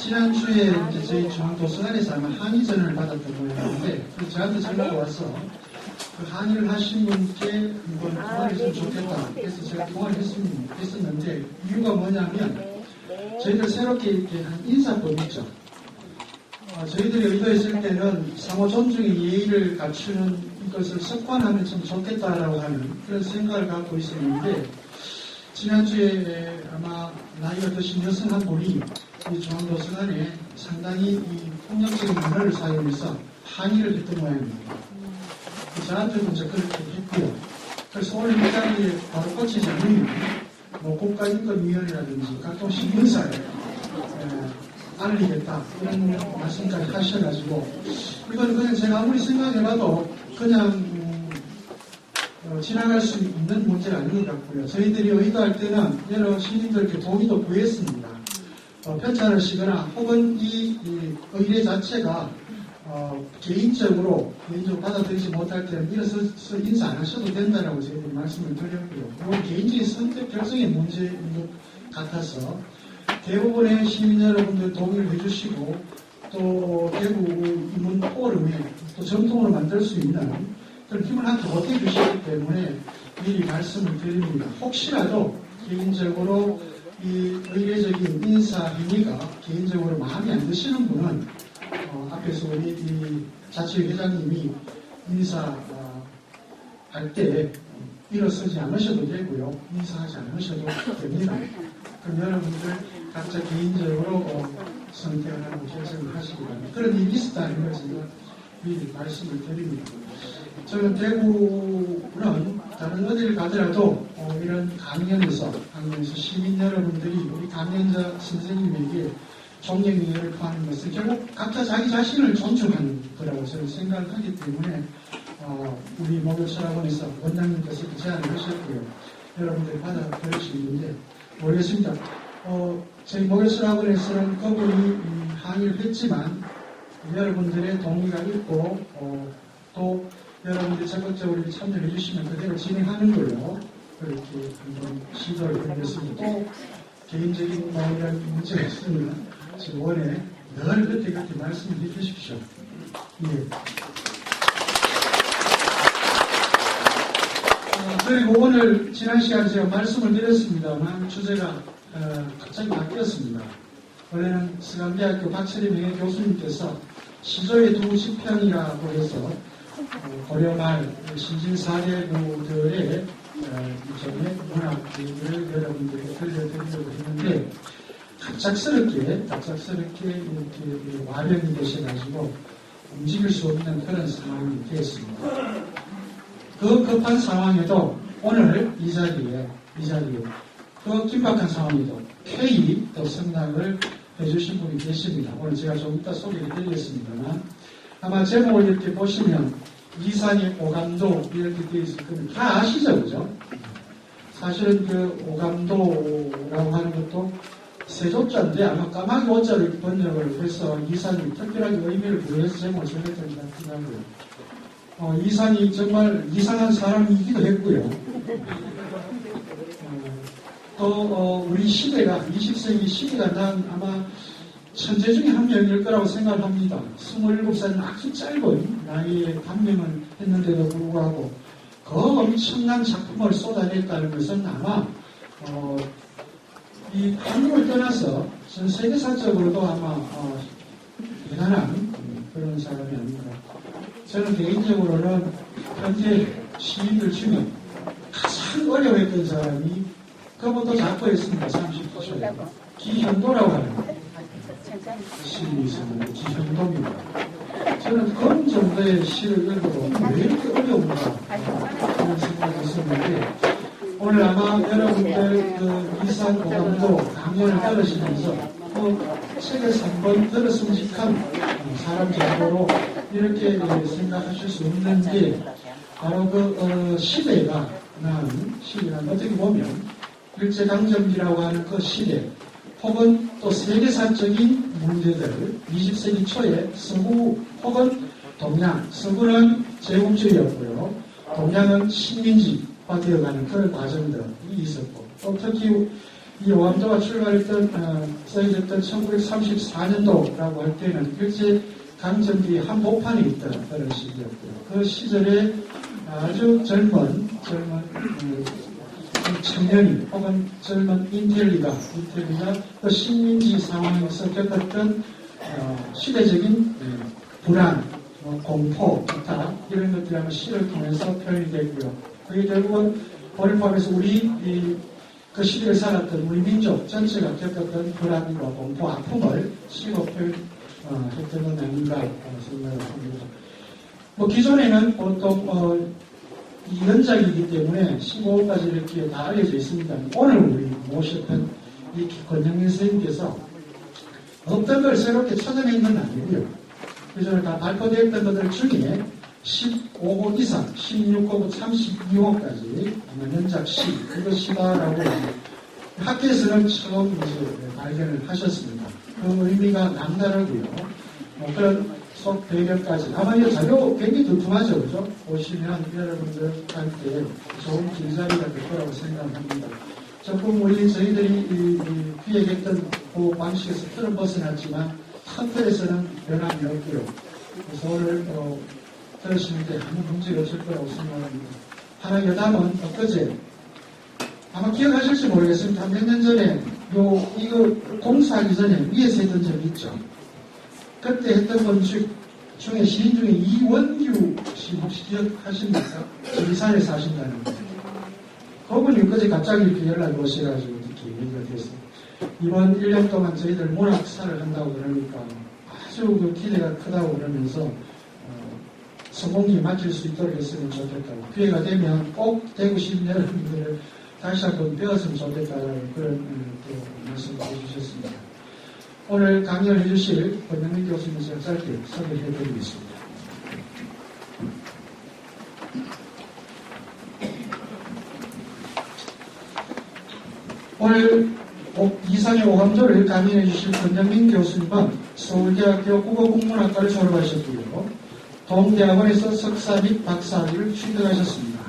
지난주에 이제 저희 중앙도서관에서 아마 항의 전화를 받았던 모양인데, 저한테 전화가 와서 그 항의를 하신 분께 이걸 통화했으면 좋겠다. 그래서 제가 통화를 했었는데, 이유가 뭐냐면, 저희들 새롭게 이렇게 한 인사법이 있죠. 저희들이 의도했을 때는 상호 존중의 예의를 갖추는 이것을 습관하면 참 좋겠다라고 하는 그런 생각을 갖고 있었는데, 지난주에 아마 나이가 드신 여성 한 분이 이 중앙도서관에 상당히 이 폭력적인 문화를 사용해서 항의를 했던 모양입니다. 저한테도 이제 그렇게 했고요. 그래서 오늘 이 자리에 바로 꽂히지 않으면 국가인권위원회라든지 각종 신문사에 알리겠다 이런 말씀까지 하셔가지고, 이건 그냥 제가 아무리 생각해봐도 그냥 지나갈 수 있는 문제가 아닌 것 같고요. 저희들이 의도할 때는 여러 시민들께 동의도 구했습니다. 편찬을 시거나 혹은 이 의뢰 자체가 개인적으로 받아들이지 못할 때는 일어서서 인사 안 하셔도 된다라고 저희들이 말씀을 드렸고요. 그건 개인적인 선택 결정의 문제인 것 같아서 대부분의 시민 여러분들 동의를 해주시고, 또 대구 인문 포럼에 또 정통으로 만들 수 있는 그런 힘을 한테 못해 주시기 때문에 미리 말씀을 드립니다. 혹시라도 개인적으로 이 의례적인 인사 행위가 개인적으로 마음에 안 드시는 분은 앞에서 우리 이 자치회장님이 인사할 때 일어서지 않으셔도 되고요. 인사하지 않으셔도 됩니다. 그럼 여러분들 각자 개인적으로 선택을 하고 결정을 하시기 바랍니다. 그런 일이 있었다는 걸 제가 미리 말씀을 드립니다. 저는 대구는 다른 어디를 가더라도 이런 강연에서 시민 여러분들이 우리 강연자 선생님에게 존경의를 표하는 것은 결국 각자 자기 자신을 존중하는 거라고 저는 생각을 하기 때문에 우리 목요철학원에서 원장님께서 제안을 하셨고요. 여러분들이 받아들일 수 있는데 모르겠습니다. 저희 목요철학원에서는 그분이 항의를 했지만 여러분들의 동의가 있고 또 여러분들이 적극적으로 참여해 주시면 그대로 진행하는 걸로 그렇게 한번 시도를 해보겠습니다. 또 개인적인 이런 문제가 있으면 지금 원에 늘 그때 말씀을 해 주십시오. 예. 그리고 오늘 지난 시간에 제가 말씀을 드렸습니다만 주제가 갑자기 바뀌었습니다. 원래는 서강대학교 박철희 명예교수님께서 시조의 두 지편이라고 해서 고려말 신진사대부들의 이전의 문학을 여러분들에게 들려드리려고 했는데 갑작스럽게 이렇게 와병이 되셔가지고 움직일 수 없는 그런 상황이 되었습니다. 그 급한 상황에도 오늘 이 자리에 그 긴박한 상황에도 쾌히 또 성락을 해주신 분이 계십니다. 오늘 제가 좀 이따 소개를 드리겠습니다만 아마 제목을 이렇게 보시면 이산의 오감도 이렇게 되어 있을 겁니다. 다 아시죠? 그죠? 사실은 그 오감도라고 하는 것도 세조자인데 아마 까마귀 오자를 번역을 해서 이산이 특별하게 의미를 부여해서 제목을 정했던 것 같더라고요. 이산이 정말 이상한 사람이기도 했고요. 또 우리 시대가 20세기 시대가 난 아마 천재 중에 한 명일 거라고 생각을 합니다. 27살은 아주 짧은 나이에 감명을 했는데도 불구하고 그 엄청난 작품을 쏟아냈다는 것은 아마 이 한국을 떠나서 전 세계사적으로도 아마 대단한 그런 사람이 아닌가. 저는 개인적으로는 현재 시인들 중에 가장 어려워했던 사람이 그것도 작고했습니다. 39초에 기현도라고 하는 시인이 있습니다. 기현도입니다. 저는 그런 정도의 시를 읽어도 왜 이렇게 어려운가 그런 생각이 있었는데 오늘 아마 여러분들 그 이산 오감도 강연을 따르시면서 그 책에서 한번 들었음직한 사람 정도로 이렇게 생각하실 수 있는 게 바로 그 시대가 난 시대란 어떻게 보면 일제강점기라고 하는 그 시대 혹은 또 세계사적인 문제들 20세기 초에 서구 혹은 동양 서구는 제국주의였고요. 동양은 식민지화 되어가는 그런 과정들이 있었고 또 특히 이 오감도가 써있던 1934년도라고 할 때는 일제 강점기 한복판에 있던 그런 시기였고요. 그 시절에 아주 젊은 청년이 혹은 젊은 인텔리가 그 식민지 상황에서 겪었던 시대적인 불안, 공포, 기타 이런 것들이 아마 시를 통해서 표현이 되고요. 그게 결국은 오늘 포함해서 그 시대에 살았던 우리 민족 전체가 겪었던 불안과 공포, 아픔을 시로 표현했던 건 아닌가 생각을 합니다. 기존에는 보통 이 연작이기 때문에 15까지 이렇게 다 알려져 있습니다. 오늘 우리 모셨던 이 권영민 선생님께서 어떤 걸 새롭게 찾아낸 건 아니고요. 그전에 다 발표되었던 것들 중에 15호 이상, 16호부터 32호까지 연작 시, 이것이다라고 학계에서는 처음 이제 발견을 하셨습니다. 그 의미가 남다르고요. 그런 속 배경까지. 아마 이 자료 굉장히 두툼하죠, 그죠? 보시면 여러분들한테 좋은 길자리가 될 거라고 생각합니다. 조금 저희들이 기획했던 그 방식에서 틀은 벗어났지만, 큰 틀에서는 변함이 없고요. 그래서 오늘 들으시는데 아무 문제가 없을 거라고 생각합니다. 하나 여담은 엊그제, 아마 기억하실지 모르겠습니다. 한 몇 년 전에, 이거 공사하기 전에 위에서 했던 적이 있죠. 그때 했던 분 중에 시인 중에 이원규 씨 혹시 기억하십니까? 지리산에 사신다는 거. 그분이 그제 갑자기 이렇게 연락이 오셔가지고 이렇게 얘기가 됐어요. 이번 1년 동안 저희들 문학사를 한다고 그러니까 아주 그 기대가 크다고 그러면서 성공기 맡길 수 있도록 했으면 좋겠다고. 기회가 되면 꼭 대구시민 여러분들을 다시 한번 배웠으면 좋겠다는 그런 말씀을 해주셨습니다. 오늘 강연을 해주실 권영민 교수님 제가 짧게 소개해드리겠습니다. 오늘 이상의 오감도를 강연해 주실 권영민 교수님은 서울대학교 국어국문학과를 졸업하셨고요. 동대학원에서 석사 및 박사학위를 취득하셨습니다.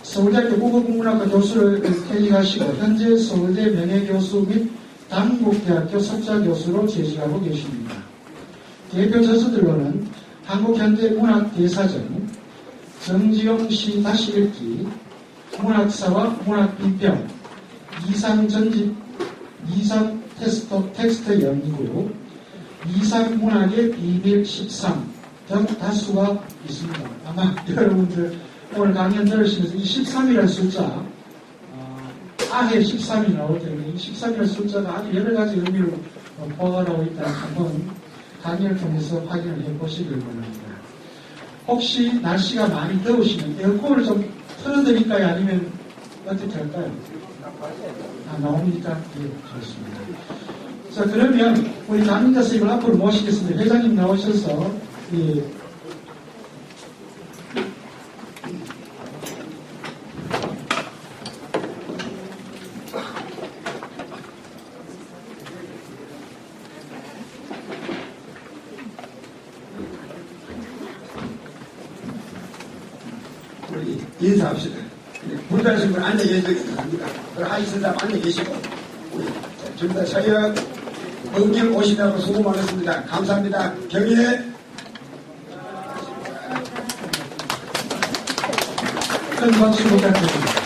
서울대학교 국어국문학과 교수를 퇴직하시고 현재 서울대 명예교수 및 당국대학교 석좌교수로 재직하고 계십니다. 대표 저서들로는 한국현대문학대사전, 정지용 시 다시 읽기, 문학사와 문학비평, 이상전집, 이상 텍스트 연구, 이상문학의 비밀 13 등 다수가 있습니다. 아마 여러분들 오늘 강연 들으시면서 이 13이라는 숫자, 아해 13이 나올 텐데 이 13이라는 숫자가 아주 여러 가지 의미로 포괄하고 있다는 한번 강연을 통해서 확인을 해보시길 바랍니다. 혹시 날씨가 많이 더우시면 에어컨을 좀 틀어드릴까요? 아니면 어떻게 할까요? 나옵니까? 예, 좋습니다. 자, 그러면 우리 강민자 선생님을 앞으로 모시겠습니다. 회장님 나오셔서 우리 인사합시다. 불편하신 분 앉아 계시기 바랍니다. 하이슨 사람 앉아 계시고 우리 전부 다 서역 먼길 오시다고 수고 많으십니다. 감사합니다. 경례. 큰 박수 부탁드립니다.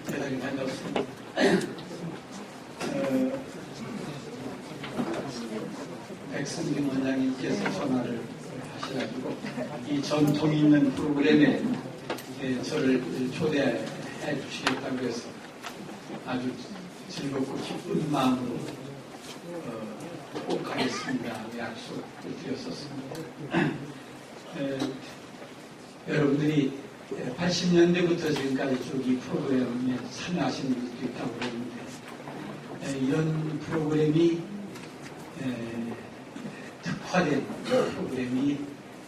대단히 반갑습니다. 백승진 원장님께서 전화를 하셔가지고 이 전통 있는 프로그램에 저를 초대해 주시겠다고 해서 아주 즐겁고 기쁜 마음으로 꼭 가겠습니다. 약속을 드렸었습니다. 여러분들이 80년대부터 지금까지 쭉 이 프로그램에 참여하시는 분들도 있다고 그러는데 이런 프로그램이 특화된 프로그램이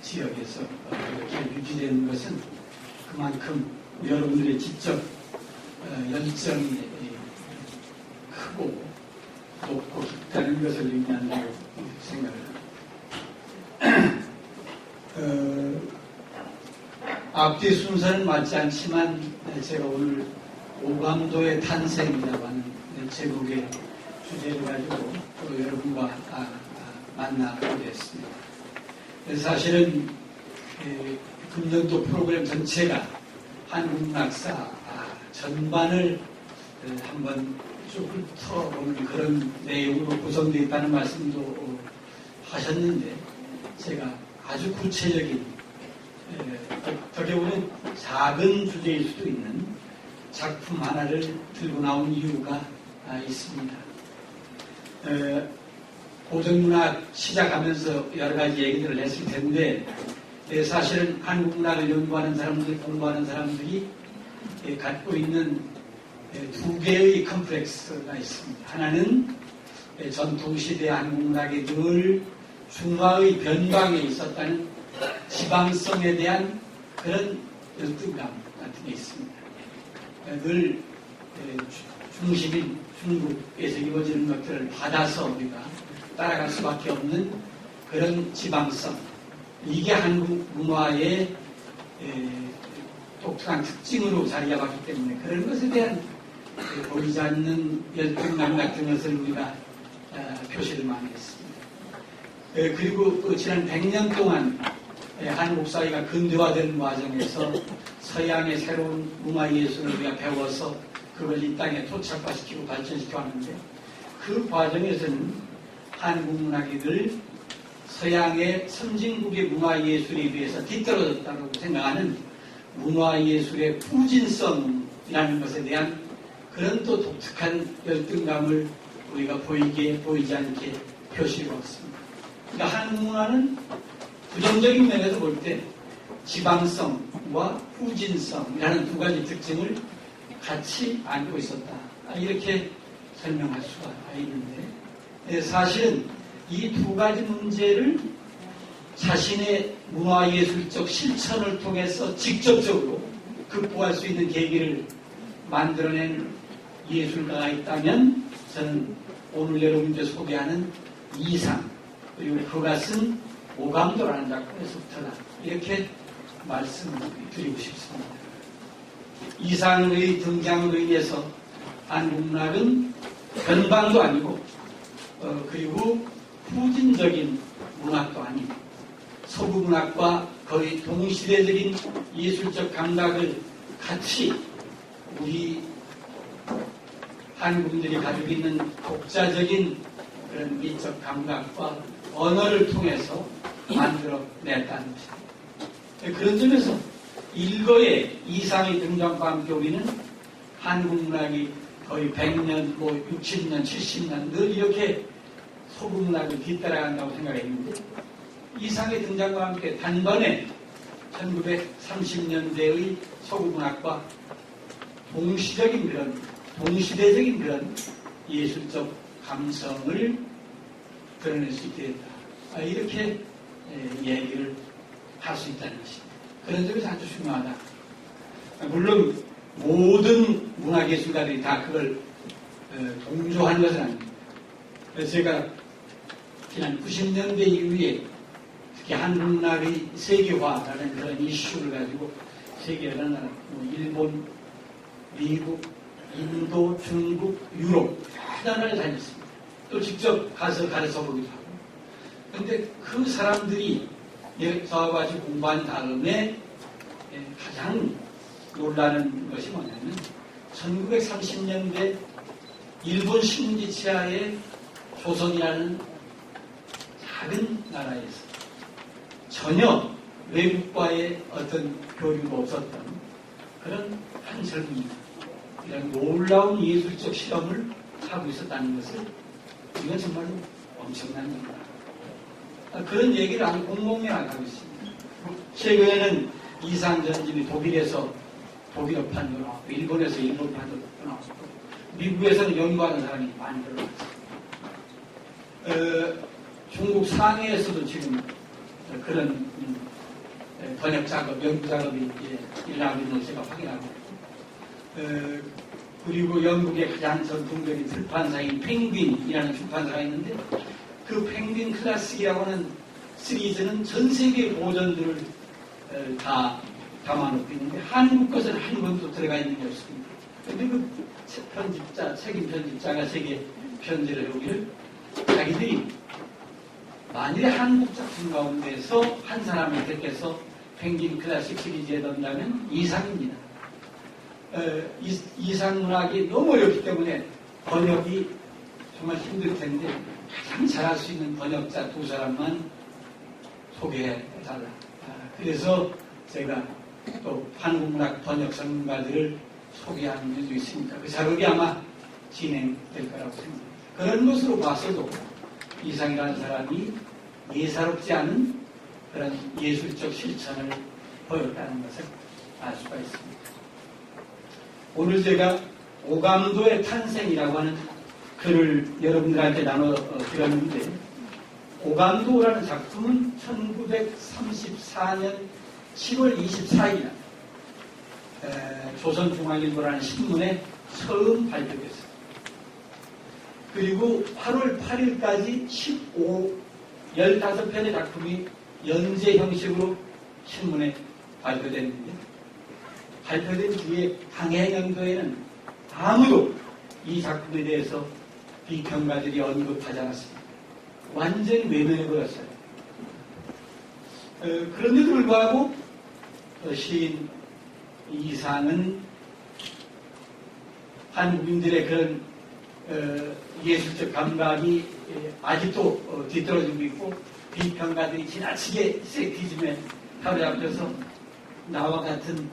지역에서 이렇게 유지되는 것은 그만큼 여러분들의 직접 열정이 크고 높고 깊다는 것을 의미한다고 생각을 합니다. 앞뒤 순서는 맞지 않지만 제가 오늘 오감도의 탄생이라고 하는 제목의 주제를 가지고 또 여러분과 만나게 됐습니다. 사실은 금년도 프로그램 전체가 한국문학사 전반을 한번 쭉 훑어보는 그런 내용으로 구성되어 있다는 말씀도 하셨는데 제가 아주 구체적인 어떻게 보면 작은 주제일 수도 있는 작품 하나를 들고 나온 이유가 있습니다. 고전문학 시작하면서 여러 가지 얘기들을 했을 텐데 사실은 한국문학을 연구하는 사람들, 공부하는 사람들이 갖고 있는 두 개의 컴플렉스가 있습니다. 하나는 전통시대 한국문학이 늘 중화의 변방에 있었다는 지방성에 대한 그런 열등감 같은 게 있습니다. 늘 중심인 중국에서 이루어지는 것들을 받아서 우리가 따라갈 수밖에 없는 그런 지방성, 이게 한국 문화의 독특한 특징으로 자리 잡았기 때문에 그런 것에 대한 보이지 않는 열등감 같은 것을 우리가 표시를 많이 했습니다. 그리고 지난 100년 동안 한국 사회가 근대화되는 과정에서 서양의 새로운 문화예술을 우리가 배워서 그걸 이 땅에 토착화시키고 발전시켜 왔는데 그 과정에서는 한국 문학이 늘 서양의 선진국의 문화예술에 비해서 뒤떨어졌다고 생각하는 문화예술의 부진성이라는 것에 대한 그런 또 독특한 열등감을 우리가 보이지 않게 표시해 왔습니다. 그러니까 한국 문화는 부정적인 면에서 볼 때 지방성과 후진성이라는 두 가지 특징을 같이 안고 있었다. 이렇게 설명할 수가 있는데 사실은 이 두 가지 문제를 자신의 문화예술적 실천을 통해서 직접적으로 극복할 수 있는 계기를 만들어낸 예술가가 있다면 저는 오늘 여러분께 소개하는 이상 그리고 그가 쓴 오감도라는 작품에서부터다 이렇게 말씀드리고 싶습니다. 이상의 등장으로 인해서 한국문학은 변방도 아니고 그리고 후진적인 문학도 아니고 서구문학과 거의 동시대적인 예술적 감각을 같이 우리 한국인들이 가지고 있는 독자적인 그런 미적 감각과 언어를 통해서 만들어냈다는 것입니다. 그런 점에서 일거에 이상의 등장과 함께 우리는 한국문학이 거의 100년, 60년, 70년 늘 이렇게 서구문학을 뒤따라간다고 생각했는데 이상의 등장과 함께 단번에 1930년대의 서구문학과 동시대적인 그런 예술적 감성을 드러낼 수 있게 됐다. 이렇게 얘기를 할 수 있다는 것입니다. 그런 점에서 아주 중요하다. 물론 모든 문학예술가들이 다 그걸 동조하는 것은 아닙니다. 그래서 제가 지난 90년대 이후에 특히 한국문학의 세계화라는 그런 이슈를 가지고 세계 여러 나라, 일본, 미국, 인도, 중국, 유럽 여러 나라를 다녔습니다. 또 직접 가서 가르쳐 보기도 하고. 그런데 그 사람들이 저와 같이 공부한 다음에 가장 놀라는 것이 뭐냐면 1930년대 일본 식민지 치하의 조선이라는 작은 나라에서 전혀 외국과의 어떤 교류가 없었던 그런 한 젊은이가 이런 놀라운 예술적 실험을 하고 있었다는 것을 이건 정말로 엄청난 겁니다. 그런 얘기를 아주 공공연하게 하고 있습니다. 최근에는 이상전집이 독일에서 독일어판도 나왔고 일본에서 일본판도 나왔고 미국에서는 연구하는 사람이 많이 들어왔습니다. 중국 상해에서도 지금 그런 번역 작업, 연구 작업이 일어나고 있는 것을 제가 확인하고 있고, 그리고 영국의 가장 전통적인 출판사인 펭귄이라는 출판사가 있는데 그 펭귄 클래식이라고 하는 시리즈는 전 세계 고전들을 다 담아놓고 있는데 한국 것은 한 권도 들어가 있는 게 없습니다. 그런데 그 책임 편집자가 제게 편지를 오기를 자기들이 만일에 한국 작품 가운데서 한 사람을 택해서 펭귄 클래식 시리즈에 넣는다면 이상입니다. 이상 문학이 너무 어렵기 때문에 번역이 정말 힘들 텐데 가장 잘할 수 있는 번역자 2사람만 소개해달라. 그래서 제가 또 한국문학 번역 전문가들을 소개하는 일도 있으니까 그 작업이 아마 진행될 거라고 생각합니다. 그런 것으로 봐서도 이상이라는 사람이 예사롭지 않은 그런 예술적 실천을 보였다는 것을 알 수가 있습니다. 오늘 제가 오감도의 탄생이라고 하는 글을 여러분들한테 나눠 드렸는데 오감도라는 작품은 1934년 7월 24일 조선중앙일보라는 신문에 처음 발표됐습니다. 그리고 8월 8일까지 15편의 작품이 연재 형식으로 신문에 발표됐는데 발표된 뒤에 당해년도에는 아무도 이 작품에 대해서 비평가들이 언급하지 않았습니다. 완전히 외면해버렸어요. 그런데도 불구하고 시인 이상은 한국인들의 그런 예술적 감각이 아직도 뒤떨어지고 있고 비평가들이 지나치게 세티즘에 사로잡혀서 나와 같은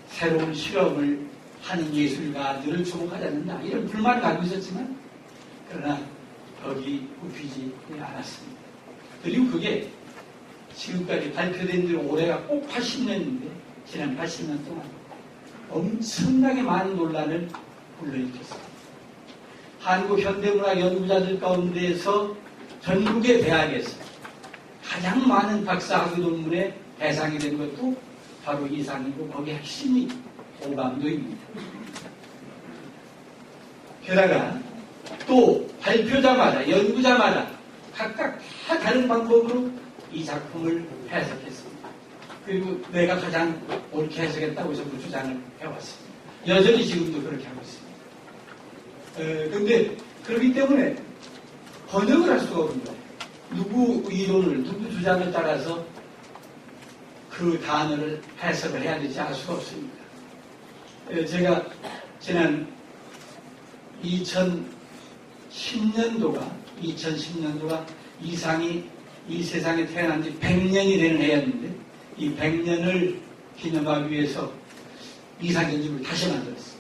새로운 실험을 하는 예술가들을 주목하지 않는다. 이런 불만을 가지고 있었지만 그러나 거기 굽히지 않았습니다. 그리고 그게 지금까지 발표된 지 올해가 꼭 80년인데 지난 80년 동안 엄청나게 많은 논란을 불러일으켰습니다. 한국 현대문학 연구자들 가운데에서 전국의 대학에서 가장 많은 박사학위 논문의 대상이 된 것도 바로 이상이고 거기에 핵심이 오감도입니다. 게다가 또 발표자마다 연구자마다 각각 다 다른 방법으로 이 작품을 해석했습니다. 그리고 내가 가장 옳게 해석했다고 저도 주장을 해왔습니다. 여전히 지금도 그렇게 하고 있습니다. 그런데 그렇기 때문에 번역을 할 수가 없는 거예요. 누구 이론을, 누구 주장을 따라서 그 단어를 해석을 해야 될지 알 수가 없습니다. 제가 지난 2010년도가 이상이 이 세상에 태어난 지 100년이 되는 해였는데 이 100년을 기념하기 위해서 이상전집을 다시 만들었습니다.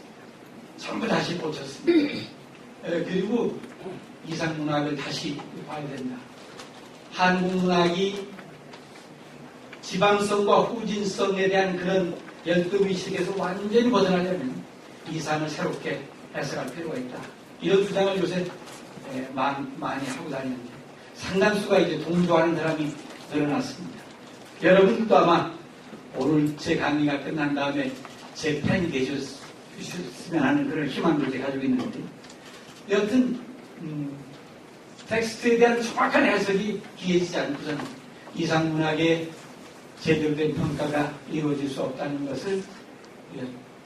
전부 다시 고쳤습니다. 그리고 이상문학을 다시 봐야 된다. 한국문학이 지방성과 후진성에 대한 그런 열등의식에서 완전히 벗어나려면 이상을 새롭게 해석할 필요가 있다. 이런 주장을 요새 많이 하고 다니는데 상당수가 이제 동조하는 사람이 늘어났습니다. 여러분들도 아마 오늘 제 강의가 끝난 다음에 제 팬이 되셨으면 하는 그런 희망을 제가 가지고 있는데 여튼 텍스트에 대한 정확한 해석이 기해지지 않고서는 이상문학의 제대로 된 평가가 이루어질 수 없다는 것을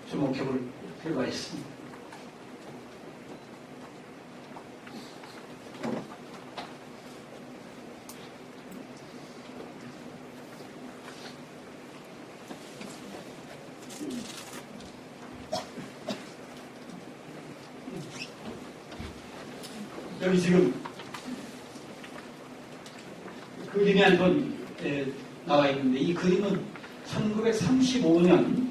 주목해 볼 필요가 있습니다. 여기 지금 그림이 한 번 나와 있는데 이 그림은 1935년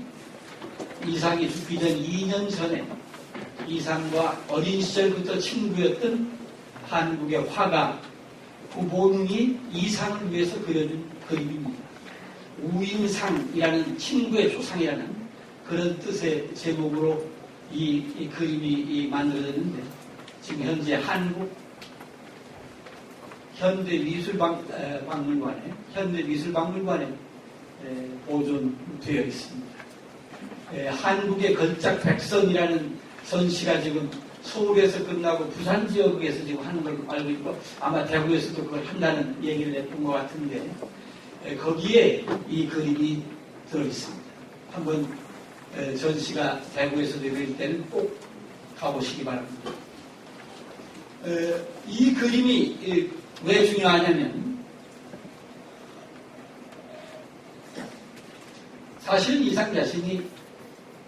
이상이 죽기 전 2년 전에 이상과 어린 시절부터 친구였던 한국의 화가 구본이 이상을 위해서 그려준 그림입니다. 우인상이라는 친구의 조상이라는 그런 뜻의 제목으로 이 그림이 만들어졌는데 지금 현재 한국 현대미술박물관에 보존되어 있습니다. 한국의 걸작 백선이라는 전시가 지금 서울에서 끝나고 부산 지역에서 지금 하는 걸 알고 있고 아마 대구에서도 그걸 한다는 얘기를 했던 것 같은데 거기에 이 그림이 들어있습니다. 한번 전시가 대구에서도 열릴 때는 꼭 가보시기 바랍니다. 이 그림이 왜 중요하냐면 사실은 이상 자신이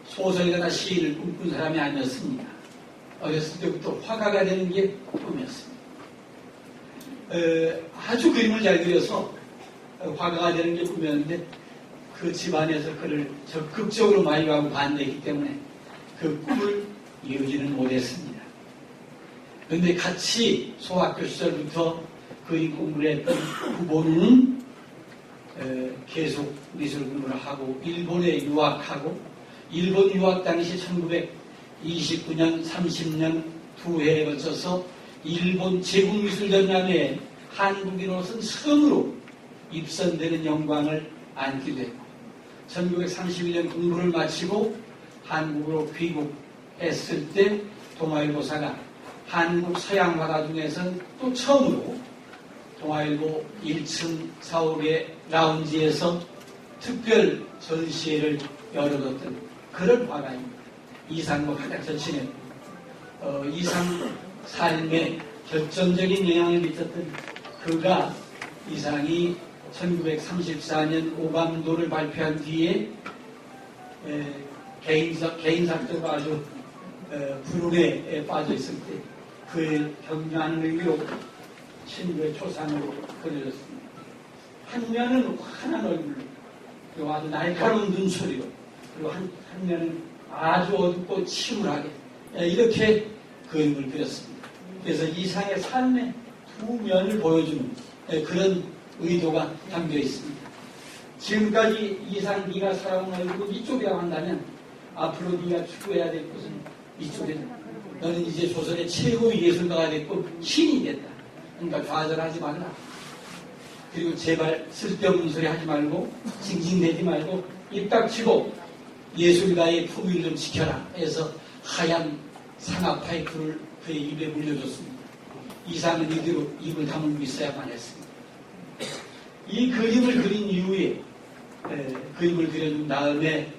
소설가나 시인을 꿈꾼 사람이 아니었습니다. 어렸을 때부터 화가가 되는 게 꿈이었습니다. 아주 그림을 잘 그려서 화가가 되는 게 꿈이었는데 그 집안에서 그를 적극적으로 마이하고 반대했기 때문에 그 꿈을 이루지는 못했습니다. 그런데 같이 소학교 시절부터 그림 공부를 했던 부모는 계속 미술 공부를 하고 일본에 유학하고 일본 유학 당시 1929년, 30년 두 해에 거쳐서 일본 제국미술전람회에 한국인으로서는 처음으로 입선되는 영광을 안기도 했고 1931년 공부를 마치고 한국으로 귀국했을 때 동아일보사가 한국 서양 화가 중에서는 또 처음으로 동아일보 1층 사옥의 라운지에서 특별 전시회를 열어뒀던 그런 화가입니다. 이상과 가장 절친했고 이상 삶에 결정적인 영향을 미쳤던 그가 이상이 1934년 오감도를 발표한 뒤에 개인사적으로 아주 불운에 빠져 있을 때 그의 격려하는 의미로 친구의 초상으로 그려졌습니다. 한 면은 환한 얼굴로 그리고 아주 날카로운 눈초리로 그리고 한 면은 아주 어둡고 침울하게 이렇게 그림을 그렸습니다. 그래서 이상의 삶의 두 면을 보여주는 그런 의도가 담겨 있습니다. 지금까지 이상 네가 살아온 얼굴은 이쪽이라고 한다면 앞으로 네가 추구해야 될 것은 이쪽이다. 너는 이제 조선의 최고의 예술가가 됐고 신이 됐다. 그러니까 좌절하지 말라. 그리고 제발 쓸데없는 소리 하지 말고 징징대지 말고 입 닥치고 예술가의 품위를 좀 지켜라 해서 하얀 상아 파이프를 그의 입에 물려줬습니다. 이상은 이대로 입을 다물고 있어야만 했습니다. 이 그림을 그린 이후에 그림을 그려준 다음에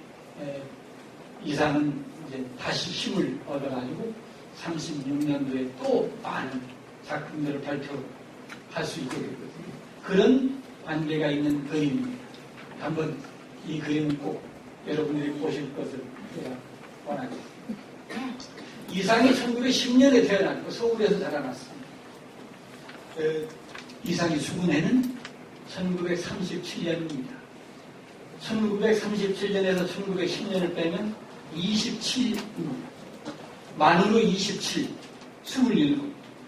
이상은 이제 다시 힘을 얻어가지고 36년도에 또 많은 작품들을 발표할 수 있게 됐거든요. 그런 관계가 있는 그림입니다. 한번 이 그림을 꼭 여러분들이 보실 것을 제가 원하겠습니다. 이상이 1910년에 태어났고 서울에서 자라났습니다. 이상이 죽은 해는 1937년입니다. 1937년에서 1910년을 빼면 27, 만으로 27, 27,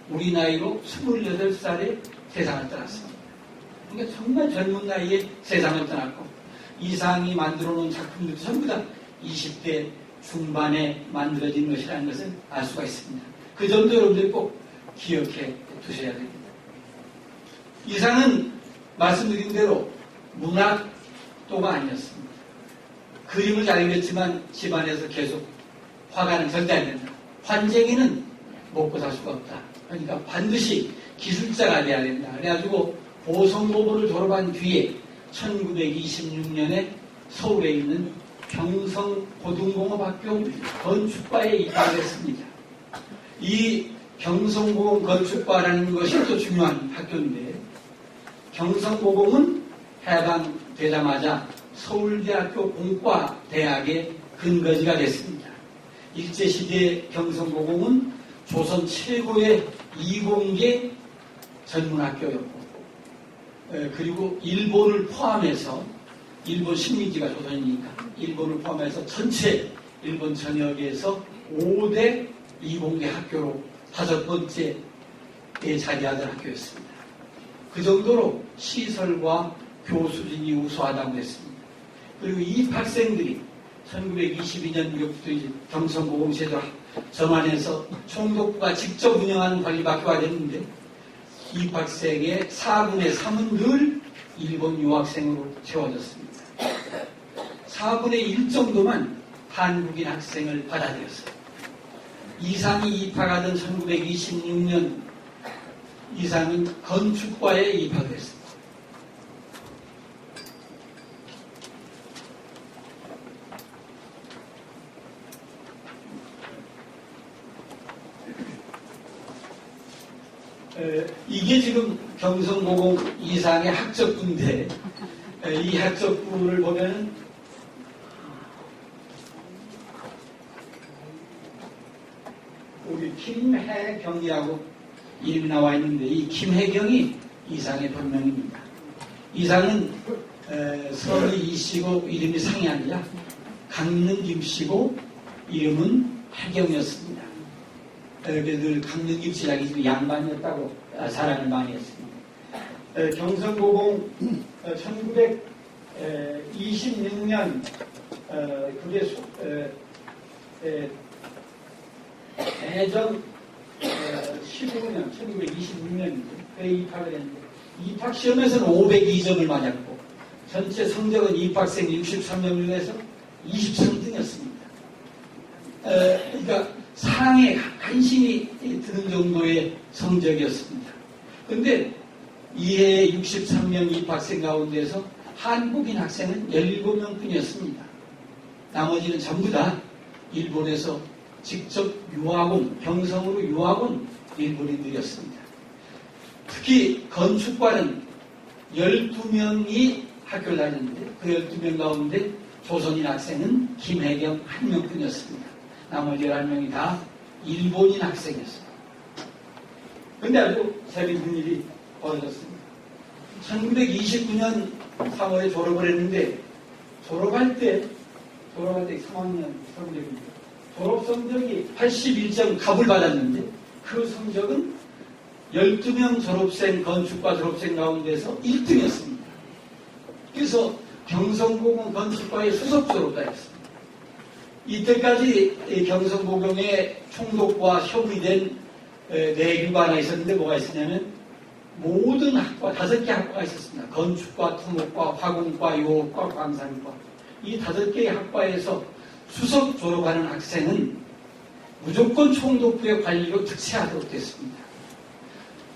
우리 나이로 28살에 세상을 떠났습니다. 그러니까 정말 젊은 나이에 세상을 떠났고 이상이 만들어 놓은 작품들도 전부 다 20대 중반에 만들어진 것이라는 것을 알 수가 있습니다. 그 점도 여러분들이 꼭 기억해 두셔야 됩니다. 이상은 말씀드린 대로 문학도가 아니었습니다. 그림을 잘 그렸지만 집안에서 계속 화가는 절대 안 된다. 환쟁이는 먹고 살 수가 없다. 그러니까 반드시 기술자가 돼야 된다. 그래가지고 보성고고를 졸업한 뒤에 1926년에 서울에 있는 경성고등공업학교 건축과에 입학했습니다. 이 경성고공 건축과라는 것이 또 중요한 학교인데 경성고공은 해방되자마자 서울대학교 공과대학의 근거지가 됐습니다. 일제시대 경성고공은 조선 최고의 이공계 전문학교였고 그리고 일본을 포함해서 일본 식민지가 조선이니까 일본을 포함해서 전체 일본 전역에서 5대 이공계 학교로 5번째에 자리하던 학교였습니다. 그 정도로 시설과 교수진이 우수하다고 했습니다. 그리고 이 학생들이 1922년 무렵부터 이제 경성고공제도 전환해서 총독부가 직접 운영하는 관리학교가 됐는데 입학생의 4분의 3은 늘 일본 유학생으로 채워졌습니다. 4분의 1 정도만 한국인 학생을 받아들였어요. 이상이 입학하던 1926년 이상은 건축과에 입학했습니다. 이게 지금 경성고공 이상의 학적부인데 이 학적부를 보면 우리 김혜경이라고 이름이 나와 있는데 이 김혜경이 이상의 본명입니다. 이상은 성이 이씨고 이름이 상이 아니라 강릉 김씨고 이름은 혜경이었습니다. 늘 강릉 김씨라기 지금 양반이었다고 자랑을 많이 했습니다. 경성고공 1926년 그게 대전 15년 1926년에 입학을 했는데 입학 시험에서는 502점을 맞았고 전체 성적은 입학생 63명 중에서 23등이었습니다. 그러니까 상에 간신히 드는 정도의 성적이었습니다. 그런데 이해 63명 입학생 가운데서 한국인 학생은 17명 뿐이었습니다. 나머지는 전부 다 일본에서 직접 유학 온, 경성으로 유학 온 일본인들이었습니다. 특히 건축과는 12명이 학교를 다녔는데 그 12명 가운데 조선인 학생은 김혜경 1명뿐이었습니다. 나머지 11명이 다 일본인 학생이었습니다. 그런데 아주 재미있는 일이 벌어졌습니다. 1929년 3월에 졸업을 했는데 졸업할 때 3학년 성적입니다. 졸업 성적이 81점 갑을 받았는데 그 성적은 12명 졸업생, 건축과 졸업생 가운데서 1등이었습니다. 그래서 경성고공 건축과의 수석 졸업자였습니다. 이때까지 경성고공에 총독과 협의된 내규가 하나 있었는데 뭐가 있었냐면 모든 학과, 5개 학과가 있었습니다. 건축과, 토목과, 화공과, 요업과, 광산과 이 5개의 학과에서 수석 졸업하는 학생은 무조건 총독부의 관리로 특채하도록 됐습니다.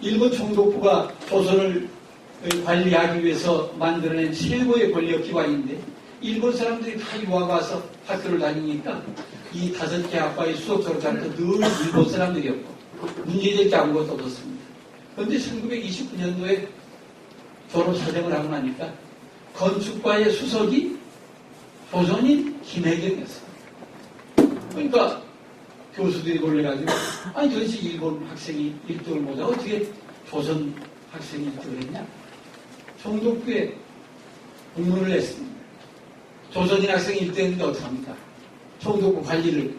일본 총독부가 조선을 관리하기 위해서 만들어낸 최고의 권력기관인데 일본 사람들이 다 유학 와서 학교를 다니니까 이 5개 학과의 수석 졸업자는 늘 일본 사람들이었고 문제될 게 아무것도 없었습니다. 그런데 1929년도에 졸업 사정을 하고 나니까 건축과의 수석이 조선인 김혜경이었습니다. 그러니까 교수들이 놀래가지고 아니 도대체 일본 학생이 1등을 못하고 어떻게 조선 학생이 1등을 했냐? 총독부에 공문을 냈습니다. 조선인 학생이 1등 했는데 어떡합니까? 총독부 관리를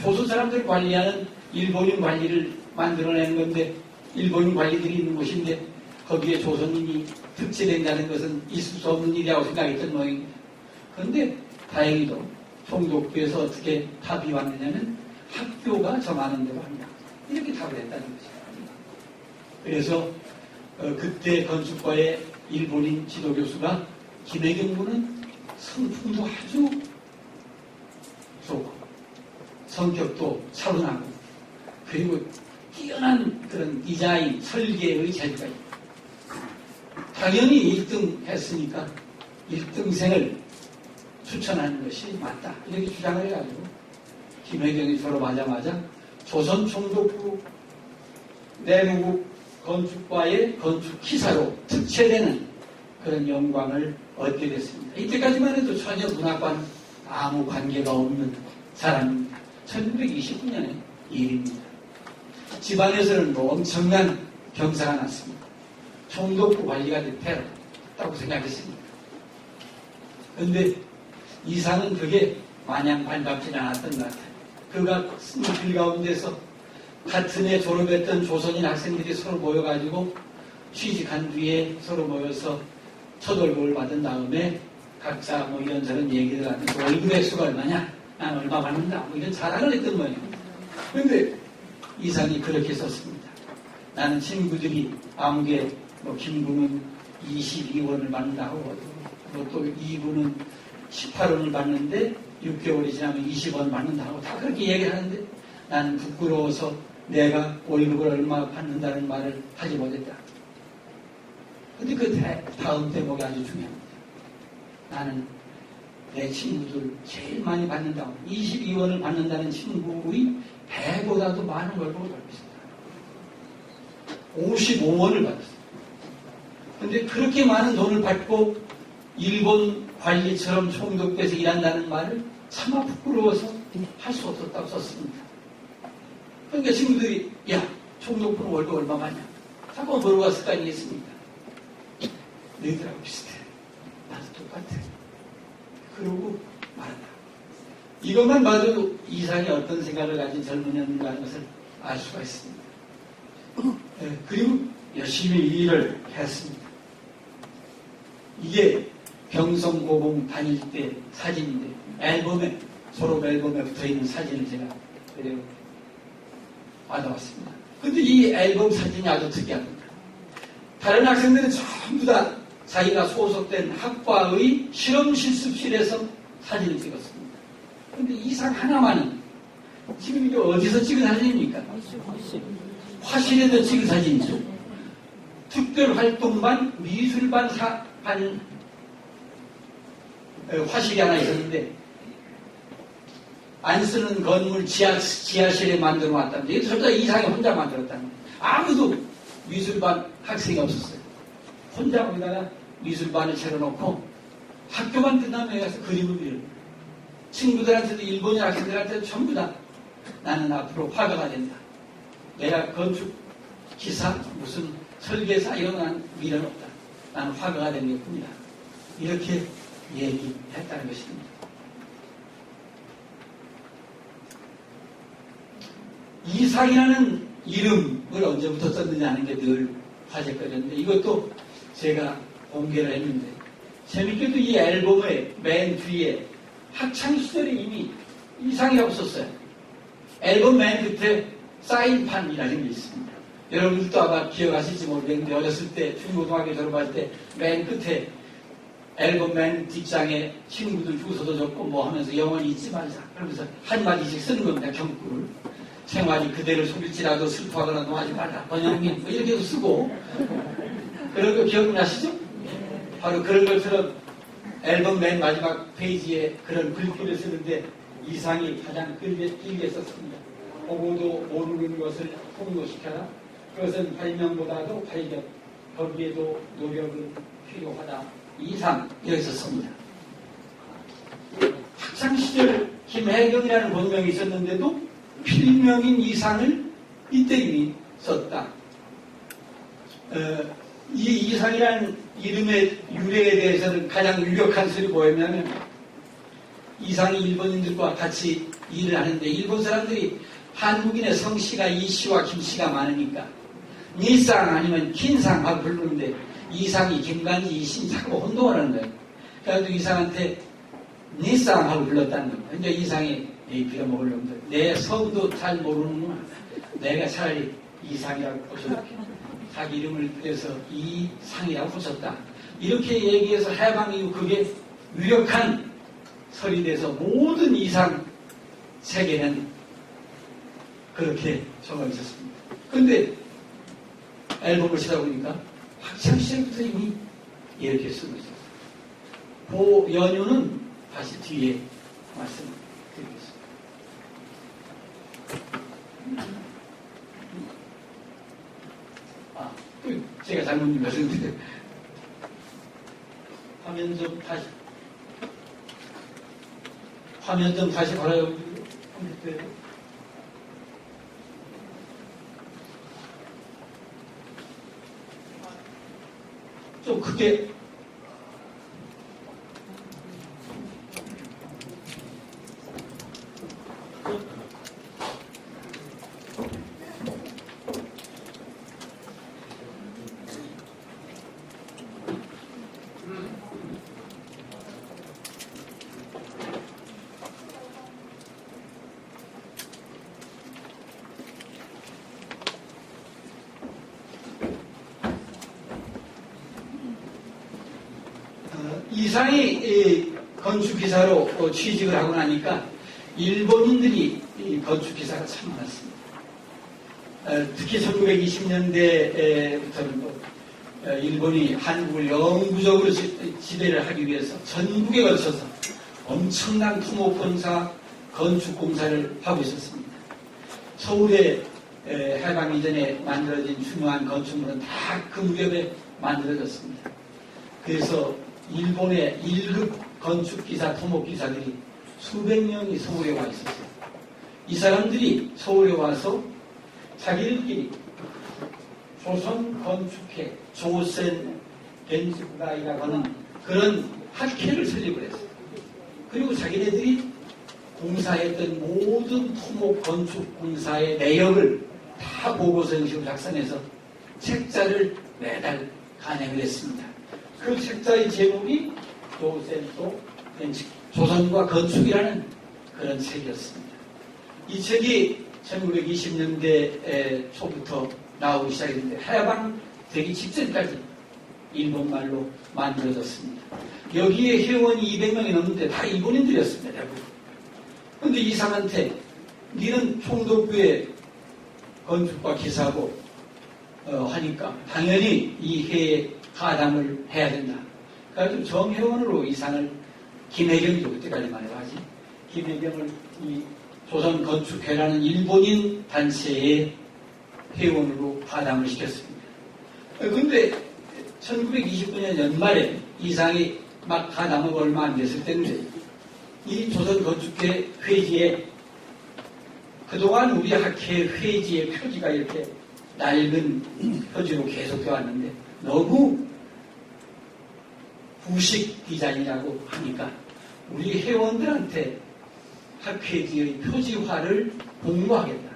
조선 사람들 관리하는 일본인 관리를 만들어내는 건데 일본인 관리들이 있는 곳인데 거기에 조선인이 특채된다는 것은 있을 수 없는 일이라고 생각했던 모양입니다. 그런데 다행히도 총독부에서 어떻게 답이 왔느냐면 학교가 정하는 대로 한다. 이렇게 답을 했다는 것입니다. 그래서 그때 건축과의 일본인 지도교수가 김혜경 군은 성품도 아주 좋고 성격도 차분하고 그리고 뛰어난 그런 디자인, 설계의 재주가 있다. 당연히 1등 했으니까 1등생을 추천하는 것이 맞다. 이렇게 주장을 해가지고 김혜경이 졸업하자마자 조선 총독부 내무국 건축과의 건축기사로 특채되는 그런 영광을 얻게 됐습니다. 이때까지만 해도 전혀 문학과는 아무 관계가 없는 사람입니다. 1929년의 일입니다. 집안에서는 뭐 엄청난 경사가 났습니다. 총독부 관리가 됐다고 생각했습니다. 그런데 이상은 그게 마냥 반갑지는 않았던 것 같아요. 그가 쓴 글 가운데서 같은 해 졸업했던 조선인 학생들이 서로 모여가지고 취직한 뒤에 서로 모여서 첫 월급을 받은 다음에 각자 뭐 이런저런 얘기를 하면서 월급의 수가 얼마냐? 난 얼마 받는다. 뭐 이런 자랑을 했던 모양입니다. 그런데 이상이 그렇게 썼습니다. 나는 친구들이 아무개 뭐 김구는 22원을 받는다고 또 이구는 18원을 받는데 6개월이 지나면 20원 받는다고 다 그렇게 얘기를 하는데 나는 부끄러워서 내가 월급을 얼마 받는다는 말을 하지 못했다. 근데 그 다음 대목이 아주 중요합니다. 나는 내 친구들 제일 많이 받는다고 22원을 받는다는 친구의 배보다도 많은 월급을 받고 있습니다. 55원을 받았어요. 근데 그렇게 많은 돈을 받고 일본 관리처럼 총독부에서 일한다는 말을 차마 부끄러워서 할 수 없었다고 썼습니다. 그러니까 친구들이 야 총독부는 월급 얼마 받냐? 자꾸 물어봤을 거 아니겠습니까? 너희들하고 비슷해. 나도 똑같아. 그러고 말한다. 이것만 봐도 이상이 어떤 생각을 가진 젊은이인가 하는 것을 알 수가 있습니다. 그리고 열심히 일을 했습니다. 이게 병성고공 다닐 때 사진인데 앨범에 졸업 앨범에 붙어있는 사진을 제가 받아왔습니다. 근데 이 앨범 사진이 아주 특이합니다. 다른 학생들은 전부 다 자기가 소속된 학과의 실험 실습실에서 사진을 찍었습니다. 근데 이상 하나만은 지금 이게 어디서 찍은 사진입니까? 화실에서 찍은 사진이죠. 특별활동반 미술반 화실이 하나 있었는데 안 쓰는 건물 지하실에 만들어 놨답니다. 이거 절대 이상이 혼자 만들었다는 거예요. 아무도 미술반 학생이 없었어요. 혼자 거기다가 미술반을 차려놓고 학교만 끝나면 가서 그림을 그려요. 친구들한테도 일본인 학생들한테도 전부 다 나는 앞으로 화가가 된다. 내가 건축 기사 무슨 설계사 이런 건 미련 없다. 나는 화가가 되겠군요. 이렇게 얘기했다는 것입니다. 이상이라는 이름을 언제부터 썼느냐 하는 게 늘 화제거리였는데 이것도 제가 공개를 했는데 재밌게도 이 앨범의 맨 뒤에 학창시절에 이미 이상이 없었어요. 앨범 맨 끝에 사인판이라는 게 있습니다. 여러분들도 아마 기억하실지 모르겠는데 어렸을 때 중고등학교 졸업할 때 맨 끝에 앨범 맨 뒷장에 친구들 주소도 적고 뭐 하면서 영원히 잊지 말자 그러면서 한마디씩 쓰는 겁니다. 경구를. 생활이 그대를 속일지라도 슬퍼하거나 노하지 말라. 번영민 뭐 이렇게도 쓰고 그런 거 기억나시죠? 바로 그런 것처럼 앨범 맨 마지막 페이지에 그런 글귀를 쓰는데 이상이 가장 길게 썼습니다. 보고도 모르는 것을 통로시켜라. 그것은 발명보다도 발견. 거기에도 노력은 필요하다. 이상 이렇게 썼습니다. 학창시절 김혜경이라는 본명이 있었는데도 필명인 이상을 이때 이미 썼다. 이 이상이라는 이름의 유래에 대해서는 가장 유력한 설이 뭐였냐면 이상이 일본인들과 같이 일을 하는데 일본 사람들이 한국인의 성씨가 이씨와 김씨가 많으니까 니상 아니면 킨상 하고 부르는데 이상이 김간지 이신 자꾸 혼동하는 거예요. 그래서 이상한테 니상 하고 불렀다는 거예요. 근데 이상이 빌어먹을 놈들 내 성도 잘 모르는구나. 내가 차라리 이상이라고 붙여줄게. 자기 이름을 그래서 이상이라고 붙였다. 이렇게 얘기해서 해방 이후 그게 유력한 설이 돼서 모든 이상 세계는 그렇게 적어 있었습니다. 그런데 앨범을 치다 보니까 학창시절부터 이미 이렇게 쓰고 있었어요. 그 연유는 다시 뒤에 말씀드리겠습니다. 제가 잘못 읽었는데 화면 좀 다시 걸어요. 좀 크게 이상이 건축기사로 취직을 하고 나니까 일본인들이 건축기사가 참 많았습니다. 특히 1920년대부터는 일본이 한국을 영구적으로 지배를 하기 위해서 전국에 걸쳐서 엄청난 토목공사, 건축공사를 하고 있었습니다. 서울에 해방 이전에 만들어진 중요한 건축물은 다 그 무렵에 만들어졌습니다. 그래서 일본의 1급 건축기사, 토목기사들이 수백 명이 서울에 와 있었어요. 이 사람들이 서울에 와서 자기들끼리 조선 건축회, 조선 겐즈부가이라고 하는 그런 학회를 설립을 했어요. 그리고 자기네들이 공사했던 모든 토목 건축 공사의 내역을 다 보고서 형식으로 작성해서 책자를 매달 간행을 했습니다. 그 책자의 제목이 조선과 건축이라는 그런 책이었습니다. 이 책이 1920년대 초부터 나오기 시작했는데 해방되기 직전까지 일본말로 만들어졌습니다. 여기에 회원이 200명이 넘는데 다 일본인들이었습니다. 대부분. 그런데 이상한테 니는 총독부의 건축과 기사고 하니까 당연히 이 회에 가담을 해야 된다. 그래서 정회원으로 이상을 김혜경이죠. 그때까지 말해야지. 김혜경을 이 조선건축회라는 일본인 단체의 회원으로 가담을 시켰습니다. 그런데 1929년 연말에 이상이 막 가담하고 얼마 안 됐을 때인데 이 조선건축회 회지에 그동안 우리 학회 회지의 표지가 이렇게 낡은 표지로 계속되어 왔는데 너무 구식 디자인이라고 하니까 우리 회원들한테 학회지의 표지화를 공모하겠다.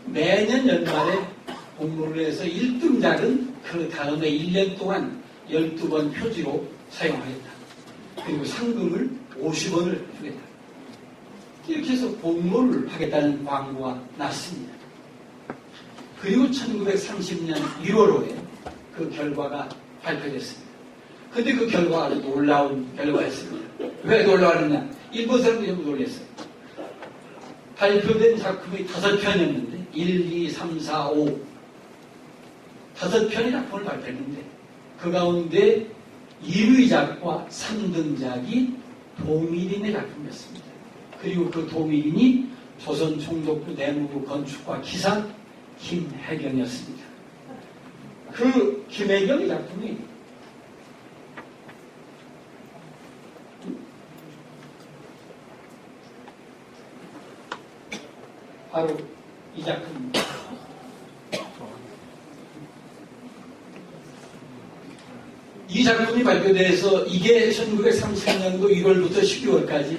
매년 연말에 공모를 해서 1등작은 그 다음에 1년 동안 12번 표지로 사용하겠다. 그리고 상금을 50원을 주겠다. 이렇게 해서 공모를 하겠다는 광고가 났습니다. 그리고 1930년 1월호에 그 결과가 발표됐습니다. 근데 그 결과가 아주 놀라운 결과였습니다. 왜 놀라웠느냐? 일본 사람들이 전부 놀랐어요. 발표된 작품이 5편이었는데 1, 2, 3, 4, 5 5편의 작품을 발표했는데 그 가운데 1위작과 3등작이 도미린의 작품이었습니다. 그리고 그 도미린이 조선 총독부 내무부 건축과 기사 김혜경이었습니다. 그 김혜경의 작품이 바로 이 작품입니다. 이 작품이 발표돼서 이게 1930년도 1월부터 12월까지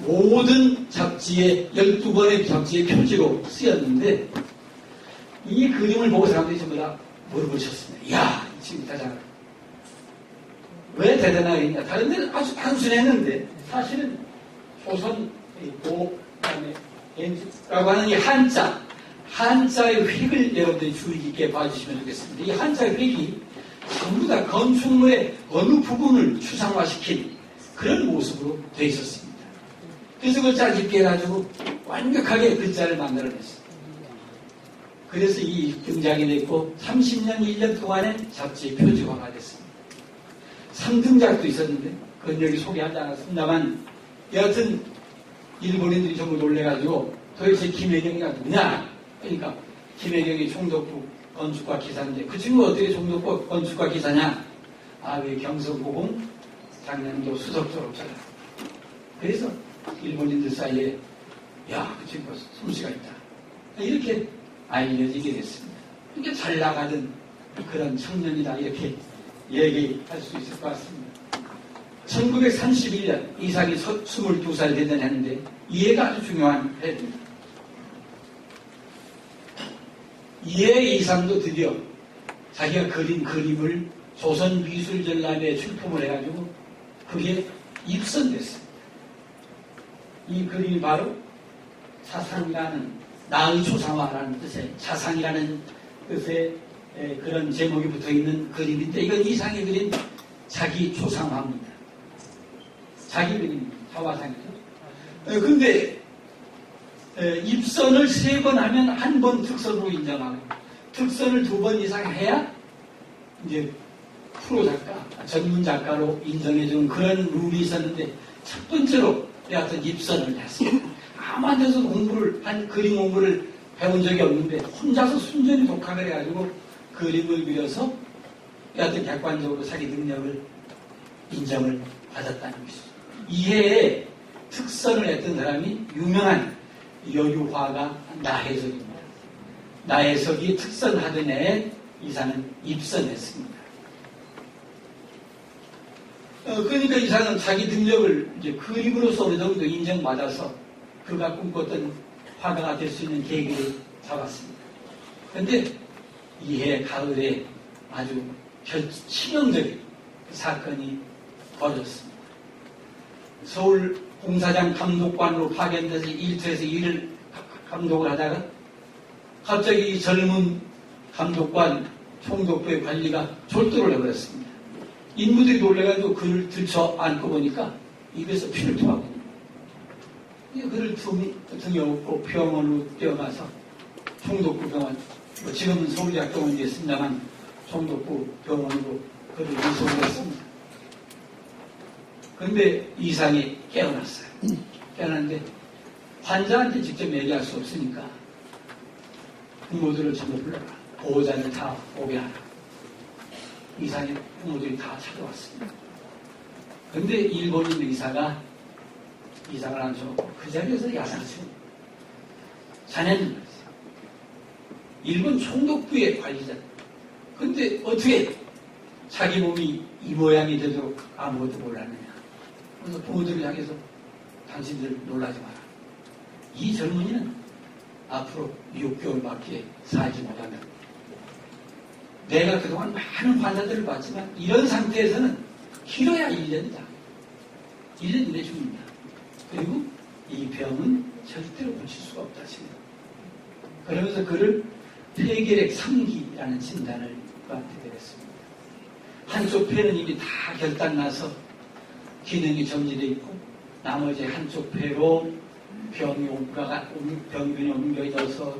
모든 잡지에 12권의 잡지의 표지로 쓰였는데 이 그림을 보고 사람들이 전부 다 물어보셨습니다. 이야, 이 친구 대단하다. 왜 대단하겠냐? 다른 데는 아주 단순했는데 사실은 조선 그다음에 라고 하는 이 한자의 획을 여러분들이 주의 깊게 봐주시면 좋겠습니다. 이 한자의 획이 전부 다 건축물의 어느 부분을 추상화시킨 그런 모습으로 되어 있었습니다. 그래서 그걸 짜집게 해가지고 완벽하게 글자를 만들어냈습니다. 그래서 이 등장이 됐고 30년 1년 동안에 잡지의 표지화가 됐습니다. 3등작도 있었는데 그건 여기 소개하지 않았습니다만 여하튼 일본인들이 전부 놀래가지고 도대체 김혜경이가 누구냐? 그러니까 김혜경이 총독부 건축과 기사인데 그 친구가 어떻게 총독부 건축과 기사냐? 아, 왜 경서고공 장년도 수석 졸업자다. 그래서 일본인들 사이에 야, 그 친구가 솜씨가 있다. 이렇게 알려지게 됐습니다. 이렇게 잘 나가던 그런 청년이다 이렇게 얘기할 수 있을 것 같습니다. 1931년 이상이 22살 되던 해인데 이해가 아주 중요한 해입니다. 이해 이상도 드디어 자기가 그린 그림을 조선미술전람회에 출품을 해가지고 그게 입선됐습니다. 이 그림이 바로 사상이라는 나의 초상화라는 뜻의 사상이라는 뜻의 그런 제목이 붙어있는 그림인데 이건 이상이 그린 자기 조상화입니다. 자기 그림입니다. 자화상이죠. 근데 입선을 3번 하면 한 번 특선으로 인정하고 특선을 2번 이상 해야 이제 프로 작가, 전문 작가로 인정해주는 그런 룰이 있었는데 첫 번째로 여하튼 입선을 했습니다. 아무한테서 그림 공부를 배운 적이 없는데 혼자서 순전히 독학을 해가지고 그림을 그려서 여하튼 객관적으로 자기 능력을 인정을 받았다는 것이죠. 이해에 특선을 했던 사람이 유명한 여유화가 나혜석입니다. 나혜석이 특선하던 해에 이사는 입선했습니다. 그러니까 이사는 자기 능력을 이제 그림으로서 어느 정도 인정받아서 그가 꿈꿨던 화가가 될 수 있는 계기를 잡았습니다. 그런데 이해 가을에 아주 치명적인 사건이 벌어졌습니다. 서울 공사장 감독관으로 파견돼서 일터에서 일을 감독을 하다가 갑자기 이 젊은 감독관 총독부의 관리가 졸도를 해버렸습니다. 인무들이 놀래가지고 그를 들쳐 안고 보니까 입에서 피를 토하거든요. 그를 등에 업고 병원으로 뛰어가서 총독부 병원, 지금은 서울대학 병원에 있습니다만 총독부 병원으로 그를 이송을 했습니다. 그런데 이상이 깨어났어요. 깨어났는데 환자한테 직접 얘기할 수 없으니까 부모들을 전부 불러라. 보호자를 다 오게 하라. 이상의 부모들이 다 찾아왔습니다. 그런데 일본인 의사가 이상을 앉혀놓고 그 자리에서 야상했습니다. 자네는 일본 총독부의 관리자. 근데 어떻게 자기 몸이 이 모양이 되도록 아무것도 몰랐느냐. 그래서 부모들을 향해서 당신들 놀라지 마라. 이 젊은이는 앞으로 6개월밖에 살지 못한다. 내가 그동안 많은 환자들을 봤지만 이런 상태에서는 길어야 1년이다. 1년 이내 죽는다. 그리고 이 병은 절대로 고칠 수가 없다. 싶니다. 그러면서 그를 폐결핵 3기라는 진단을 받게 되었습니다. 한쪽 폐는 이미 다 결단나서 기능이 정지되어 있고 나머지 한쪽 폐로 병균이 옮겨져서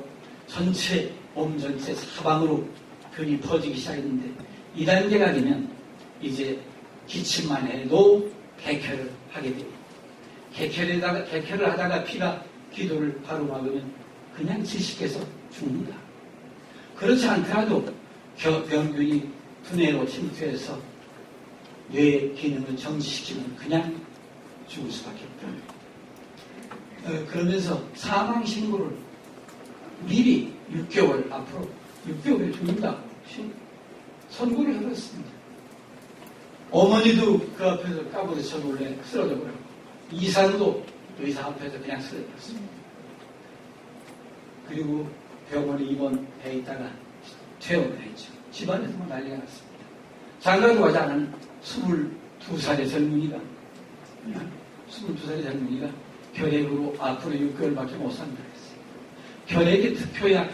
몸 전체 사방으로 병이 퍼지기 시작했는데 2단계가 되면 이제 기침만 해도 객혈을 하게 됩니다. 객혈을 하다가 피가 기도를 바로 막으면 그냥 질식해서 죽는다. 그렇지 않더라도 병균이 두뇌로 침투해서 뇌의 기능을 정지시키면 그냥 죽을 수밖에 없다. 그러면서 사망 신고를 미리 6개월 앞으로 6개월에 죽는다고 선고를 해버렸습니다. 어머니도 그 앞에서 까부러쳐 놀래 쓰러져 버렸고 이사도 의사 앞에서 그냥 쓰러졌습니다. 그리고 병원에 입원해 있다가 퇴원을 했죠. 집안에서 난리가 났습니다. 장가도 가지 않은 22살의 젊은이가 혈액으로 앞으로 6개월밖에 못 산다 했어요. 혈액의 특효약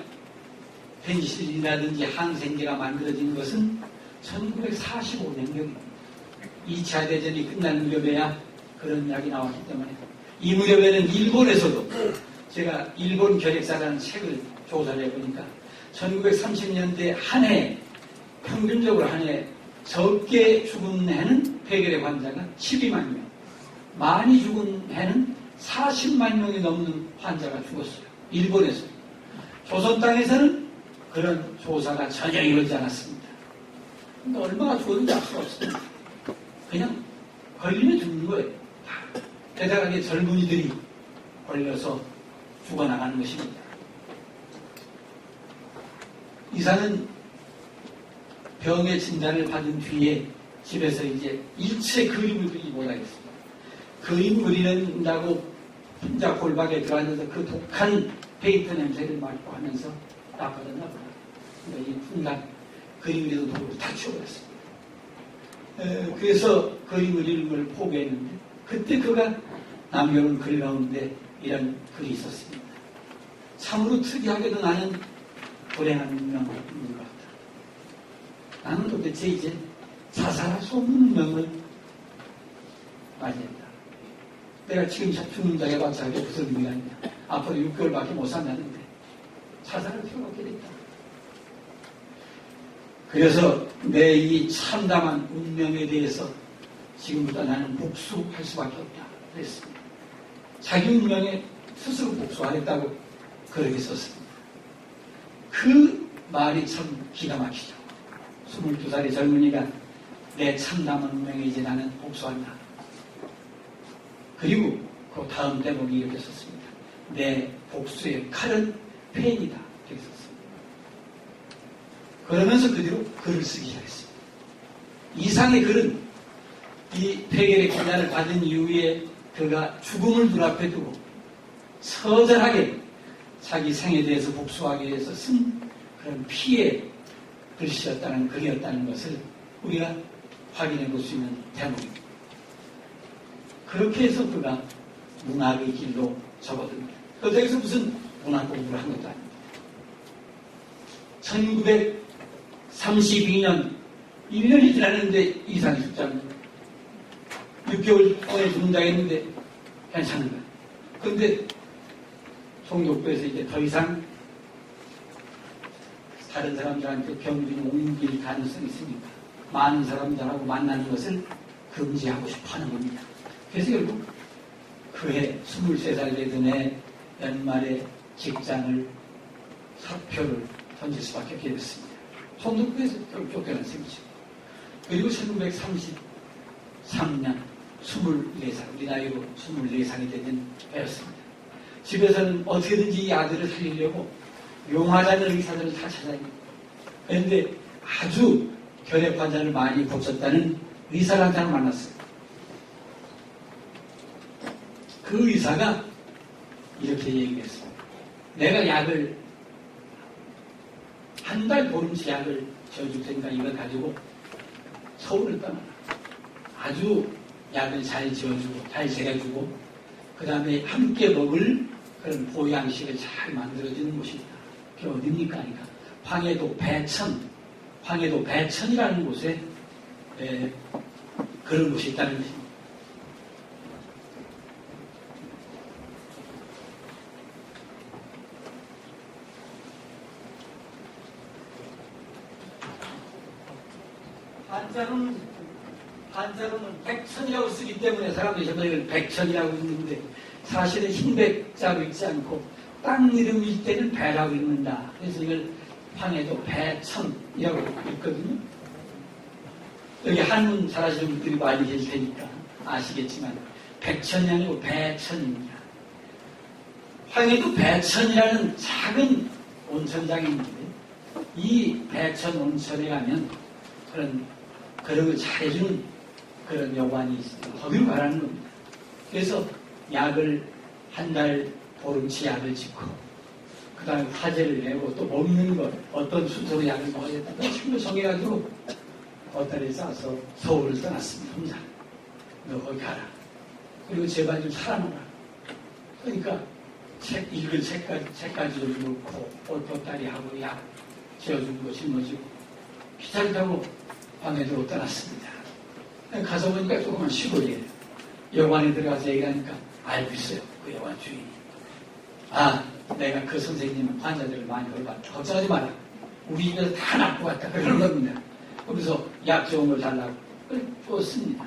페니실린이라든지 항생제가 만들어진 것은 1945년경입니다. 2차 대전이 끝난 무렵에야 그런 약이 나왔기 때문에 이 무렵에는 일본에서도 제가 일본 결핵사라는 책을 조사를 해보니까 1930년대 한 해 평균적으로 한 해 적게 죽은 해는 폐결핵 환자가 12만 명, 많이 죽은 해는 40만 명이 넘는 환자가 죽었어요. 일본에서. 조선 땅에서는 그런 조사가 전혀 이루어지지 않았습니다. 근데 얼마나 죽었는지 알 수가 없습니다. 그냥 걸리면 죽는 거예요. 대단하게 젊은이들이 걸려서 죽어나가는 것입니다. 이사는 병의 진단을 받은 뒤에 집에서 이제 일체 그림을 그리지 못하겠습니다. 그림 그리는다고 혼자 골방에 들어앉아서 그 독한 페인트 냄새를 맡고 하면서 나빠졌나 보다. 그러니까 이 순간 그림 그리는 도구를 다 치워버렸습니다. 그래서 그림 그리는 걸 포기했는데 그때 그가 남겨놓은 글 가운데 이런 글이 있었습니다. 참으로 특이하게도 나는 불행한 운명을 있는 것 같다. 나는 도대체 이제 자살할 수 없는 운명을 맞이했다. 내가 지금 죽는 해봤자 그게 무슨 의미가 있냐. 앞으로 6개월밖에 못 산다는데 자살을 태워놓게 됐다. 그래서 내 이 참담한 운명에 대해서 지금부터 나는 복수할 수밖에 없다. 그랬습니다. 자기 운명에 스스로 복수하겠다고 그렇게 썼습니다. 그 말이 참 기가 막히죠. 22살의 젊은이가 내 참담한 운명에 이제 나는 복수한다. 그리고 그 다음 대목이 이렇게 썼습니다. 내 복수의 칼은 펜이다. 이렇게 썼습니다. 그러면서 그 뒤로 글을 쓰기 시작했습니다. 이상의 글은 이 폐결의 기단을 받은 이후에 그가 죽음을 눈앞에 두고 처절하게 자기 생에 대해서 복수하기 위해서 쓴 그런 피해 글씨였다는 글이었다는 것을 우리가 확인해 볼 수 있는 대목입니다. 그렇게 해서 그가 문학의 길로 접어듭니다. 그래서 무슨 문학 공부를 한 것도 아닙니다. 1932년 1년이 지났는데 이상이 죽잖아요. 6개월 전에 중장했는데 괜찮은 거예요. 그런데 총독부에서 이제 더 이상 다른 사람들한테 병균이 옮길 가능성이 있으니까 많은 사람들하고 만나는 것을 금지하고 싶어 하는 겁니다. 그래서 결국 그해 23살 되던 해 연말에 직장을 사표를 던질 수밖에 없게 됐습니다. 총독부에서 결국 쫓겨난 셈이죠. 그리고 1933년 24살, 우리 나이로 24살이 되는 해였습니다. 집에서는 어떻게든지 이 아들을 살리려고 용하자는 의사들을 다 찾아다닙니다. 그런데 아주 결핵 환자를 많이 고쳤다는 의사를 한 사람을 만났어요. 그 의사가 이렇게 얘기했어요. 내가 약을 한 달 보름치 약을 지어줄 테니까 이걸 가지고 서울을 떠나라. 아주 약을 잘 지어주고 잘 새겨주고 그 다음에 함께 먹을 그런 보양식을 잘 만들어주는 곳입니다. 그게 어디입니까? 그러니까 황해도 배천이라는 곳에 그런 곳이 있다는 것입니다. 한자로는 백천이라고 쓰기 때문에 사람들이 전부 이걸 백천이라고 읽는데 사실은 흰백자로 읽지 않고 땅 이름일 때는 배라고 읽는다. 그래서 이걸 황해도 배천이라고 읽거든요. 여기 한문 잘하시는 분들이 많이 계실 테니까 아시겠지만 백천이 아니고 배천입니다. 황해도 배천이라는 작은 온천장이 있는데 이 배천 온천에 가면 그런 걸 잘해주는 그런 여관이 있어요. 거기로 가라는 겁니다. 그래서 약을 한 달 보름치 약을 짓고 그 다음에 화제를 내고 또 먹는 것 어떤 순서로 약을 먹어야겠다. 친구 정해가지고 어떨에 싸서 서울을 떠났습니다. 혼자. 너 거기 가라. 그리고 제발 좀 살아놔라. 그러니까 읽을 책까지 좀 놓고 옷보따리 하고 약 지어주고 짊어지고 기차를 타고 황해도로 떠났습니다. 가서 보니까 조그만 시골이에요. 여관에 들어가서 얘기하니까 알고 있어요. 그 여관 주인이. 아, 내가 그 선생님 환자들을 많이 걸어봤다. 걱정하지 마라. 우리 집에서 다 낫고 갔다. 그런 겁니다. 그래서 약 좋은 걸 달라고. 줬습니다.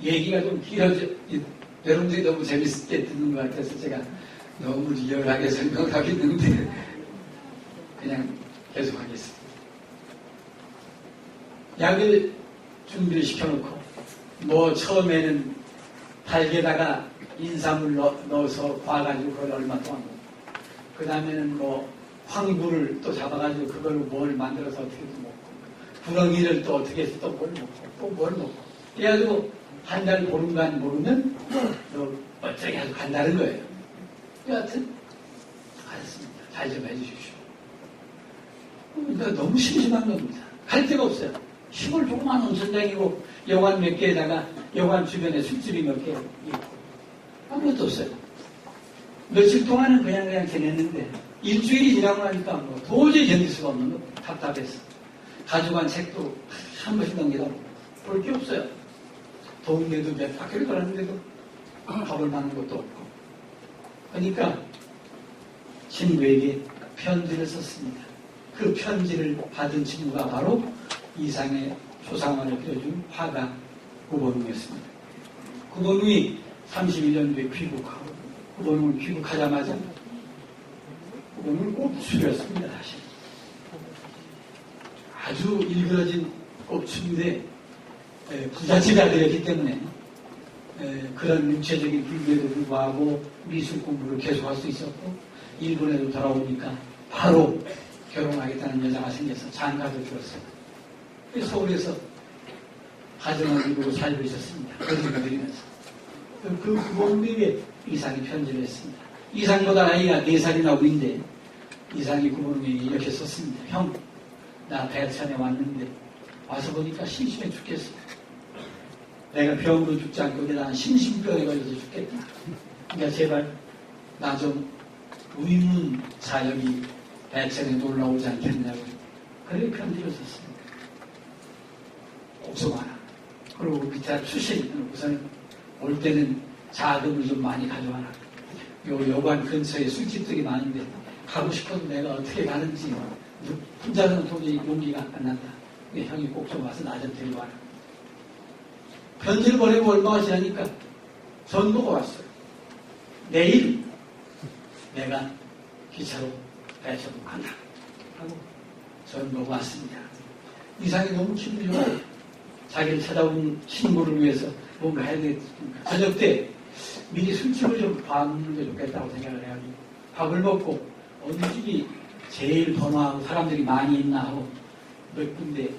얘기가 좀 길어져. 여러분들이 너무 재밌게 듣는 것 같아서 제가 너무 리얼하게 설명을 하겠는데 그냥 계속하겠습니다. 약을 준비를 시켜놓고 뭐 처음에는 달개다가 인삼을 넣어서 과가지고 그걸 얼마 동안 먹고 그 다음에는 뭐 황부를 또 잡아가지고 그걸로 뭘 만들어서 어떻게든 먹고 구렁이를 또 어떻게 해서 또 뭘 먹고 또 뭘 먹고 그래가지고 한 달 보름간 모르면 너 어쩌게 해서 간다는 거예요. 여하튼 알았습니다. 잘 좀 해주십시오. 그러니까 너무 심심한 겁니다. 갈 데가 없어요. 시골 조그만 온천장이고 여관 몇 개에다가 여관 주변에 술집이 몇 개 있고 아무것도 없어요. 며칠 동안은 그냥 지냈는데 일주일이 지나고 나니까 뭐 도저히 견딜 수가 없는 거 답답해서 가져간 책도 한 번씩 넘기다 볼 게 없어요. 동네도 몇 바퀴를 돌았는데도 가볼 만한 것도 없고. 그러니까 친구에게 편지를 썼습니다. 그 편지를 받은 친구가 바로 이상의 초상화를 그려준 화가 구본웅이었습니다. 구본웅이 31년도에 귀국하고 구본웅을 귀국하자마자 구본웅은 꼽추였습니다. 사실 아주 일그러진 꼽추인데 부잣집에 아들이었기 때문에 그런 육체적인 불교에도 불구하고 미술 공부를 계속할 수 있었고 일본에도 돌아오니까 바로 결혼하겠다는 여자가 생겨서 장가도 들었어요. 그래서 서울에서 가정을 이루고 살고 있었습니다. 거짓말 드리면서. 그 구본웅에게 이상이 편지를 했습니다. 이상보다 나이가 4살이나 어린데 이상이 구본웅에게 이렇게 썼습니다. 형, 나 대천에 왔는데 와서 보니까 심심해 죽겠어. 내가 병으로 죽지 않고 난 심신병에 걸려서 죽겠다. 그러니까 제발 나 좀 의문사 여기 대천에 놀러 오지 않겠냐고. 그렇게 편지를 썼습니다. 옥소 하나. 그리고 밑에 출신 우선 올 때는 자금을 좀 많이 가져와라. 요 여관 근처에 술집들이 많은데 가고 싶어도 내가 어떻게 가는지 혼자서는 도저히 용기가 안 난다. 형이 꼭 좀 와서 나 좀 데리고 와라. 편지를 보내고 얼마가 지나니까 전보가 왔어요. 내일 내가 기차로 대천으로 간다 하고 전보가 왔습니다. 이상이 너무 기분이 좋아요. 자기를 찾아온 친구를 위해서 뭔가 해야 되겠습니까? 저녁 때 미리 술집을 좀 봐놓는 게 좋겠다고 생각을 해가지고 밥을 먹고 어느 집이 제일 번화하고 사람들이 많이 있나 하고 몇 군데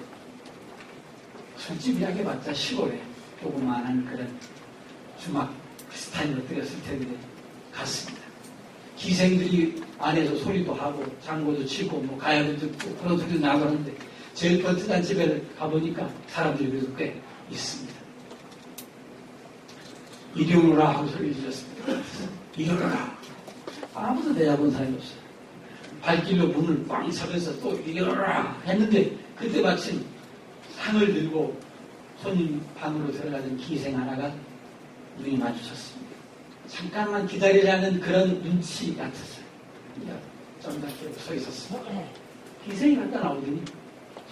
술집이 하게봤자 시골에 조그마한 그런 주막 비슷한 것들이었을 텐데 갔습니다. 기생들이 안에서 소리도 하고 장구도 치고 뭐 가야도 듣고 그런 소리도 나고 하는데 제일 버튼한 집에 가보니까 사람들이 그래도 꽤 있습니다. 이리 오너라 하고 소리 질렀습니다. 이리 오너라. 아무도 내다본 사람이 없어요. 발길로 문을 꽝 차면서 또 이리 오너라 했는데 그때 마침 상을 들고 손님 방으로 들어가던 기생 하나가 눈이 마주쳤습니다. 잠깐만 기다리라는 그런 눈치 같았어요. 점잖게 서 있었습니다. 기생이 갔다 나오더니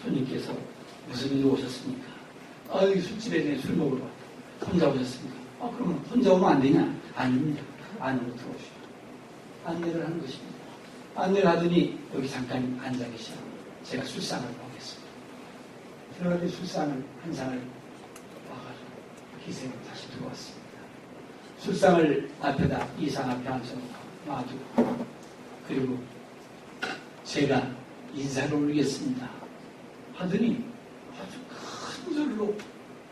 손님께서 무슨 일로 오셨습니까? 여기 술집에 대해 술 먹으러 혼자 오셨습니까? 그러면 혼자 오면 안 되냐? 아닙니다. 안으로 들어오시오. 안내를 하는 것입니다. 안내를 하더니 여기 잠깐 앉아 계시오. 제가 술상을 보겠습니다. 들어가서 술상을 한 상을 와가지고 기생을 다시 들어왔습니다. 술상을 앞에다 이상 앞에 앉혀놓고 놔두고 그리고 제가 인사를 올리겠습니다 하더니 아주 큰 절로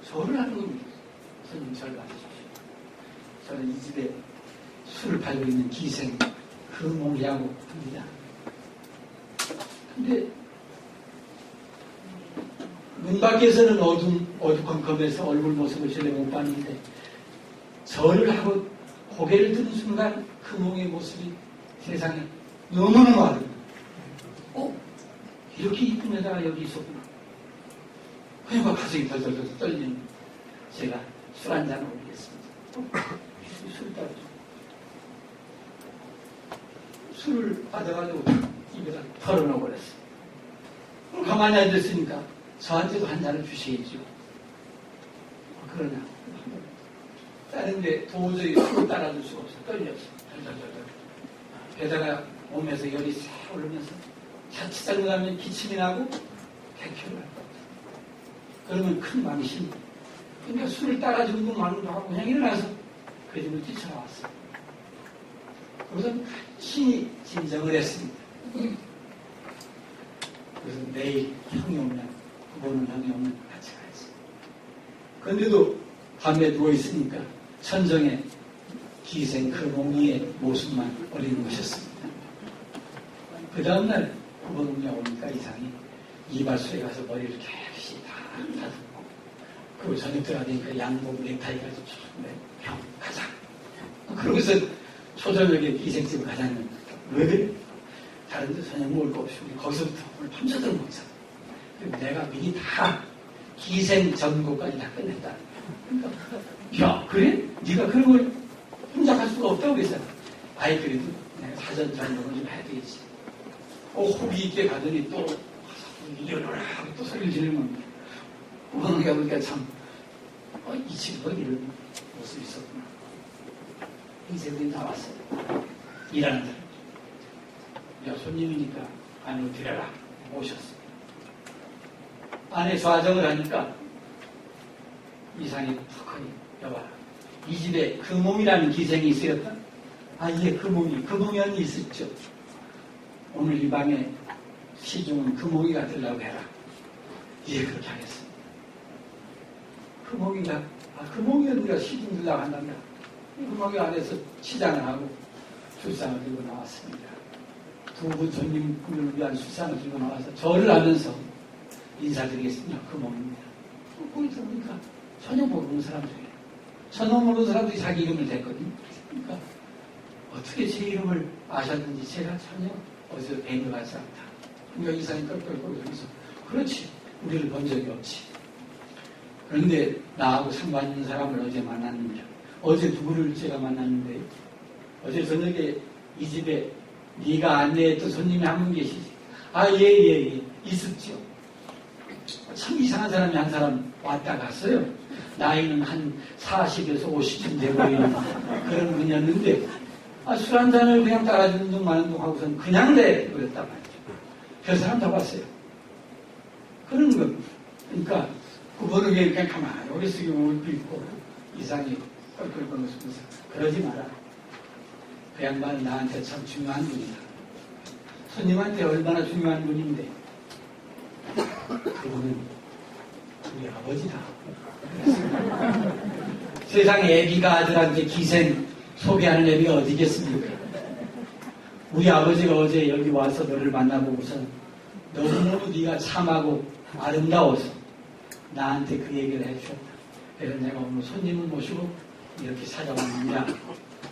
절을 하는 겁니다. 손님 절 받으십시오. 저는 이 집에 술을 팔고 있는 기생 금옥이라고 합니다. 근데 문 밖에서는 어두컴컴해서 얼굴 모습을 제대로 못 봤는데 절을 하고 고개를 드는 순간 금옥의 모습이 세상에 너무너무 아름다워요. 이렇게 이쁜 여자가 여기 있었구나. 그냥 가슴이 덜덜덜 떨리는 제가 술 한 잔을 올리겠습니다. 술 따르죠. 술을 받아가지고 입에다 털어넣어 버렸어요. 가만히 앉았으니까 저한테도 한 잔을 주시겠죠. 그러냐. 따는데 도저히 술을 따라줄 수가 없어요. 떨렸어요. 덜덜덜. 게다가 몸에서 열이 싹 오르면서 자칫 잘못하면 기침이 나고 백혈을 할 것 같아요. 그러면 큰 망신. 그러니까 술을 따라주고 마는 하고 그냥 일어나서 그 집을 뛰쳐나왔어요. 그래서 신이 진정을 했습니다. 그래서 내일 형이 오면 그거는 형이 오면 같이 가야지. 그런데도 밤에 누워있으니까 천정에 기생 금옥이의 모습만 어리는 것이었습니다. 그 다음날 금옥이 오니까 이상이 이발소에 가서 머리를 깨끗이 다 다듬고 그리고 저녁 들어가니까 양복 넥타이까지 형 가자. 그러고서 초저녁에 기생집을 가자는 왜 그래? 다른 데 저녁 먹을 거 없이 우리 거기서부터 오늘 밤새도록 먹자. 내가 미리 다 기생 전고까지 다 끝냈다. 그러니까, 야, 그래? 네가 그런 걸 혼자 할 수가 없다고 그랬잖아. 아이, 그래도 내가 사전 전공을 좀 해야 되겠지. 호비 있게 가더니 또, 이러라 하고 또 소리를 지르면, 그러니까 보니까 참, 이 친구가 이런 모습이 있었구나. 이제 우리 나왔어요. 일하는 사람. 야, 손님이니까 안으로 들여라. 모셨어. 안에 좌정을 하니까 이상이 턱하니 여봐라. 이 집에 금홍이라는 기생이 있었다. 아, 예, 금홍이 언니 있었죠. 오늘 이 방에 시중은 금홍이가 들라고 해라. 예, 그렇게 하겠습니다. 금홍이 언니가 시중 들라고 한답니다. 금홍이 안에서 치장을 하고 술상을 들고 나왔습니다. 두 분 손님을 위한 술상을 들고 나와서 절을 하면서 인사드리겠습니다. 금홍입니다. 거기 들어보니까 전혀 모르는 사람들이에요. 전혀 모르는 사람들이 자기 이름을 댔거든요. 그러니까 어떻게 제 이름을 아셨는지 제가 전혀 어디서 뵌 것 같지 않다. 그러니까 이상이 껄껄거리면서 그렇지. 우리를 본 적이 없지. 그런데 나하고 상관 있는 사람을 어제 만났는데 어제 누구를 제가 만났는데 어제 저녁에 이 집에 네가 안내했던 손님이 한 분 계시지. 아, 예. 있었죠. 참 이상한 사람이 한 사람 왔다 갔어요. 나이는 한 40에서 50쯤 돼 보이는 그런 분이었는데 술 한 잔을 그냥 따라주는 둥 마는 둥 하고선 그냥 내 그랬단 말이죠. 그 사람 다 봤어요. 그런 거. 그러니까 구버릇에 그냥 가만히 오래 쓰기 울고 있고 이상이 껄껄거리면서 그러지 마라. 그 양반은 나한테 참 중요한 분이다. 손님한테 얼마나 중요한 분인데 그분은 우리 아버지다. 세상에 애비가 아들한테 기생 소개하는 애비가 어디겠습니까? 우리 아버지가 어제 여기 와서 너를 만나보고서 너무너무 네가 참하고 아름다워서 나한테 그 얘기를 해주셨다. 그래서 내가 오늘 손님을 모시고 이렇게 찾아왔느냐.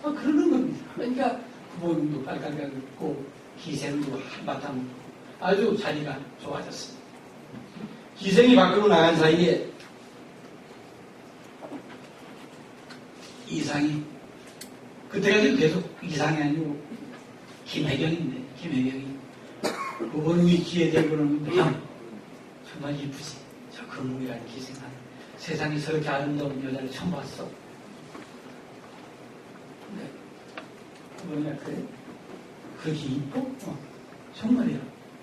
그러는 겁니다. 그러니까 부모님도 깔깔깔 웃고 기생도 한바탕 아주 자리가 좋아졌습니다. 기생이 밖으로 나간 사이에 이상이 그때까지 계속 이상이 아니고 김혜경인데 김혜경이 그번 위기에 대고는 형 정말 이쁘지. 저 금웅이라는 기생한 세상에 저렇게 아름다운 여자를 처음 봤어. 근데 그거냐 그래? 그렇게 이뻐? 정말이야.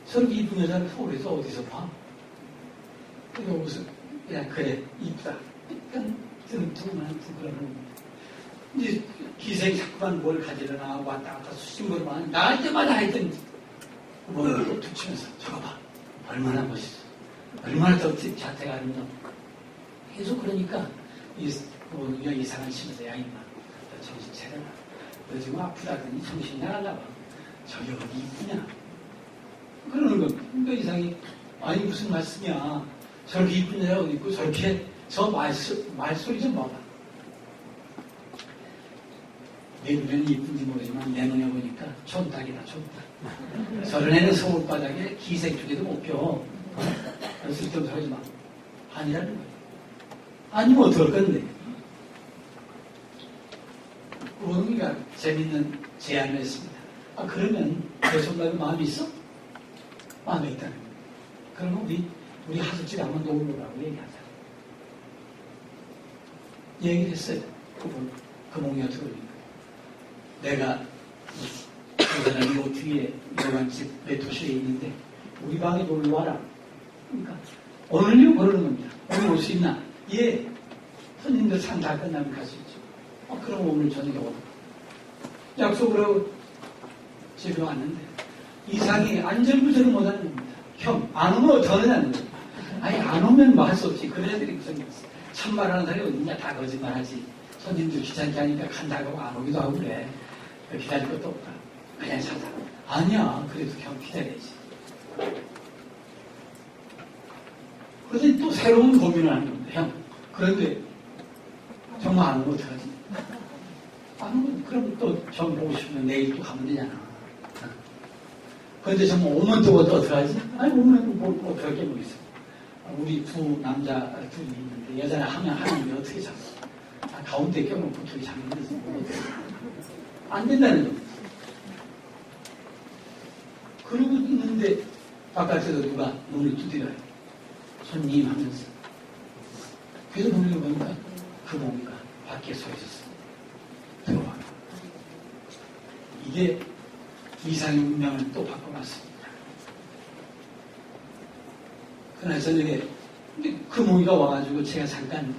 저렇게 이쁜 여자를 서울에서 어디서 봐? 그래서 무슨 그냥 그래 이쁘다. 약간 좀 부끄러운 겁니다. 이제 기생이 자꾸만 뭘 가지려나 왔다 갔다 수심으로만 나갈 때마다 하여튼 몸을 또 툭치면서 저거 봐. 얼마나 멋있어. 얼마나 더 자태가 아름다워. 계속 그러니까 우리가 이상한 심에서 야 임마 너 정신 차려라. 너 지금 아프다더니 정신이 나갈라 봐. 저기 어디 이쁘냐. 그러는 거. 그러니까 이상이 아니 무슨 말씀이야. 저렇게 이쁜 여자가 어디 있고 저렇게 저 말소리 좀 봐봐. 내 눈에는 이쁜지 모르지만 내 눈에 보니까 촌딱이다 촌딱. 저런 애는 서울 바닥에 기생 쪽에도 못 껴. 쓸데없는 하지 마. 아니라는 거예요. 아니면 어떡할 건데. 우리가 재밌는 제안을 했습니다. 그러면 내 손가락에 마음이 있어? 마음이 있다는 거예요. 그러면 우리 하숙집에 한번 놀러라고 얘기하자. 얘기를 했어요. 금홍이가 들어오니까. 내가 그 사람이 요 뒤에 여관집 매토실에 있는데 우리 방에 놀러 와라. 그러니까 오늘요 그러는 겁니다. 오늘 올 수 있나? 예. 손님들 상 다 끝나면 갈 수 있죠. 그럼 오늘 저녁에 오라. 약속을 하고 집에 왔는데 이상이 안절부절을 못하는 겁니다. 형, 안 오면 어떡하느냐는 거예요. 아니, 안 오면 뭐 할 수 없지. 그런 애들이 무슨 참말하는 사람이 어딨냐. 다 거짓말하지. 손님들 귀찮게 하니까 간다고 안 오기도 하고 그래. 기다릴 것도 없다. 그냥 사자. 아니야. 그래도 형 기다려야지. 그런데 또 새로운 고민을 하는 겁니다. 형, 그런데 정말 안 오면 어떡하지? 안 오면 그럼 또 형 보고 싶으면 내일 또 가면 되잖아. 그런데 정말 오면 또 어떡하지? 아니, 오면 뭐 어떡할 게 뭐 있어. 우리 두 남자 둘이 있는데 여자는 하면 하는데 어떻게 잡아? 가운데 껴놓고 둘이 잡는 데서 안 된다는 겁니다. 그러고 있는데 바깥에서 누가 문을 두드려요. 손님 하면서. 그래서 문을 보니까 그 몸이가 밖에 서 있었어요. 들어와. 이게 이상의 운명을 또 바꿔놨습니다. 그날 저녁에 그 몽이가 와가지고 제가 잠깐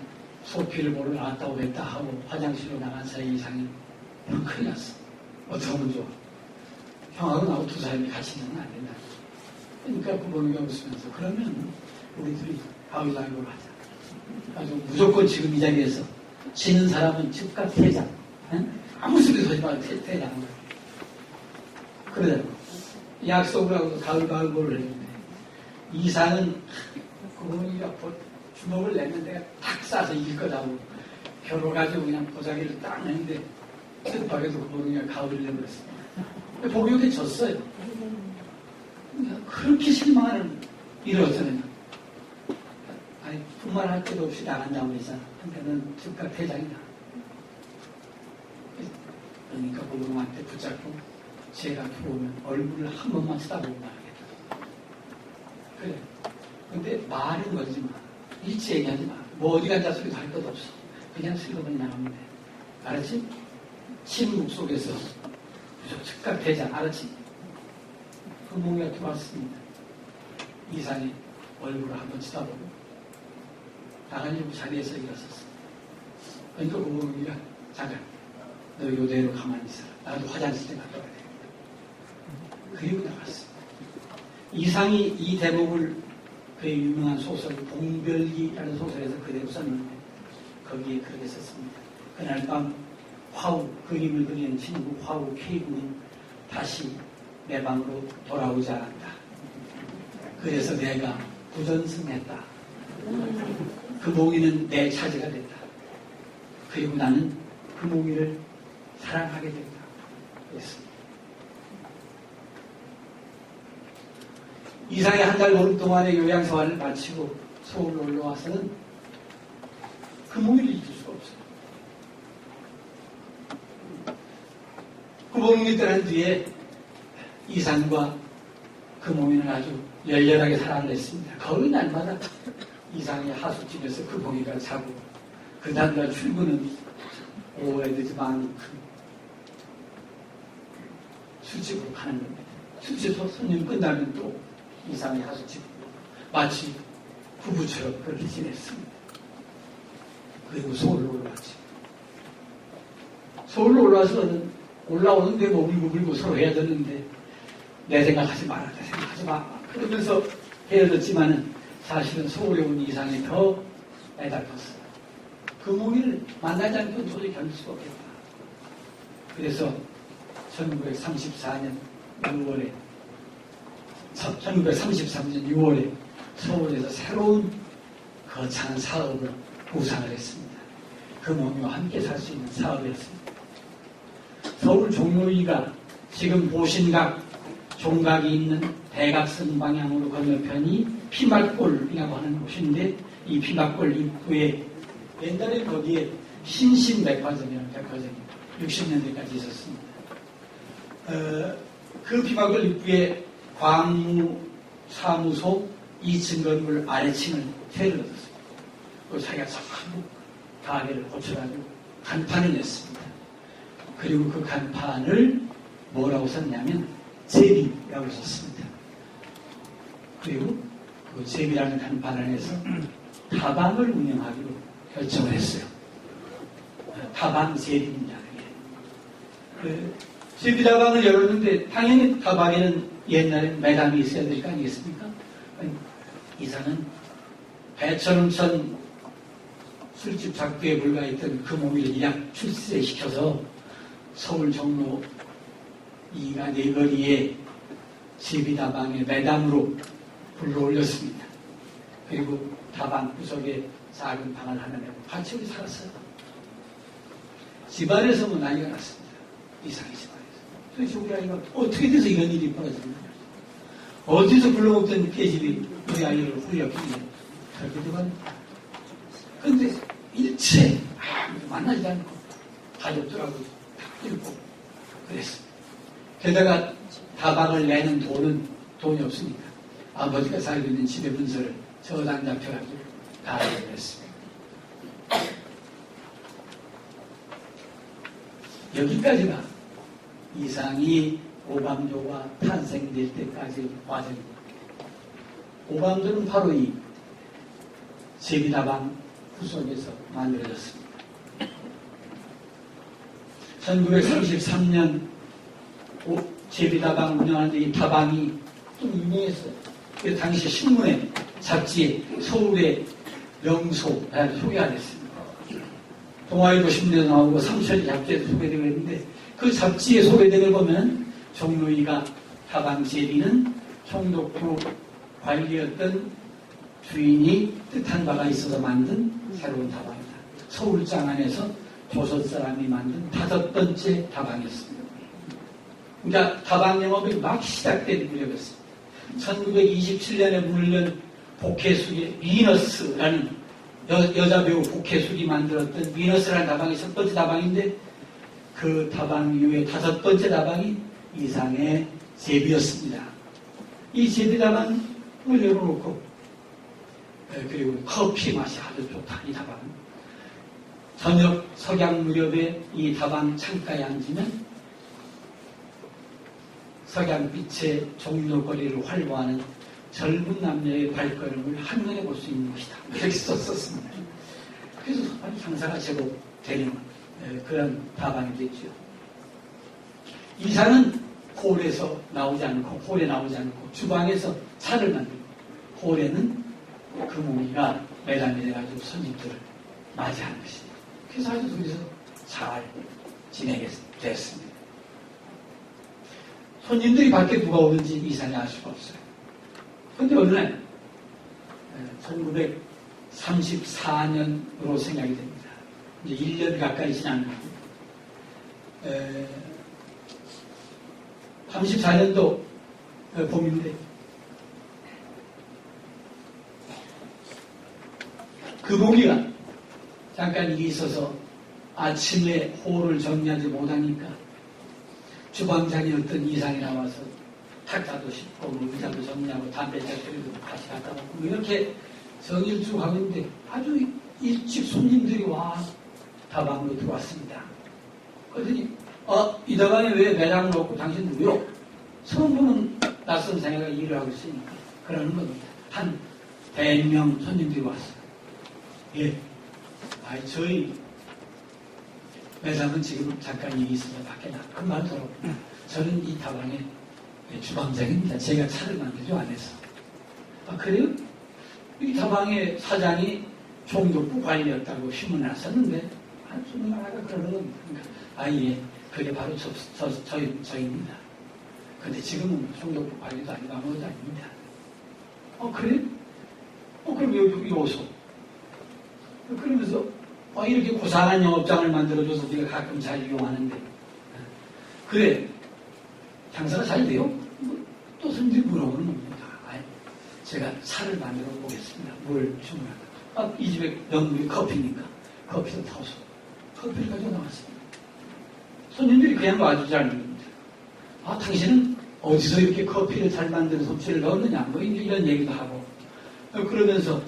소피를 보러 나갔다고 그랬다 하고 화장실로 나간 사이 이상이 형 큰일 났어. 어떻게 하면 좋아? 형하고 나하고 두 사람이 같이 있는 건 안 된다. 그러니까 그 몽이가 웃으면서 그러면 우리 둘이 가위바위보로 하자. 아주 무조건 지금 이 자리에서 지는 사람은 즉각 퇴장. 응? 아무 소리도 하지 말고 퇴장하는 거야. 그러자고 약속을 하고 가위바위보를 했는데 이상은 그 몽이가 주먹을 내면 내가 탁 쏴서 이길 거라고 겨뤄가지고 그냥 보자기를 딱 냈는데 뜻밖에도 그 몽이가 가위를 내버렸습니다. 복용에 졌어요. 그렇게 실망하는 일을 어쩌느냐. 아니, 분말할 때도 없이 나간다고 해서 한테는 즉각 퇴장이다. 그러니까 고등한테 붙잡고 제가 들어오면 얼굴을 한 번만 쳐다보고 말하겠다. 그래. 근데 말은 걸지 마. 일치 얘기하지 마. 뭐 어디 간다 소리도 할 것도 없어. 그냥 슬로건 나가면 돼. 알았지? 침묵 속에서 즉각 퇴장. 알았지? 그 몽이가 들어왔습니다. 이상이 얼굴을 한 번 쳐다보고 나가려고 자리에서 일어섰어. 그러니까 그 몽이가 잠깐 너 이대로 가만히 있어라. 나도 화장실 좀 갔다 와야 되겠다. 그리고 나갔어. 이상이 이 대목을 그의 유명한 소설 봉별기라는 소설에서 그대로 썼는데 거기에 그렇게 썼습니다. 그날 밤 화우 그림을 그리는 친구 화우 K군은 다시 내 방으로 돌아오지 않았다. 그래서 내가 부전승했다. 그 몽이는 내 차지가 됐다. 그리고 나는 그 몽이를 사랑하게 됐다. 그랬습니다. 이상의 한 달 보름 동안의 요양생활을 마치고 서울로 올라와서는 그 몽이를 잊을 수가 없어요. 그 몽이 떠난 뒤에 이상과 그 몽이는 아주 열렬하게 사랑을 했습니다. 거의 날마다 이상의 하숙집에서 그 몽이가 자고 그 다음날 출근은 오후에 늦지만 술집으로 가는 겁니다. 술집에서 손님 끝나면 또 이상의 하숙집 마치 부부처럼 그렇게 지냈습니다. 그리고 서울로 올라왔죠. 서울로 올라와서는 올라오는데 뭐 울고불고 서로 헤어졌는데 내 생각하지 마라, 내 생각하지 마. 그러면서 헤어졌지만은 사실은 서울에 온 이상이 더 애달팠어요. 그 몽이를 만나지 않고는 도저히 견딜 수가 없겠다. 그래서 1934년 6월에 1933년 6월에 서울에서 새로운 거창한 사업을 구상을 했습니다. 그 몽이와 함께 살 수 있는 사업이었습니다. 서울 종로위가 지금 보신각 종각이 있는 대각선 방향으로 건너편이 피막골이라고 하는 곳인데 이 피막골 입구에 옛날에 거기에 신신백화점이라는 백화점이 60년대까지 있었습니다. 그 피막골 입구에 광무사무소 2층 건물 아래층을 세를 얻었습니다. 그리고 자기가 전부 가게를 고쳐가지고 간판을 냈습니다. 그리고 그 간판을 뭐라고 썼냐면 제비라고 썼습니다. 그리고 그 제비라는 간판 안에서 다방을 운영하기로 결정을 했어요. 다방 제비입니다. 그 제비다방을 열었는데 당연히 다방에는 옛날에 매담이 있어야 될 거 아니겠습니까? 이사는 배천음천 술집 작두에 불과했던 그 몽이를 약 출세시켜서 서울 종로 2가 네거리에 제비다방의 매담으로 불러올렸습니다. 그리고 다방 구석에 작은 방을 하나 내고 같이 우리 살았어요. 집안에서 뭐 난리가 났습니다. 이상의 집안에서. 그래서 우리 아이가 어떻게 돼서 이런 일이 벌어졌냐. 어디서 불러먹던 계집이 우리 아이를 후려키냐. 그렇게 되거든요. 근데 일체 만나지 않고 가족들하고 다 읽고 그랬습니다. 게다가 다방을 내는 돈이 없으니까 아버지가 살고 있는 집의 문서를 저당 잡혀가지고 다 내렸습니다. 여기까지가 이상이 오감조가 탄생될 때까지 과정입니다. 오감조는 바로 이 제비다방 구석에서 만들어졌습니다. 1933년 제비다방 운영하는데 이 다방이 좀 유명했어요. 그 당시 신문에, 잡지에 서울의 명소라고 소개가 됐습니다. 동아일보신문에도 나오고 삼천리 잡지에도 소개되고 있는데 그 잡지에 소개된 걸 보면 종로이가 다방 제비는 총독부 관리였던 주인이 뜻한 바가 있어서 만든 새로운 다방이다. 서울 장안에서 조선 사람이 만든 5번째 다방이었습니다. 그러니까 다방 영업이 막 시작된 무렵이었습니다. 1927년에 문을 연 복혜숙의 비너스라는 여자 배우 복혜숙이 만들었던 비너스라는 다방이 첫 번째 다방인데 그 다방 이후에 5번째 다방이 이상의 제비였습니다. 이 제비 다방을 열어놓고 그리고 커피 맛이 아주 좋다. 이 다방. 저녁 석양 무렵에 이 다방 창가에 앉으면 석양빛의 종로거리를 활보하는 젊은 남녀의 발걸음을 한눈에 볼 수 있는 것이다. 이렇게 썼었습니다. 그래서 아주 장사가 제법 되는 그런 다방이 됐죠. 이사는 홀에서 나오지 않고 홀에 나오지 않고 주방에서 차를 만들고 홀에는 금오기가 매달려 돼가지고 손님들을 맞이하는 것입니다. 그래서 아주 둘이서 잘 지내게 됐습니다. 손님들이 밖에 누가 오는지 이사는 알 수가 없어요. 그런데 어느 날 1934년으로 생각이 됩니다. 이제 1년 가까이 지난 34년도 봄인데 금오기가 잠깐 일이 있어서 아침에 홀을 정리하지 못하니까 주방장이 어떤 이상이 나와서 탁자도 씻고 의자도 정리하고 담배자 들이고 다시 갖다 놓고 이렇게 정리를 쭉 하고 있는데 아주 일찍 손님들이 와 다방으로 들어왔습니다. 그랬더니 이 다방에 왜 매장을 놓고 당신은 왜요? 처음 보는 낯선 사내가 일을 하고 있으니까 그러는 겁니다. 한 100명 손님들이 왔어요. 예. 저희 매장은 지금 잠깐 일이 있으면 밖에 나. 금방 들어오고. 저는 이 다방의 주방장입니다. 제가 차를 만들죠, 안에서. 그래요? 이 다방의 사장이 총독부 관리였다고 신문에 났었는데, 손님 하나가 그러는 겁니다. 그러니까, 예. 그게 바로 저입니다. 근데 지금은 총독부 관리도 아니고 아무것도 아닙니다. 그래? 그럼 여기 오소. 그러면서 이렇게 고상한 영업장을 만들어줘서 우리가 가끔 잘 이용하는데 그래 장사가 잘 돼요? 또 손님들이 물어보는 겁니다. 제가 차를 만들어 보겠습니다. 뭘 주문할까? 이 집에 영국이 커피니까 커피도 타서 커피를 가지고 나왔습니다. 손님들이 그냥 놔주지 않는 겁니다. 당신은 어디서 이렇게 커피를 잘 만드는 솜씨를 넣었느냐 뭐 이런 얘기도 하고 그러면서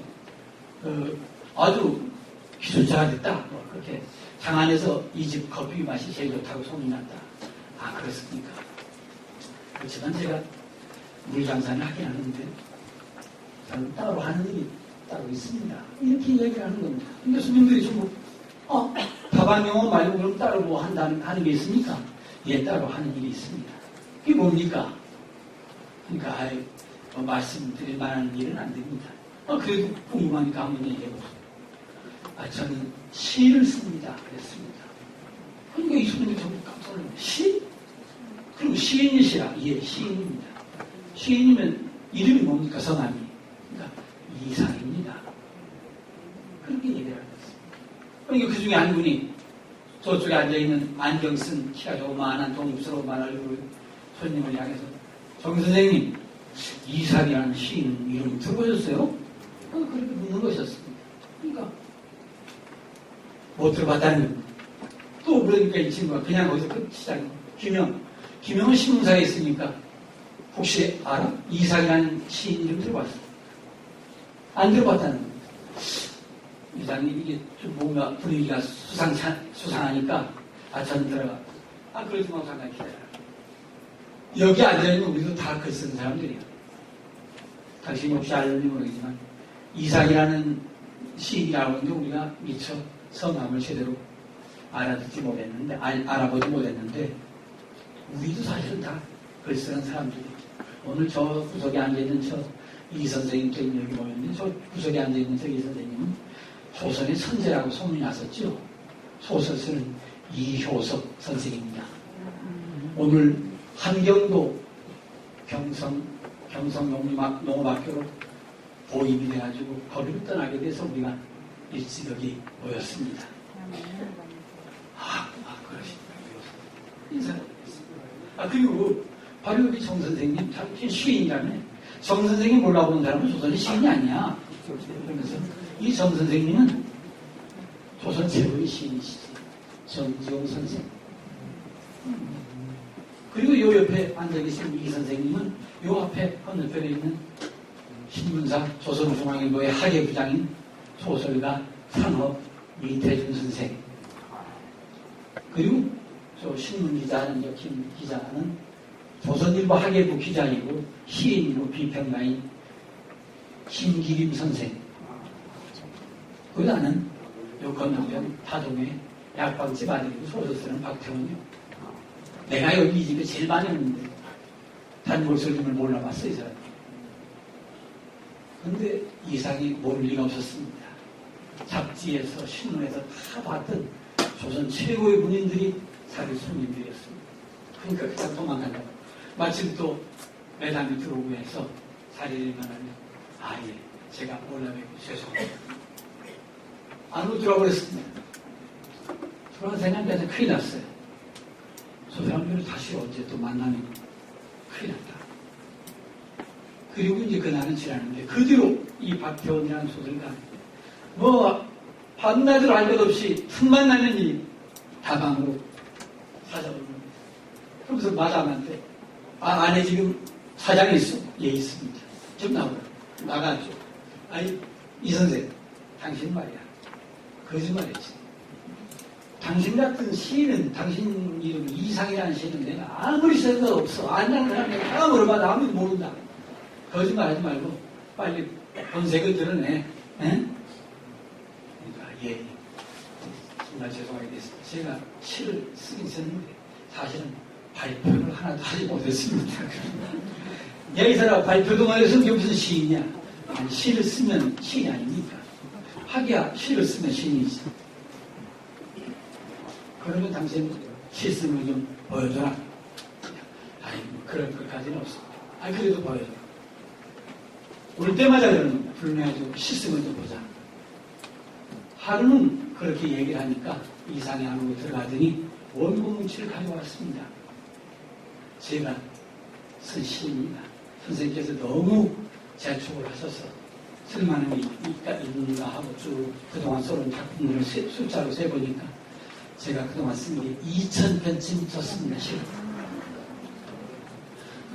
아주 기술자가 됐다. 그렇게 장안에서 이 집 커피 맛이 제일 좋다고 소문났다. 그렇습니까? 그렇지만 제가 물 장사를 하긴 하는데 저는 따로 하는 일이 따로 있습니다. 이렇게 이야기를 하는 겁니다. 근데 손님들이 전부 다방 영업 말고 그럼 따로 뭐 하는 게 있습니까? 예, 따로 하는 일이 있습니다. 그게 뭡니까? 그러니까 말씀드릴 만한 일은 안 됩니다. 그래도 궁금하니까 한번 얘기해보세요. 저는 시를 씁니다. 그랬습니다. 그러니까 이 손님이 전부 깜짝 놀랍니다. 시? 그럼 시인이시라? 예, 시인입니다. 시인이면 이름이 뭡니까? 성함이. 그러니까 이상입니다. 그렇게 얘기를 하셨습니다. 그러니까 그 중에 한 분이 저쪽에 앉아있는 안경 쓴 키가 조그마한 동스러운 얼굴 손님을 향해서 정 선생님 이상이라는 시인 이름 들어보셨어요? 그렇게 묻는 것이었습니다. 그러니까 못 들어봤다는 겁니다. 또 그러니까 이 친구가 그냥 거기서 끝이지 않고 김영은 신문사에 있으니까 혹시 알아? 이상이라는 시인 이름 들어봤어? 안 들어봤다는 겁니다. 이상이 이게 좀 뭔가 분위기가 수상하니까 저는 들어가. 그러지 말고 잠깐 기다려. 여기 앉아있는 우리도 다 글 쓰는 사람들이야. 당신이 혹시 알는지 모르겠지만 이상이라는 시인이라고 하는데 우리가 미처 성함을 제대로 알아듣지 못했는데 알아보지 못했는데 우리도 사실은 다 글 쓰는 사람들이. 오늘 저 구석에 앉아있는 저 이 선생님 또 여기 모였는데 저 구석에 앉아있는 저 이 선생님은 조선의 천재라고 소문이 났었죠. 소설 쓰는 이효석 선생입니다. 오늘 한경도 경성농업학교로 보임이 돼가지고 거리를 떠나게 돼서 우리가 일찍 여기 모였습니다. 그러시구나. 인사드리겠습니다. 그리고 바로 여기 정 선생님 참 시인이라며. 정 선생님 몰라보는 사람은 조선의 시인이 아니야. 그러면서 이 정 선생님은 조선 최고의 시인이시지. 정지용 선생. 그리고 요 옆에 앉아계신 이 선생님은 요 앞에 건너편에 있는 신문사 조선중앙일보의 학예부장인 소설가 상업 이태준 선생. 그리고 저 신문기자는 김 기자는 조선일보 학예부 기자이고 시인이고 비평가인 김기림 선생. 그 나는 요 건너편 타동의 약방집 아들이고 소설 쓰는 박태원이요. 내가 여기 이 집에 제일 많이 왔는데 단골설님을 몰라봤어 이 사람이. 그런데 이상이 모를 리가 없었습니다. 잡지에서 신문에서 다 봤던 조선 최고의 군인들이 자기 손님들이었습니다. 그러니까 그냥 도망간다고. 마침 또 매담이 들어오고 해서 자리를 만나면 예, 제가 몰라뵙고 죄송합니다. 안으로 들어버렸습니다. 그런 생각에서 큰일 났어요. 저 사람들을 다시 언제 또 만나면 큰일 났다. 그리고 이제 그날은 지났는데 그 뒤로 이 박태원이라는 소설가 밤낮을 알 것 없이 틈만 나면 이 다방으로 찾아오는 겁니다. 그러면서 마담한테 안에 지금 사장이 있어. 예, 있습니다. 좀 나가죠. 이 선생, 당신 말이야. 거짓말이지. 당신 같은 시인은, 당신 이름 이상이라는 시인은 내가 아무리 생각 없어. 안다는 사람 내가 다 물어봐도 아무도 모른다. 거짓말 하지 말고 빨리 본색을 드러내. 그러니까 예. 정말 죄송하게 됐습니다. 제가 시를 쓰긴 썼는데 사실은 발표를 하나도 하지 못했습니다. 야, 이 사람 발표도 못해서 이게 무슨 시인이야? 아니, 시를 쓰면 시인이 아닙니까? 하기야 시를 쓰면 시인이지. 그러면 당신 시 쓰는 거 좀 보여줘라. 그럴 것까지는 없습니다. 그래도 보여줘라. 올 때마다 그러는 겁니다. 불러내가지고 시 쓰는 좀 보자. 하루는 그렇게 얘기를 하니까 이상의 안으로 들어가더니 원고 뭉치를 가져왔습니다. 제가 쓴 시입니다. 선생님께서 너무 재촉을 하셔서 쓸만한 게 있는가 하고 쭉 그동안 써온 작품들을 숫자로 세보니까 제가 그동안 쓴 게 2,000편쯤 썼습니다. 시를.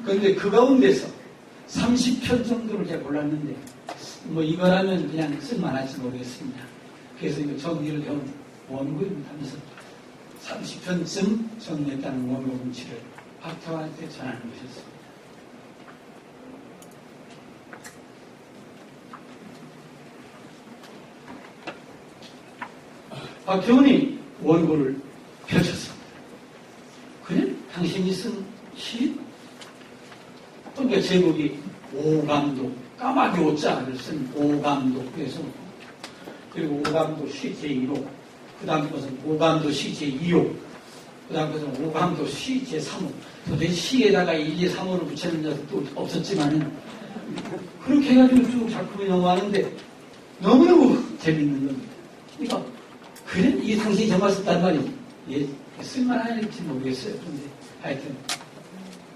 그런데 그 가운데서 30편 정도를 제가 골랐는데 이거라면 그냥 쓸만할지 모르겠습니다. 그래서 이거 정리를 해온 원고입니다 하면서 30편쯤 정리했다는 원고 뭉치를 박태환한테 전하는 것이었습니다. 박태환이 원고를 펼쳤습니다. 그래? 당신이 쓴 시? 그러니까 제목이 오감도, 까마귀 오자를 쓴 오감도. 그래서 그리고 오감도 시 제1호, 그 다음 것은 오감도 시 제2호, 그 다음 것은 오감도 시 제3호. 도대체 시에다가 1, 2, 3호를 붙이는 자도 없었지만은 그렇게 해가지고 쭉 작품이 넘어가는데 너무너무 재밌는 겁니다. 그러니까 그래? 이게 당신이 정말 썼단 말이지. 예, 쓸만할지 모르겠어요. 근데 하여튼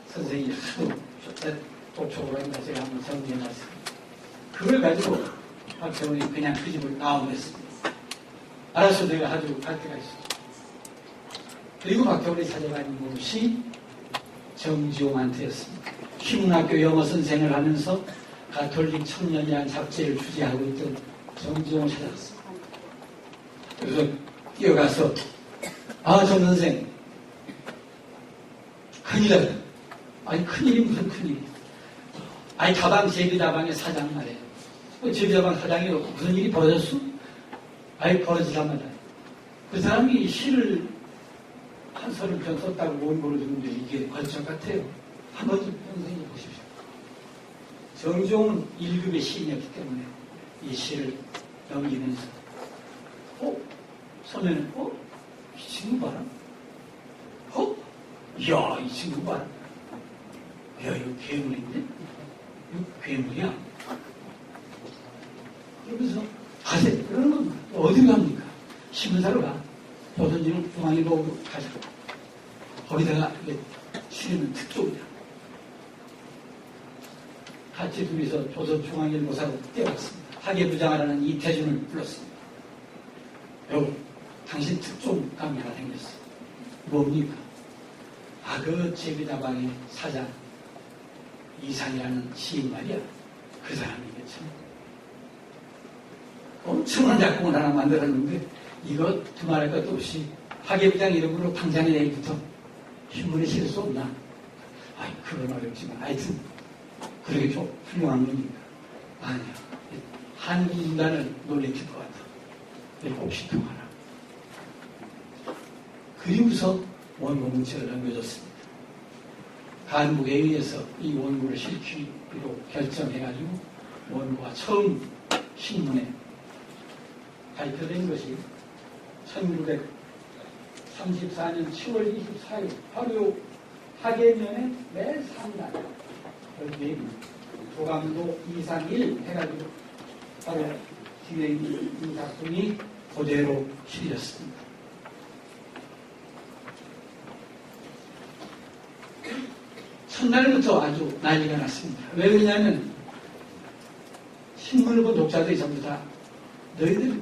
선생님이 하도 독촉으로 했나 제가 한번 정리해놨습니다. 그걸 가지고 박태원이 그냥 그 집을 나오겠습니다. 알았어, 내가 가지고 갈 때가 있어. 그리고 박태원이 찾아간 곳이 정지용한테였습니다. 휘문학교 영어 선생을 하면서 가톨릭 청년이라는 잡지를 주재하고 있던 정지용을 찾아갔습니다. 그래서 뛰어가서 정 선생, 큰일이다. 아니, 큰일이 무슨 큰일이야. 아니, 다방 제비다방의 사장 말이에요. 제비다방 사장이 무슨 일이 벌어졌어? 아니, 벌어지단 말이야. 그 사람이 시를 한 30편 썼다고 원고를 주는데 이게 걸작 같아요. 한번 좀 선생님 보십시오. 정지용은 1급의 시인이었기 때문에 이 시를 넘기면서 서면은 이 친구 봐라. 이야, 이 친구 봐라. 야, 이거 괴물인데? 이거 괴물이야. 그러면서 가세요. 그러는 겁니다. 어디 갑니까? 신문사로 가. 조선지는 중앙일보 가자. 거기다가 실은 특종이다. 같이 둘이서 조선중앙일보사로 뛰어갔습니다. 학예부장하라는 이태준을 불렀습니다. 여보, 당신 특종감이 하나 생겼어. 뭡니까? 그 제비다방의 사장 이상이라는 시인 말이야. 그 사람이 참 엄청난 작품을 하나 만들었는데 이거 두말할 것도 없이 학예부장 이름으로 당장 내일부터 신문에 실 수 없나? 그건 어렵지만 하여튼 그렇게 좀 훌륭한 거니까. 아니야, 한국 문단을 놀래킬 것 같아. 꼭 시통하라. 그리고서 원고 문체를 넘겨줬습니다. 간부에 의해서 이 원고를 실기로 결정해가지고 원고가 처음 신문에 발표된 것이 1934년 10월 24일 바로 학예면의 매 3날 여기에 조감도 231 해가지고 바로 뒤에 있는 이 작품이 그대로 실렸습니다. 첫날부터 아주 난리가 났습니다. 왜 그러냐면 신문을 본 독자들이 전부 다 너희들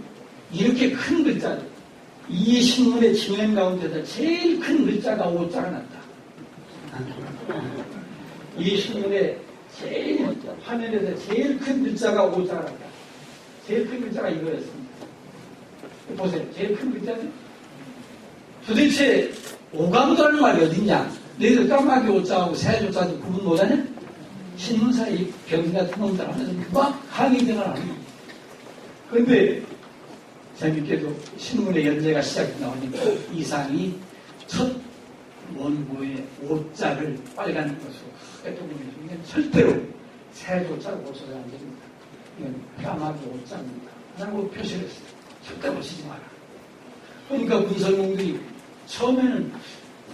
이렇게 큰 글자, 이 신문의 지면 가운데서 제일 큰 글자가 오자가 났다. 이 신문의 제일 화면에서 제일 큰 글자가 오자가 났다. 제일 큰 글자가 이거였습니다. 보세요. 제일 큰 글자는 도대체 오감도라는 말이 어딨냐? 너희들 까마귀 오자하고 새아지 오자하고 구분 못하냐? 신문사의 병신 같은 놈들 하면서 막 항의전을 합니다. 그런데 재밌게도 신문의 연재가 시작이 나오니까 이상이 첫 원고의 오자를 빨간 것으로 크게 떠보면서 이건 절대로 새아지 오자고 고쳐야 안 됩니다. 이건 까마귀 오자입니다. 라고 표시를 했어요. 절대 고치지 마라. 그러니까 문설공들이 처음에는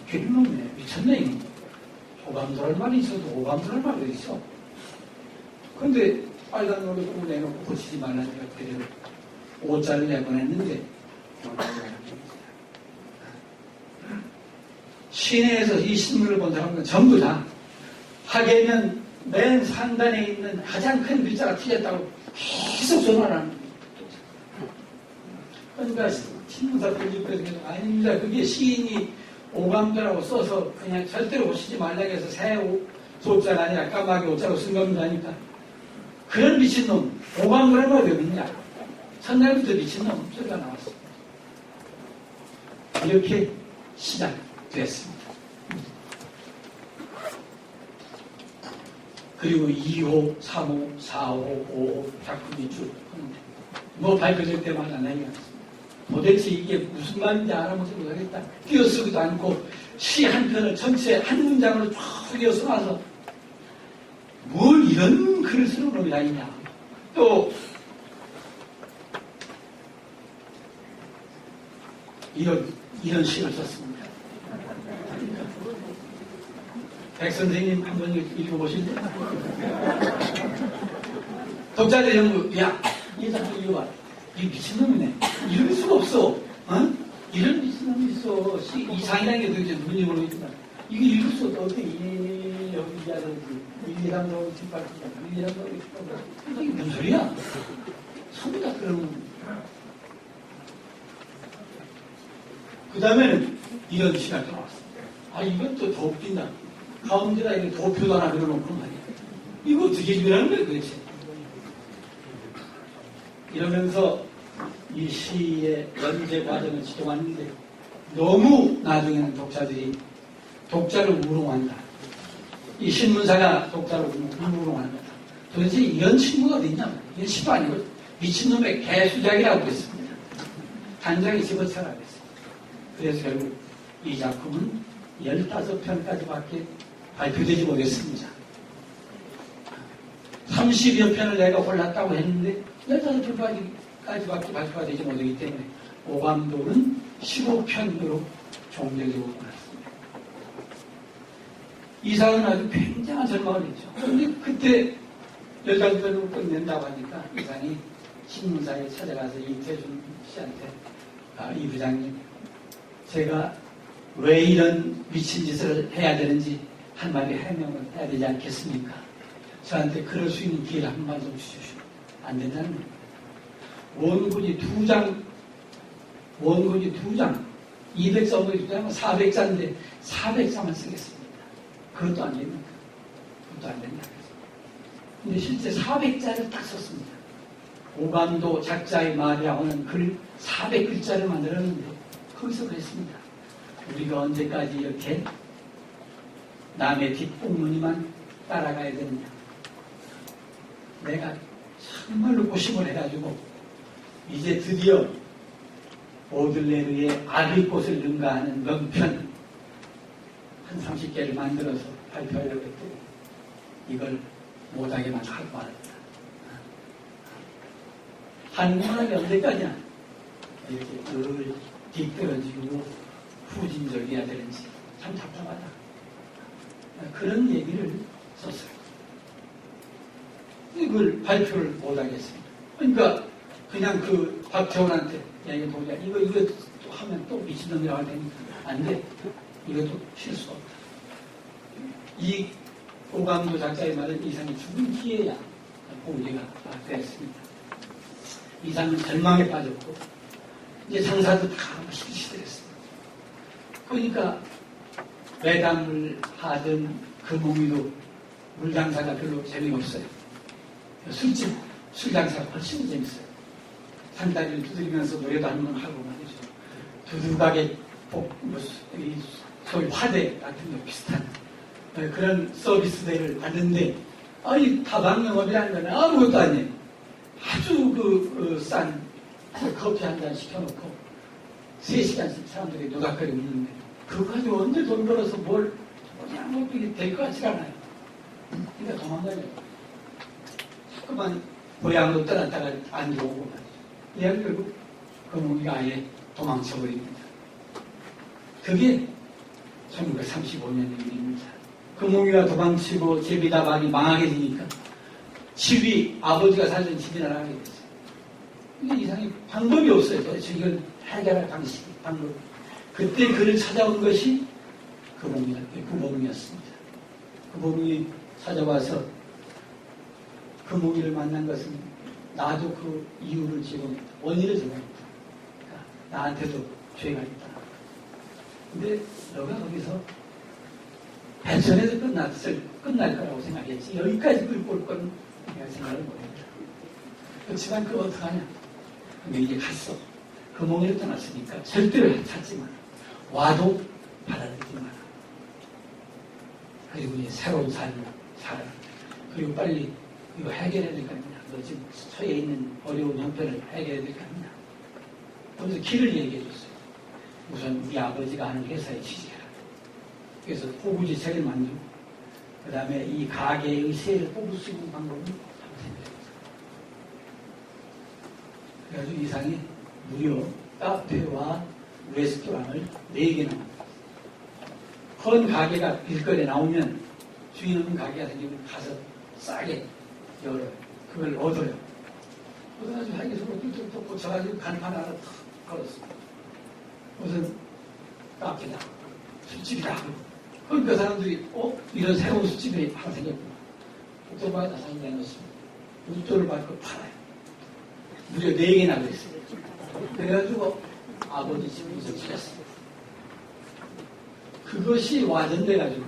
괴놈이네, 미쳤네. 오감도할 말이 있어도 오감도할 말이 있어. 근데 빨간 노래 꼭 내놓고 고치지 말라니까 그대로 오자를 내보냈는데 시내에서 이 신문을 본 사람은 전부 다 학예면 맨 상단에 있는 가장 큰 글자가 틀렸다고 계속 전화를 합니다. 그러니까 신문사 편집부에서 아닙니다. 그게 시인이 오감도라고 써서 그냥 절대로 고치지 말라고 해서 새 조자가 아니라 까마귀 오자로 쓴 겁니다니까. 그런 미친놈, 오감도라는 말이 없느냐. 첫날부터 미친놈 소리가 나왔습니다. 이렇게 시작됐습니다. 그리고 2호, 3호, 4호, 5호 작품이 쭉 뭐 발표될 때마다 난리가 났습니다. 도대체 이게 무슨 말인지 알아보지 못하겠다. 띄어쓰기도 않고 시 한 편을 전체 한 문장으로 쭉 띄어써놔서 뭘 이런 글을 쓰는 놈이 다 있냐. 또 이런 시를 썼습니다. 백 선생님 한번 읽어보실래요? 독자들 연구, 야, 이 작품 읽어봐. 이 미친놈이네. 이럴 수가 없어. 어? 이런 미친놈이 있어. 이상이라는 게 도대체 누군지 모르겠지만 이게 읽을 수 없어. 어떻게 여기 이하든지 1, 2, 3, 4, 5, 7, 8, 9, 1, 2, 3, 4, 5, 7, 8, 9 이게 무슨 소리야? 전부 다 그런 겁니다. 그 다음에는 이런 시각이 나왔습니다. 아, 이것도 더 웃긴다. 가운데다 이렇게 도표도 하나 그려놓고 말이야. 이거 어떻게 준비하는 거예요, 도대체? 이러면서 이 시의 연재 과정을 지켜왔는데 너무 나중에는 독자를 우롱한다. 이 신문사가 독자를 우롱한다. 도대체 이런 친구가 어딨냐? 이게 시도 아니고 미친놈의 개수작이라고 그랬습니다. 단장에 집어쳐라 그랬습니다. 그래서 결국 이 작품은 15편까지밖에 발표되지 못했습니다. 30여 편을 내가 골랐다고 했는데 15편까지밖에 발표가 되지 못하기 때문에 오감도는 15편으로 종결되고 끝났습니다. 이상은 아주 굉장한 절망을 했죠. 그런데 그때 15편으로 끝낸다고 하니까 이상이 신문사에 찾아가서 이태준 씨한테 이 부장님, 제가 왜 이런 미친 짓을 해야 되는지 한마디 해명을 해야 되지 않겠습니까? 저한테 그럴 수 있는 기회를 한 번 좀 주십시오. 안 된다는 거예요. 원고지 2장, 200서문이 2장은 400자인데 400자만 쓰겠습니다. 그것도 안 됩니까? 그것도 안 된다. 근데 실제 400자를 딱 썼습니다. 오감도 작자의 말이라고는 글 400글자를 만들었는데 거기서 그랬습니다. 우리가 언제까지 이렇게 남의 뒷공무니만 따라가야 되느냐. 내가 정말로 고심을 해가지고 이제 드디어 오들레르의 악의 꽃을 능가하는 명편 한 30개를 만들어서 발표하려고 했더니 이걸 못하게만 하고 말았다. 한국문학이 언제까지나 이렇게 늘 뒤떨어지고 후진적이어야 되는지 참 답답하다. 그런 얘기를 썼어요. 이걸 발표를 못하겠습니다. 그러니까 그냥 그 박태원한테 야 이거 보자. 이거 또 하면 또 미친놈이라고 할 테니까 안 돼. 이것도 실수가 없다. 이 오감도 작자의 말은 이상이 죽은 기회야. 우리가 그랬습니다. 이상은 절망에 빠졌고 이제 상사도 다 실시했습니다. 그러니까 매담을 하던 금홍이도 물장사가 별로 재미없어요. 술 장사가 훨씬 재밌어요. 산다리를 두드리면서 노래도 한 번 하고 말이죠. 두둑하게 소위 화대 같은 거 비슷한 그런 서비스들을 받는데 아니 다방 영업이라는 건 아무것도 아니에요. 아주 싼 커피 한 잔 시켜놓고 3시간씩 사람들이 노닥거리 웃는데 그거 가지고 언제 돈 벌어서 그냥 뭐 이게 될 것 같지가 않아요. 그러니까 도망가요. 자꾸만 고향으로 떠났다가 안 들어오고 말이죠. 얘가 결국 금홍이가 아예 도망쳐버립니다. 그게 1935년의 일입니다. 금홍이가 도망치고 제비다방이 망하게 되니까 집이 아버지가 살던 집이나 나가게 됐어요. 근데 이상이 방법이 없어요. 도대체 이걸 해결할 방법. 그때 그를 찾아온 것이 구봉이었습니다. 구봉이 찾아와서 금홍이를 만난 것은 나도 그 이유를 제공했다. 원인을 제공했다. 그러니까 나한테도 죄가 있다. 근데 너가 거기서 배천에서 끝날 거라고 생각했지. 여기까지 끌고 올 건 내가 생각을 못했다. 그렇지만 그거 어떡하냐. 근데 이제 갔어. 금홍이를 떠났으니까 절대로 찾지 마라. 와도 받아들이지 마라. 그리고 이제 새로운 삶을 살아라. 그리고 빨리 이거 해결해야 될 거 아니냐. 너 지금 처해 있는 어려운 형편을 해결해야 될 거 아니냐. 거기서 길을 얘기해 줬어요. 우선 우리 아버지가 하는 회사에 취직해라. 그래서 포부지책을 만들고 그 다음에 이 가게의 세를 뽑을 수 있는 방법은 생각해보자. 그래가지고 이상이 무료 카페와 레스토랑을 4개나 큰 가게가 길거리에 나오면 주인 없는 가게가 생기면 가서 싸게 열어요. 그걸 얻어요. 얻어가지고 하기에서 뚝뚝뚝 꽂혀가지고 간판 하나 탁 걸었습니다. 무슨 카페다, 술집이다. 그러니까 사람들이 이런 새로운 술집이 하나 생겼구나. 오토바이다 사진 내놓습니다. 우토를 받고 팔아요. 무려 4개나 그랬어요. 그래가지고 아버지 집에서 찔렸어요. 그것이 와전돼가지고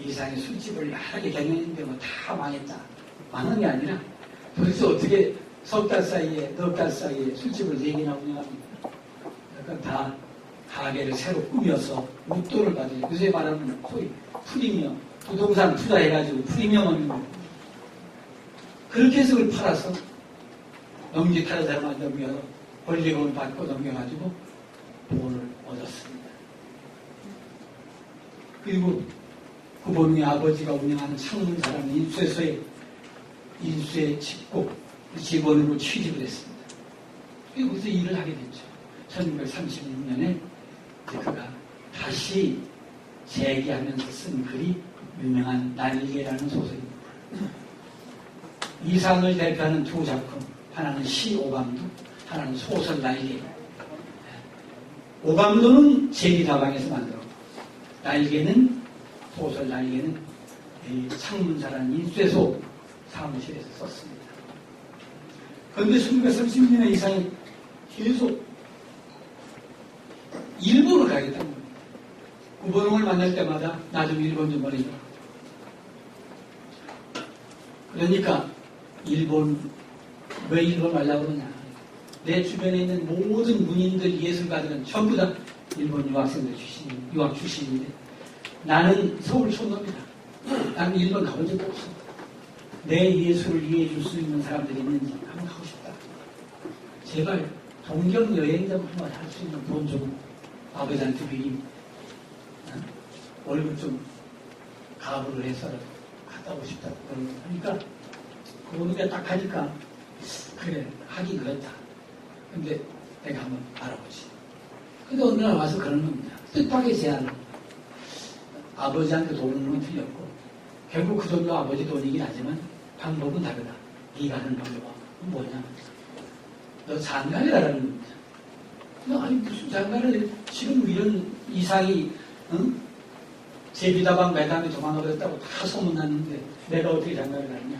이상의 술집을 여러 개 경영했는데 뭐 다 망했다. 망한 게 아니라 도대체 어떻게 석 달 사이에, 넉 달 사이에 술집을 4개나 운영합니다. 그러니까 다 가게를 새로 꾸며서 웃돈을 받으죠. 요새 말하는 소위 프리미엄, 부동산 투자해가지고 프리미엄 얻는 거. 그렇게 해서 그걸 팔아서 넘직하는 사람한테 넘겨서 권리금을 받고 넘겨가지고 돈을 얻었습니다. 그리고 구본웅의 아버지가 운영하는 창문사라는 인수에 직원으로 취직을 했습니다. 그리고 거기서 일을 하게 됐죠. 1936년에 그가 다시 재기하면서 쓴 글이 유명한 날개라는 소설입니다. 이상을 대표하는 두 작품, 하나는 시 오감도, 하나는 소설 날개. 오감도는 제비다방에서 만들었고, 날개는 소설 날개는 창문사라는 인쇄소 사무실에서 썼습니다. 그런데 1936년에 이상이 계속 일본을 가겠다는 거예요. 구본웅을 만날 때마다 나 좀 일본 좀 보내줘. 그러니까 왜 일본 가려고 그러냐. 내 주변에 있는 모든 문인들, 예술가들은 전부 다 일본 유학 출신인데 나는 서울 촌놈이다. 나는 일본 가본 적도 없어. 내 예술을 이해해 줄 수 있는 사람들이 있는지 한번 가고 싶다. 제발 동경 여행 좀 한번 할 수 있는 돈 좀 아버지한테 빌림. 월급 좀 가부를 해서 갔다 오고 싶다. 그러니까 그러니까 딱 하니까 그래 하긴 그렇다. 근데 내가 한번 알아보지. 근데 어느 날 와서 그러는 겁니다. 뜻밖의 제안을. 아버지한테 돈을 건 틀렸고 결국 그 돈도 아버지 돈이긴 하지만 방법은 다르다. 네가 하는 방법은 뭐냐. 너 장가를 하라는 겁니다. 아니 무슨 장가를 지금 이런 이상이 제비다방 매담에 도망가버렸다고 다 소문났는데 내가 어떻게 장가를 가느냐.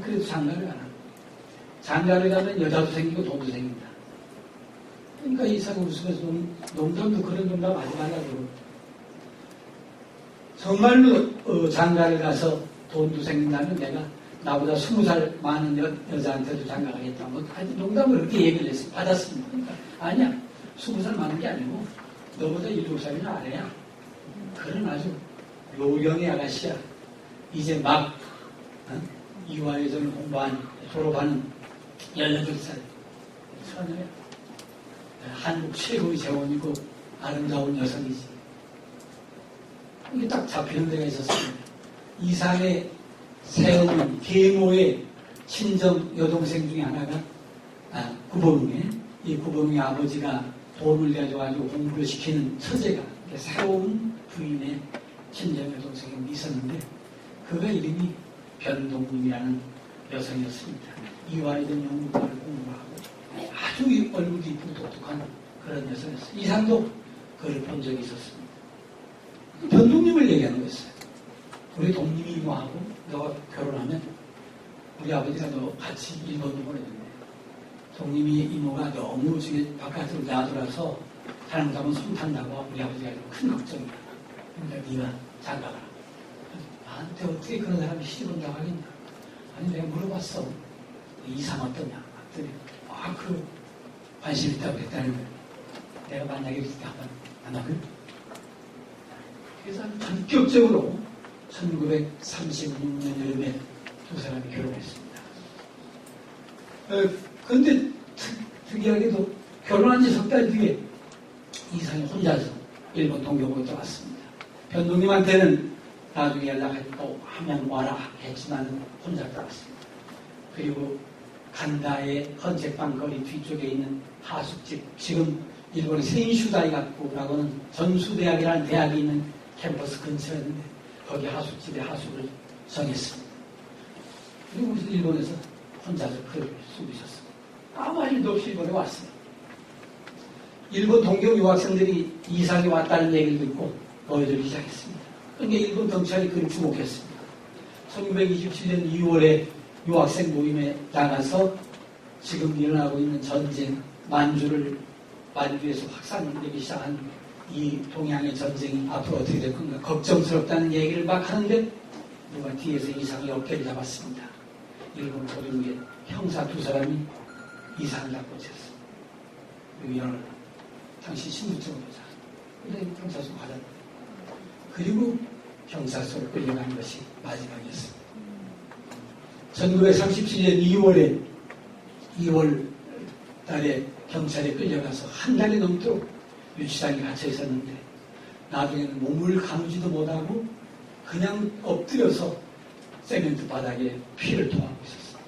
그래도 장가를 가라. 장가를 가면 여자도 생기고 돈도 생긴다. 그러니까 이상이 웃으면서 농담도 그런 농담 하지 말라고. 정말로 장가를 가서 돈도 생긴다면 내가 나보다 20살 많은 여자한테도 장가 가겠다. 뭐 농담을 그렇게 얘기를 했어요. 받았습니다. 그러니까 아니야. 20살 많은 게 아니고 너보다 7살이나 아래야. 그런 아주 요령의 아가씨야. 이제 막 이화여전을 졸업하는 18살 처녀야. 한국 최고의 재원이고 아름다운 여성이지. 이게 딱 잡히는 데가 있었습니다. 이상의 새어머니, 계모의 친정 여동생 중에 하나가 구본웅의 이 구본웅의 아버지가 돈을 가져가지고 공부를 시키는 처제가 새로운 부인의 친정 여동생이 있었는데 그가 이름이 변동님이라는 여성이었습니다. 이화여전 연구과를 공부하고 아주 얼굴이 이쁘고 똑똑한 그런 여성이었어요. 이상도 그를 본 적이 있었습니다. 변동님을 얘기하는 거였어요. 우리 동님이 이모하고 너가 결혼하면 우리 아버지가 너 같이 일본으로 보내준대. 동님이 이모가 너무 중에 바깥으로 나돌아서 사람 가면 손 탄다고 우리 아버지가 큰 걱정이야. 그러니까 네가 잘 가라. 나한테 어떻게 그런 사람이 시집 온다고 하겠냐. 아니 내가 물어봤어. 이상 어떠냐. 그랬더니 그 관심 있다고 했다는 거예요. 내가 만약에 있을 때 한번 만나면 그래서 본격적으로 1936년 여름에 두 사람이 결혼했습니다. 그런데 특이하게도 결혼한 지 석 달 뒤에 이상이 혼자서 일본 동경으로 떠났습니다. 변동님한테는 나중에 연락하고 하면 와라 했지만 혼자 떠났습니다. 그리고 간다의 헌책방 거리 뒤쪽에 있는 하숙집, 지금 일본의 세인슈다이가쿠라고 하는 전수대학이라는 대학이 있는 캠퍼스 근처였는데 거기 하숙집에 하숙을 정했습니다. 그리고 일본에서 혼자서 글을 쓰고 있었습니다. 아무 일도 없이 일본에 왔어요. 일본 동경 유학생들이 이상이 왔다는 얘기를 듣고 모여들기 시작했습니다. 그러니까 일본 경찰이 그를 주목했습니다. 1927년 2월에 유학생 모임에 나가서 지금 일어나고 있는 전쟁, 만주에서 확산되기 시작한 이 동양의 전쟁이 앞으로 어떻게 될 건가 걱정스럽다는 얘기를 막 하는데 누가 뒤에서 이상이 어깨를 잡았습니다. 일본 고등부의 형사 2사람이 이상을 잡고 있었어. 그리고 일어나 당신 신분증을 보자. 그래 경찰서 가자. 그리고 경찰서로 끌려간 것이 마지막이었습니다. 1937년 2월 달에 경찰에 끌려가서 한 달이 넘도록 유치장에 갇혀 있었는데 나중에는 몸을 가누지도 못하고 그냥 엎드려서 세멘트 바닥에 피를 토하고 있었어요.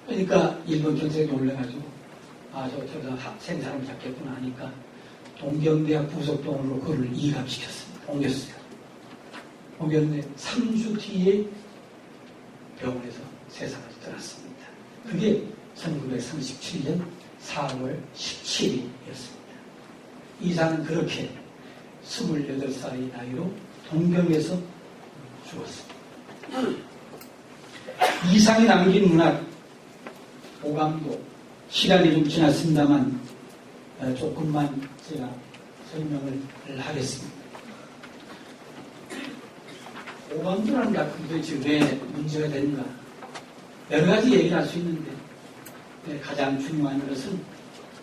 그러니까 일본 경찰이 올라가지고 저 생사람 잡겠구나 하니까 동경대학 부속동으로 그를 이감시켰습니다. 옮겼어요. 옮겼는데 3주 뒤에 병원에서 세상을 떠났습니다. 그게 1937년 4월 17일이었습니다. 이상은 그렇게 28살의 나이로 동경에서 죽었습니다. 이상이 남긴 문학 오감도 시간이 좀 지났습니다만 조금만 제가 설명을 하겠습니다. 오감도라는 작품이 도대체 왜 문제가 되는가 여러 가지 얘기를 할 수 있는데 가장 중요한 것은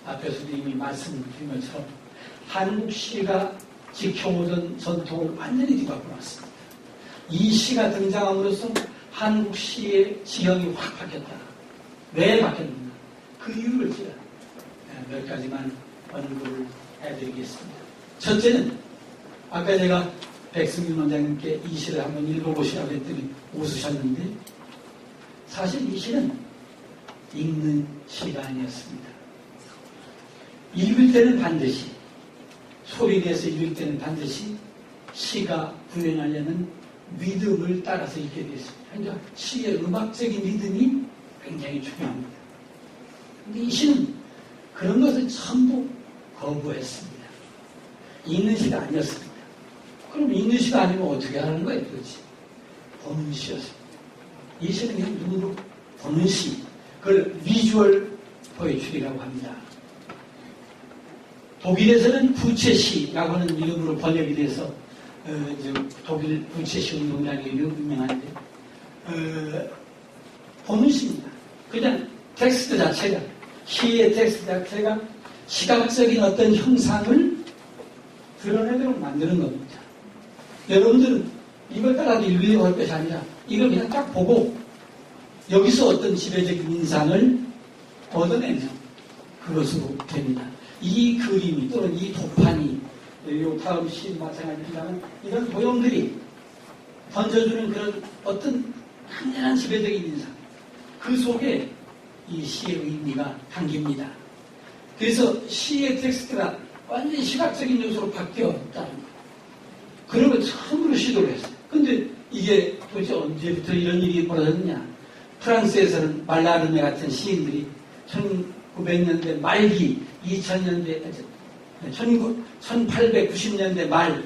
앞에서도 이미 말씀드린 것처럼 한국 시가 지켜오던 전통을 완전히 뒤바꾸어 놨습니다. 이 시가 등장함으로써 한국 시의 지형이 확 바뀌었다. 왜 바뀌었는가? 그 이유를 제가 몇 가지만 언급을 해드리겠습니다. 첫째는 아까 제가 백승균 원장님께 이 시를 한번 읽어보시라고 했더니 웃으셨는데 사실 이 시는 읽는 시가 아니었습니다. 읽을 때는 반드시 소리 내서 읽을 때는 반드시 시가 구현하려는 리듬을 따라서 읽게 되어 있습니다. 그러니까 시의 음악적인 리듬이 굉장히 중요합니다. 근데 이 시는 그런 것을 전부 거부했습니다. 읽는 시가 아니었습니다. 그럼 읽는 시가 아니면 어떻게 하는 거예요, 도대체? 보는 시였습니다. 이 시는 그냥 눈으로 보는 시, 그걸 비주얼 포에트리라고 합니다. 독일에서는 부채시라고 하는 이름으로 번역이 돼서 독일 부채시 운동이라는 게 유명한데 보는 시입니다. 그냥 텍스트 자체가 시의 텍스트 자체가 시각적인 어떤 형상을 드러내도록 만드는 겁니다. 여러분들은 이걸 따라서 읽으려고 할 것이 아니라 이걸 그냥 딱 보고 여기서 어떤 지배적인 인상을 얻어내면 그것으로 됩니다. 이 그림이 또는 이 도판이 요 다음 시인 마찬가지입니다만 이런 도형들이 던져주는 그런 어떤 강렬한 지배적인 인상 그 속에 이 시의 의미가 담깁니다. 그래서 시의 텍스트가 완전히 시각적인 요소로 바뀌었다는 거예요. 그런 걸 처음으로 시도를 했어요. 근데 이게 도대체 언제부터 이런 일이 벌어졌냐? 프랑스에서는 말라르메 같은 시인들이 1900년대 말기 2000년대 1890년대 말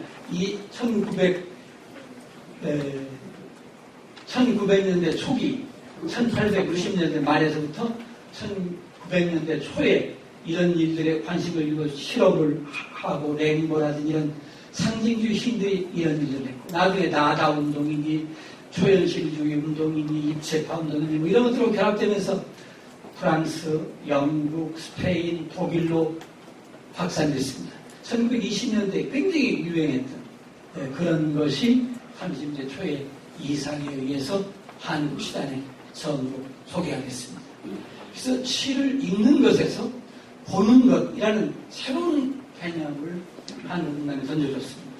1900년대 초기 1860년대 말에서부터 1900년대 초에 이런 일들에 관심을 일고 실험을 하고 레인보라든지 이런 상징주의 시인들이 이런 일을 했고 나중에 나다 운동이니 초현실주의 운동이니 입체파 운동이니 뭐 이런 것들로 결합되면서 프랑스, 영국, 스페인, 독일로 확산됐습니다. 1920년대에 굉장히 유행했던 그런 것이 30대 초에 이상에 의해서 한국 시단에 처음으로 소개가 됐습니다. 그래서 시를 읽는 것에서 보는 것이라는 새로운 개념을 한국 문학에 던져줬습니다.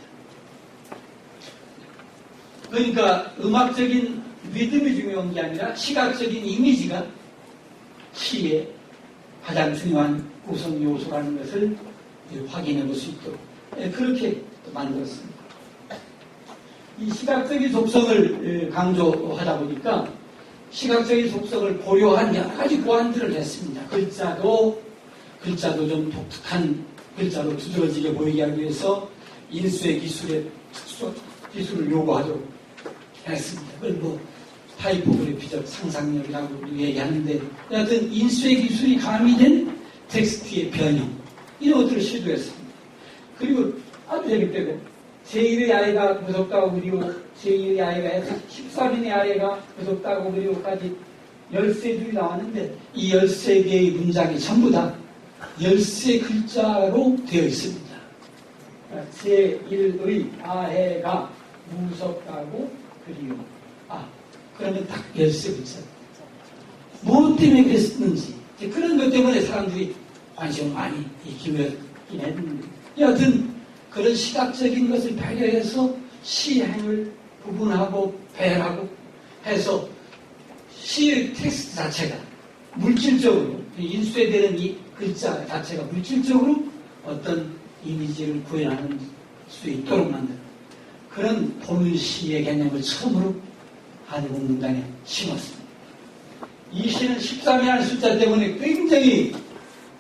그러니까 음악적인 리듬이 중요한 게 아니라 시각적인 이미지가 시의 가장 중요한 구성 요소라는 것을 확인해 볼 수 있도록 그렇게 만들었습니다. 이 시각적인 속성을 강조하다 보니까 시각적인 속성을 고려한 여러 가지 보완들을 했습니다. 글자도 좀 독특한 글자로 두드러지게 보이게 하기 위해서 인쇄 기술의 특수 기술을 요구하도록 했습니다. 그걸 타이포그래피적 상상력이라고 얘기하는데 여하튼 인쇄 기술이 가미된 텍스트의 변형 이런 것들을 시도했습니다. 그리고 아주 재밌대고 제1의 아이가 무섭다고 그리고 제1의 아이가 해서 13인의 아이가 무섭다고 그리고까지 13줄이 나왔는데 이 13개의 문장이 전부 다 13글자로 되어 있습니다. 제1의 아해가 무섭다고 그리고 그러면 딱 13글자. 무엇 때문에 그랬는지 그런 것 때문에 사람들이 관심을 많이 기울였긴 했는데 여하튼 그런 시각적인 것을 배려해서 시행을 구분하고 배열하고 해서 시의 텍스트 자체가 물질적으로 인쇄되는 이 글자 자체가 물질적으로 어떤 이미지를 구현하는 수 있도록 만드는 그런 포물시의 개념을 처음으로 한국문당에 심었습니다. 이 시는 13이라는 숫자 때문에 굉장히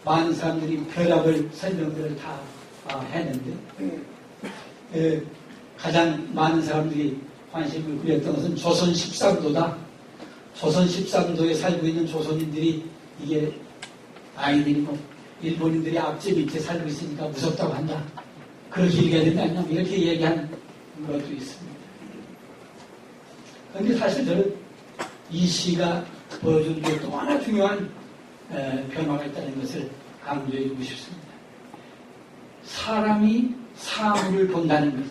많은 사람들이 별합을 설명들을 다 했는데 가장 많은 사람들이 관심을 구렸던 것은 조선 13도다. 조선 13도에 살고 있는 조선인들이 이게 아이들이 일본인들이 앞집 밑에 살고 있으니까 무섭다고 한다. 그렇게 얘기해야 된다. 아니면 이렇게 얘기하는 것도 있습니다. 그런데 사실 저는 이 시가 보여주는 게 또 하나 중요한 변화가 있다는 것을 강조해주고 싶습니다. 사람이 사물을 본다는 것,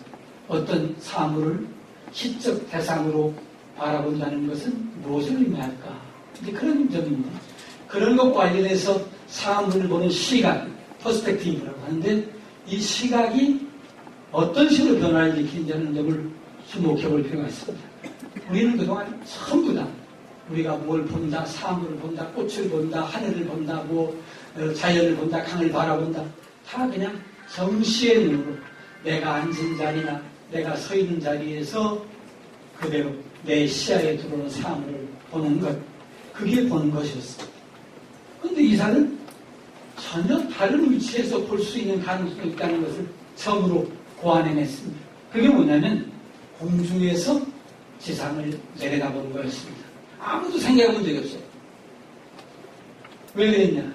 어떤 사물을 시적 대상으로 바라본다는 것은 무엇을 의미할까? 이제 그런 점입니다. 그런 것과 관련해서 사물을 보는 시각, 퍼스펙티브라고 하는데 이 시각이 어떤 식으로 변화를 일으키는지하는 점을 주목해 볼 필요가 있습니다. 우리는 그동안 전부 다 우리가 뭘 본다, 사물을 본다, 꽃을 본다, 하늘을 본다, 자연을 본다, 강을 바라본다 다 그냥 정시의 눈으로 내가 앉은 자리나 내가 서 있는 자리에서 그대로 내 시야에 들어오는 사물을 보는 것, 그게 보는 것이었습니다. 그런데 이 사는 전혀 다른 위치에서 볼 수 있는 가능성이 있다는 것을 처음으로 고안해냈습니다. 그게 뭐냐면 공중에서 지상을 내려다보는 거였습니다. 아무도 생각해 본 적이 없어요. 왜 그랬냐?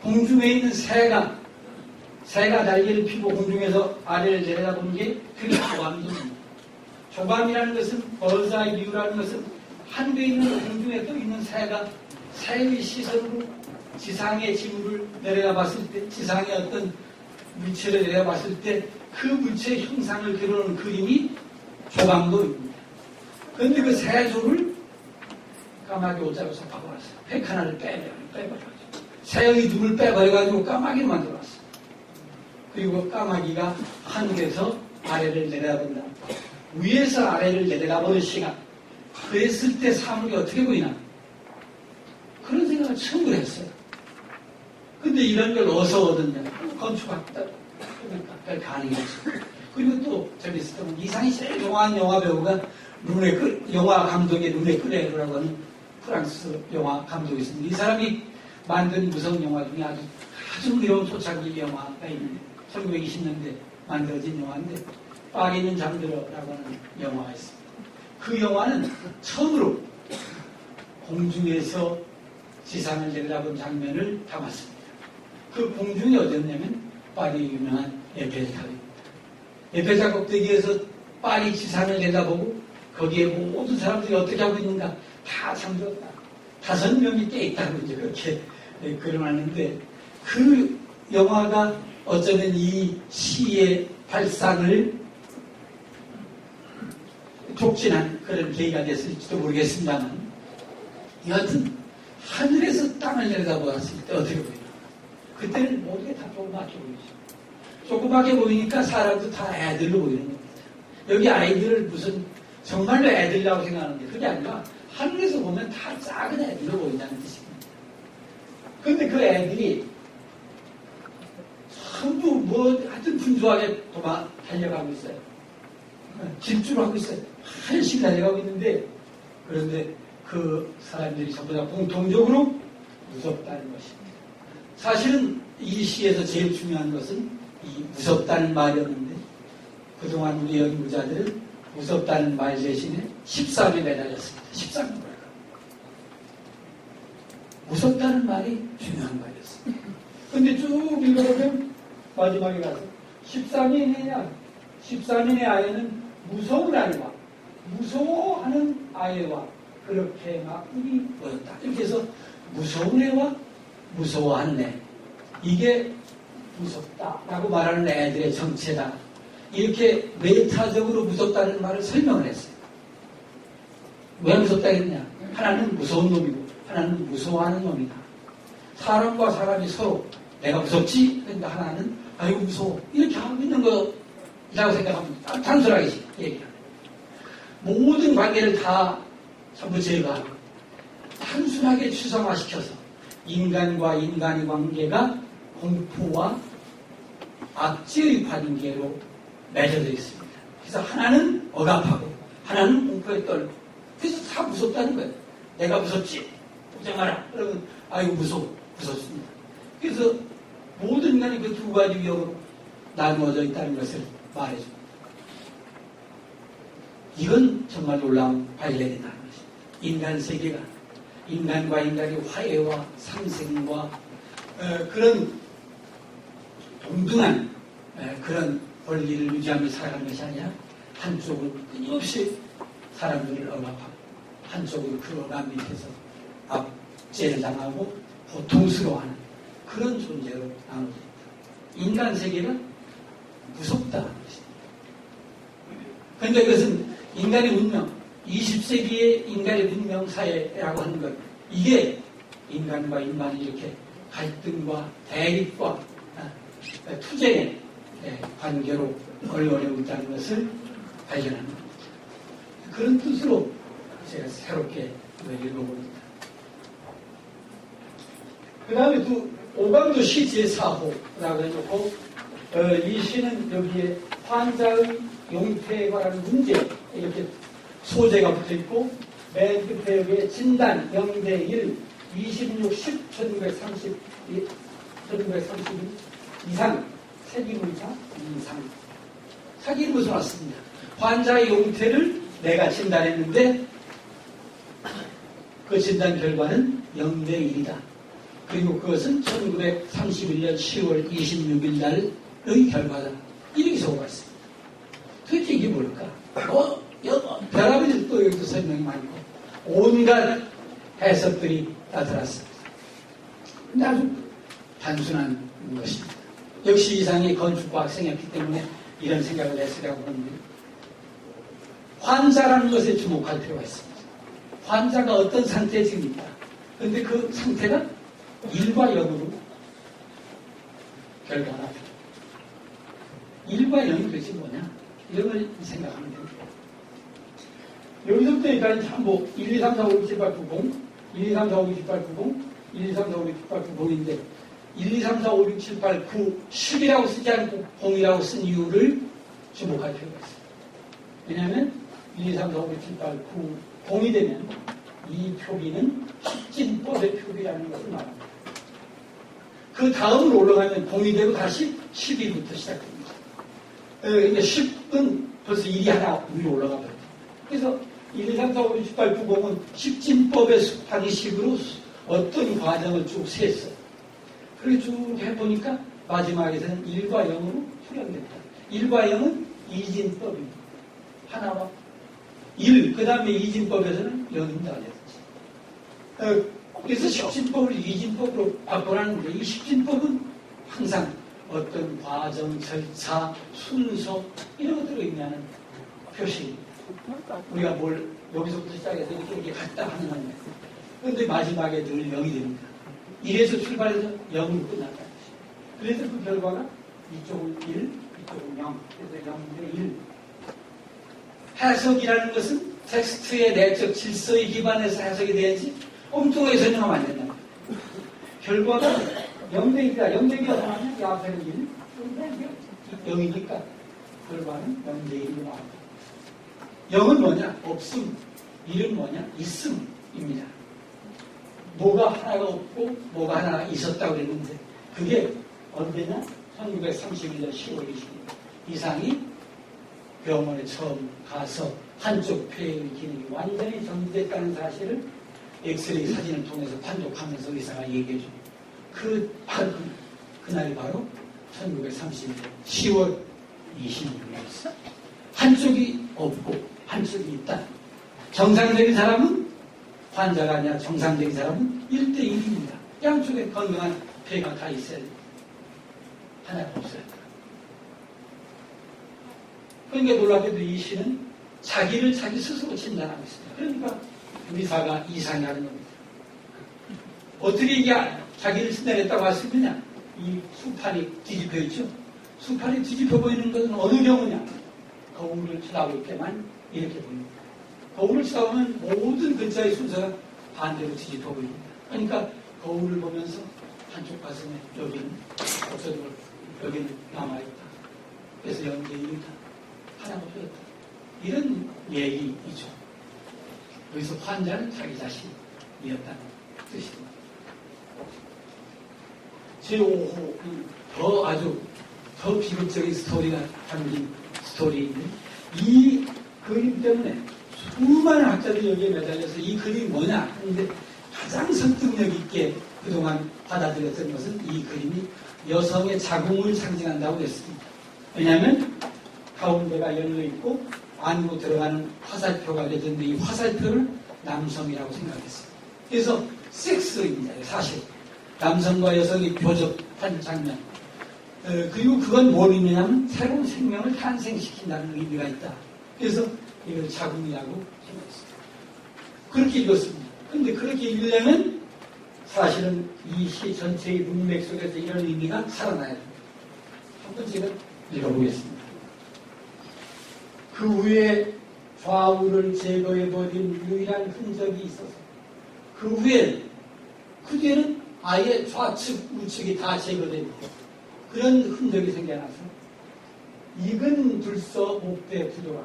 공중에 있는 새가 날개를 펴고 공중에서 아래를 내려다보는 게 그게 조감입니다. 조감이라는 것은 버즈아이 뷰라는 것은 하늘에 있는 공중에 떠 있는 새가 새의 시선으로 지상의 지물을 내려다봤을 때 지상의 어떤 물체를 내려봤을 때 그 물체의 형상을 그려놓은 그림이 조감도입니다. 그런데 그 새조를 까마귀 옷자루에서 바꿔놨어요. 팩 하나를 빼버려가지고 새의 눈을 빼버려가지고 까마귀를 만들어놨어요. 그리고 까마귀가 하늘에서 아래를 내려다본다. 위에서 아래를 내려다보는 시각. 그랬을 때 사물이 어떻게 보이나? 그런 생각을 처음으로 했어요. 근데 이런 걸 어디서 얻었냐? 건축학다. 그러니까 별 가능했어요. 그리고 또 재밌었던 건 이상이 제일 좋아하는 영화 배우가 영화 감독의 르네 크레르라고 하는 프랑스 영화 감독이 있습니다. 이 사람이 만든 무서운 영화 중에 아주 어려운 초창기 영화가 있는데 1920년대 만들어진 영화인데 파리 있는 잠들어라고 하는 영화가 있습니다. 그 영화는 처음으로 공중에서 지상을 내려다본 장면을 담았습니다. 그 공중이 어디였냐면 파리의 유명한 에펠탑입니다. 에펠탑 꼭대기에서 파리 지상을 내다보고 거기에 모든 사람들이 어떻게 하고 있는가 다 잠들었다. 5명이 깨 있다고 이제 그렇게 그려놨는데 그 영화가 어쩌면 이 시의 발상을 촉진한 그런 계기가 됐을지도 모르겠습니다만 여하튼 하늘에서 땅을 내려다보았을 때 어떻게 보이나? 그때는 모든 게 다 조그맣게 보이죠. 조그맣게 보이니까 사람도 다 애들로 보이는 겁니다. 여기 아이들을 무슨 정말로 애들이라고 생각하는데 그게 아니라 하늘에서 보면 다 작은 애들로 보인다는 뜻입니다. 그런데 그 애들이 전부 하여튼 분주하게 달려가고 있어요. 질주를 하고 있어요. 한씩 달려가고 있는데 그런데 그 사람들이 전부 다 공통적으로 무섭다는 것입니다. 사실은 이 시에서 제일 중요한 것은 이 무섭다는 말이었는데 그동안 우리 연구자들은 무섭다는 말 대신에 13에 매달렸습니다. 13인 거예요. 무섭다는 말이 중요한 말이었습니다. 근데 쭉 읽어보면 마지막에 가서 13인의 아이는 무서운 아이와 무서워하는 아이와 그렇게 막 입이 모였다. 이렇게 해서 무서운 애와 무서워하는 애, 이게 무섭다라고 말하는 애들의 정체다. 이렇게 메타적으로 무섭다는 말을 설명을 했어요. 왜 무섭다 했냐? 하나는 무서운 놈이고 하나는 무서워하는 놈이다. 사람과 사람이 서로 내가 무섭지? 그러니까 하나는 아이고 무서워. 이렇게 하고 있는 거라고 생각합니다. 단순하게 얘기합니다. 모든 관계를 다 전부 제거하고 단순하게 추상화시켜서 인간과 인간의 관계가 공포와 악재의 관계로 맺어져 있습니다. 그래서 하나는 억압하고 하나는 공포에 떨고 그래서 다 무섭다는 거예요. 내가 무섭지? 걱정 마라. 그러면 아이고 무섭습니다. 그래서 모든 인간이 그 두 가지 위협으로 나누어져 있다는 것을 말해줍니다. 이건 정말 놀라운 발견이라는 것입니다. 인간 세계가 인간과 인간의 화해와 상생과 그런 동등한 그런 권리를 유지하며 살아가는 것이 아니라 한쪽은 끊임없이 사람들을 억압하고 한쪽은 그 억압 밑에서 압제를 당하고 고통스러워하는 그런 존재로 나눠집니다. 인간 세계가 무섭다는 것입니다. 그러니까 이것은 인간의 문명, 20세기의 인간의 문명 사회라고 하는 것, 이게 인간과 인간이 이렇게 갈등과 대립과 투쟁의 관계로 얼어내고 있다는 것을 발견하는 겁니다. 그런 뜻으로 제가 새롭게 읽어봅니다. 그 다음에 또 오강도 시 제4호라고 해놓고 이 시는 여기에 환자의 용태에 관한 문제 이렇게 소재가 붙어있고 맨 끝에 여기에 진단 0대1 26, 10, 1930 이상 세기문자 이상 사기문서 왔습니다. 환자의 용태를 내가 진단했는데 그 진단 결과는 0대1이다. 그리고 그것은 1931년 10월 26일 날의 결과다. 이렇게 적어가 있습니다. 도대체 이게 뭘까? 별아버지 또 여기도 설명이 많고 온갖 해석들이 나타났습니다. 근데 아주 단순한 것입니다. 역시 이상의 건축과학생이었기 때문에 이런 생각을 했으라고 하는데 환자라는 것에 주목할 필요가 있습니다. 환자가 어떤 상태에 지금 있다. 그런데 그 상태가 1과 0으로 결과가 나옵니다. 1과 0이 도대체 뭐냐? 이런 걸 생각하면 됩니다. 여기서부터 일단 뭐 1, 2, 3, 4, 5, 6, 7, 8, 9, 0 1, 2, 3, 4, 5, 6, 7, 8, 9, 0 1, 2, 3, 4, 5, 6, 7, 8, 9, 0인데 1, 2, 3, 4, 5, 6, 7, 8, 9, 10이라고 쓰지 않고 0이라고 쓴 이유를 주목할 필요가 있습니다. 왜냐하면 1, 2, 3, 4, 5, 6, 7, 8, 9, 0이 되면 이 표기는 십진법의 표기라는 것을 말합니다. 그 다음으로 올라가면 0이 되고 다시 12부터 시작됩니다. 그러니까 10은 벌써 1이 하나 위로 올라가 버립니다. 그래서 1, 2, 3, 4, 5, 6, 7, 8, 9, 0은 십진법의 방식으로 어떤 과정을 쭉 세었어요. 그렇게 쭉 해보니까 마지막에서는 1과 0으로 풀어냅니다. 1과 0은 이진법입니다. 하나와 1, 그 다음에 이진법에서는 0입니다. 그래서 십진법을 이진법으로 바꿔놨는데 이 십진법은 항상 어떤 과정, 절차, 순서 이런 것들을 의미하는 표시입니다. 우리가 뭘 여기서부터 시작해서 이렇게 갔다 하는 겁니다. 그런데 마지막에 늘 0이 됩니다. 1에서 출발해서 0으로 끝났다. 그래서 그 결과가 이쪽은 1, 이쪽은 0. 그래서 0대 1. 해석이라는 것은 텍스트의 내적 질서에 기반해서 해석이 돼야지 엉뚱하게 설명하면 안 된다. 결과가 0대 1이다. 0대 1이라고 하면 이 앞에는 1, 0이니까 결과는 0대 1로 나옵니다. 0은 뭐냐? 없음. 1은 뭐냐? 있음입니다. 뭐가 하나가 없고 뭐가 하나가 있었다고 그랬는데 그게 언제냐? 1931년 10월 20일 이상이 병원에 처음 가서 한쪽 폐의 기능이 완전히 정지됐다는 사실을 엑스레이 사진을 통해서 판독하면서 의사가 얘기해줘. 그날이 바로 1930년 10월 26일이었어. 한쪽이 없고 한쪽이 있다. 정상적인 사람은 환자가 아니라 정상적인 사람은 1대1입니다. 양쪽에 건강한 폐가 다 있어야 됩니다. 하나가 없어야 돼요. 그러니까 놀랍게도 이 시는 자기를 자기 스스로 진단하고 있습니다. 그러니까 의사가 이상하는 겁니다. 어떻게 이게 자기를 진단했다고 할 수 있느냐? 이 수판이 뒤집혀 있죠. 수판이 뒤집혀 보이는 것은 어느 경우냐? 거울을 쳐다볼 때만 이렇게 보입니다. 거울을 쳐다보면 모든 글자의 순서가 반대로 뒤집혀 보입니다. 그러니까 거울을 보면서 한쪽 가슴에 여기는 없어지고 여기는 남아있다. 그래서 연대 1이다. 하나가 없어졌다. 이런 얘기이죠. 여기서 환자는 자기 자신이었다는 뜻입니다. 제5호는 아주 더 비극적인 스토리가 담긴 스토리인데 이 그림 때문에 수많은 학자들이 여기에 매달려서 이 그림이 뭐냐 하는데 가장 설득력 있게 그동안 받아들였던 것은 이 그림이 여성의 자궁을 상징한다고 했습니다. 왜냐하면 가운데가 열려있고 안으로 들어가는 화살표가 되던데 이 화살표를 남성이라고 생각했어요. 그래서 섹스입니다. 사실 남성과 여성이 교접한 장면. 그리고 그건 뭘 의미냐면 새로운 생명을 탄생시킨다는 의미가 있다. 그래서 이걸 자궁이라고 생각했습니다. 그렇게 읽었습니다. 그런데 그렇게 읽으려면 사실은 이 시 전체의 문맥 속에서 이런 의미가 살아나야 됩니다. 한번 제가 읽어보겠습니다. 그 후에 좌우를 제거해버린 유일한 흔적이 있어서 그 뒤에는 아예 좌측, 우측이 다 제거된 그런 흔적이 생겨나서 익은 불서 목대 부도라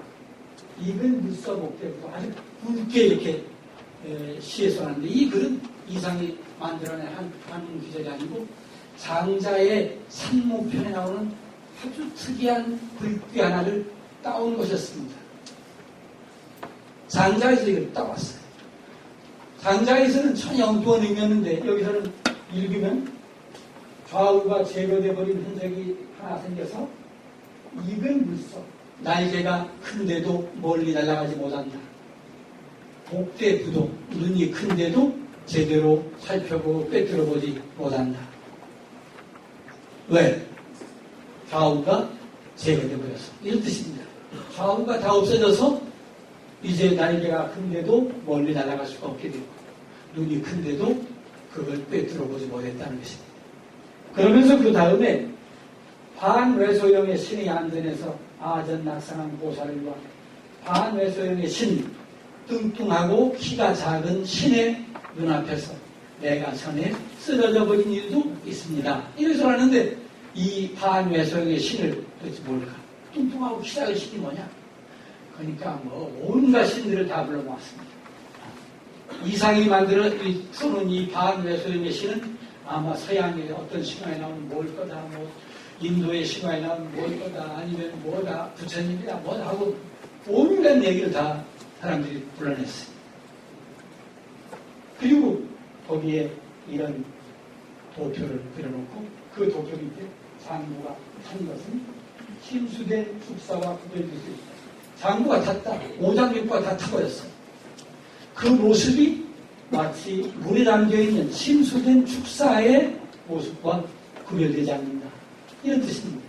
익은 불서 목대 부도 아주 굵게 이렇게 시에서 하는데 이 글은 이상이 만들어낸 한 구절이 아니고 장자의 산모편에 나오는 아주 특이한 글귀 하나를 따온 것이었습니다. 장자에서 이걸 따왔어요. 장자에서는 전혀 엉뚱한 의미였는데 여기서는 읽으면 좌우가 제거돼 버린 흔적이 하나 생겨서 익은 물속 날개가 큰데도 멀리 날아가지 못한다. 복대 부도 눈이 큰데도 제대로 살펴보고 꿰뚫어보지 못한다. 왜? 좌우가 제거돼 버려서 이런 뜻입니다. 좌우가 다 없어져서 이제 날개가 큰데도 멀리 날아갈 수가 없게 되고 눈이 큰데도 그걸 꿰뚫어보지 못했다는 것입니다. 그러면서 그 다음에 반외소형의 신의 안전에서 아전낙상한 보살과 반외소형의 신 뚱뚱하고 키가 작은 신의 눈앞에서 내가 전에 쓰러져 버린 일도 있습니다. 이래서 하는데 이 반외소형의 신을 도대체 뭘까? 뚱뚱하고 키 작은 신이 뭐냐? 그러니까 온갖 신들을 다 불러 모았습니다. 이상이 만들어 써놓은 이 반외소형의 신은 아마 서양의 어떤 신화에 나오는 뭘 거다, 인도의 신화에 나오는 뭘 거다, 아니면 뭐다, 부처님이다, 뭐다 하고 온갖 얘기를 다 사람들이 불러냈어요. 그리고 거기에 이런 도표를 그려놓고 그 도표 밑에 장부가 탄 것은 침수된 축사와 구별될 수 있다. 장부가 탔다. 오장육부가 다 타버렸어요. 그 모습이 마치 물에 담겨있는 침수된 축사의 모습과 구별되지 않는다. 이런 뜻입니다.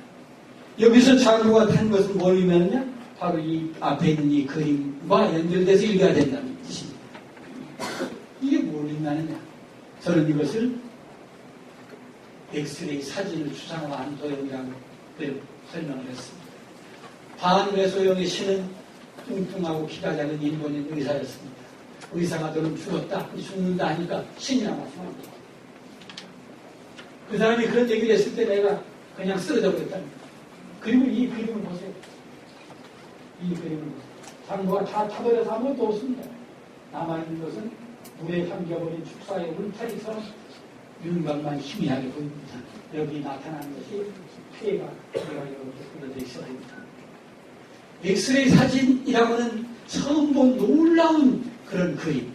여기서 장부가 탄 것은 뭘 의미하느냐? 바로 이 앞에 있는 이 그림과 연결돼서 읽어야 된다는 뜻입니다. 이게 뭘 의미하느냐? 저는 이것을 엑스레이 사진을 추상화한 도형이라고 설명을 했습니다. 반외소형의 신은 뚱뚱하고 키가 작은 일본인 의사였습니다. 의사가 너는 죽었다, 죽는다 하니까 신이랑 마찬가지입니다. 그 사람이 그런 얘기를 했을 때 내가 그냥 쓰러져 버렸답니다. 그리고 이 그림을 보세요. 이 그림을 보세요. 장부가 다 타버려서 아무것도 없습니다. 남아있는 것은 물에 잠겨버린 축사의 울타리처럼 윤곽만 희미하게 보입니다. 여기 나타나는 것이 폐가 이렇게 끊어져 있어야 됩니다. 엑스레이 사진이라고는 처음 본 놀라운 그런 그림.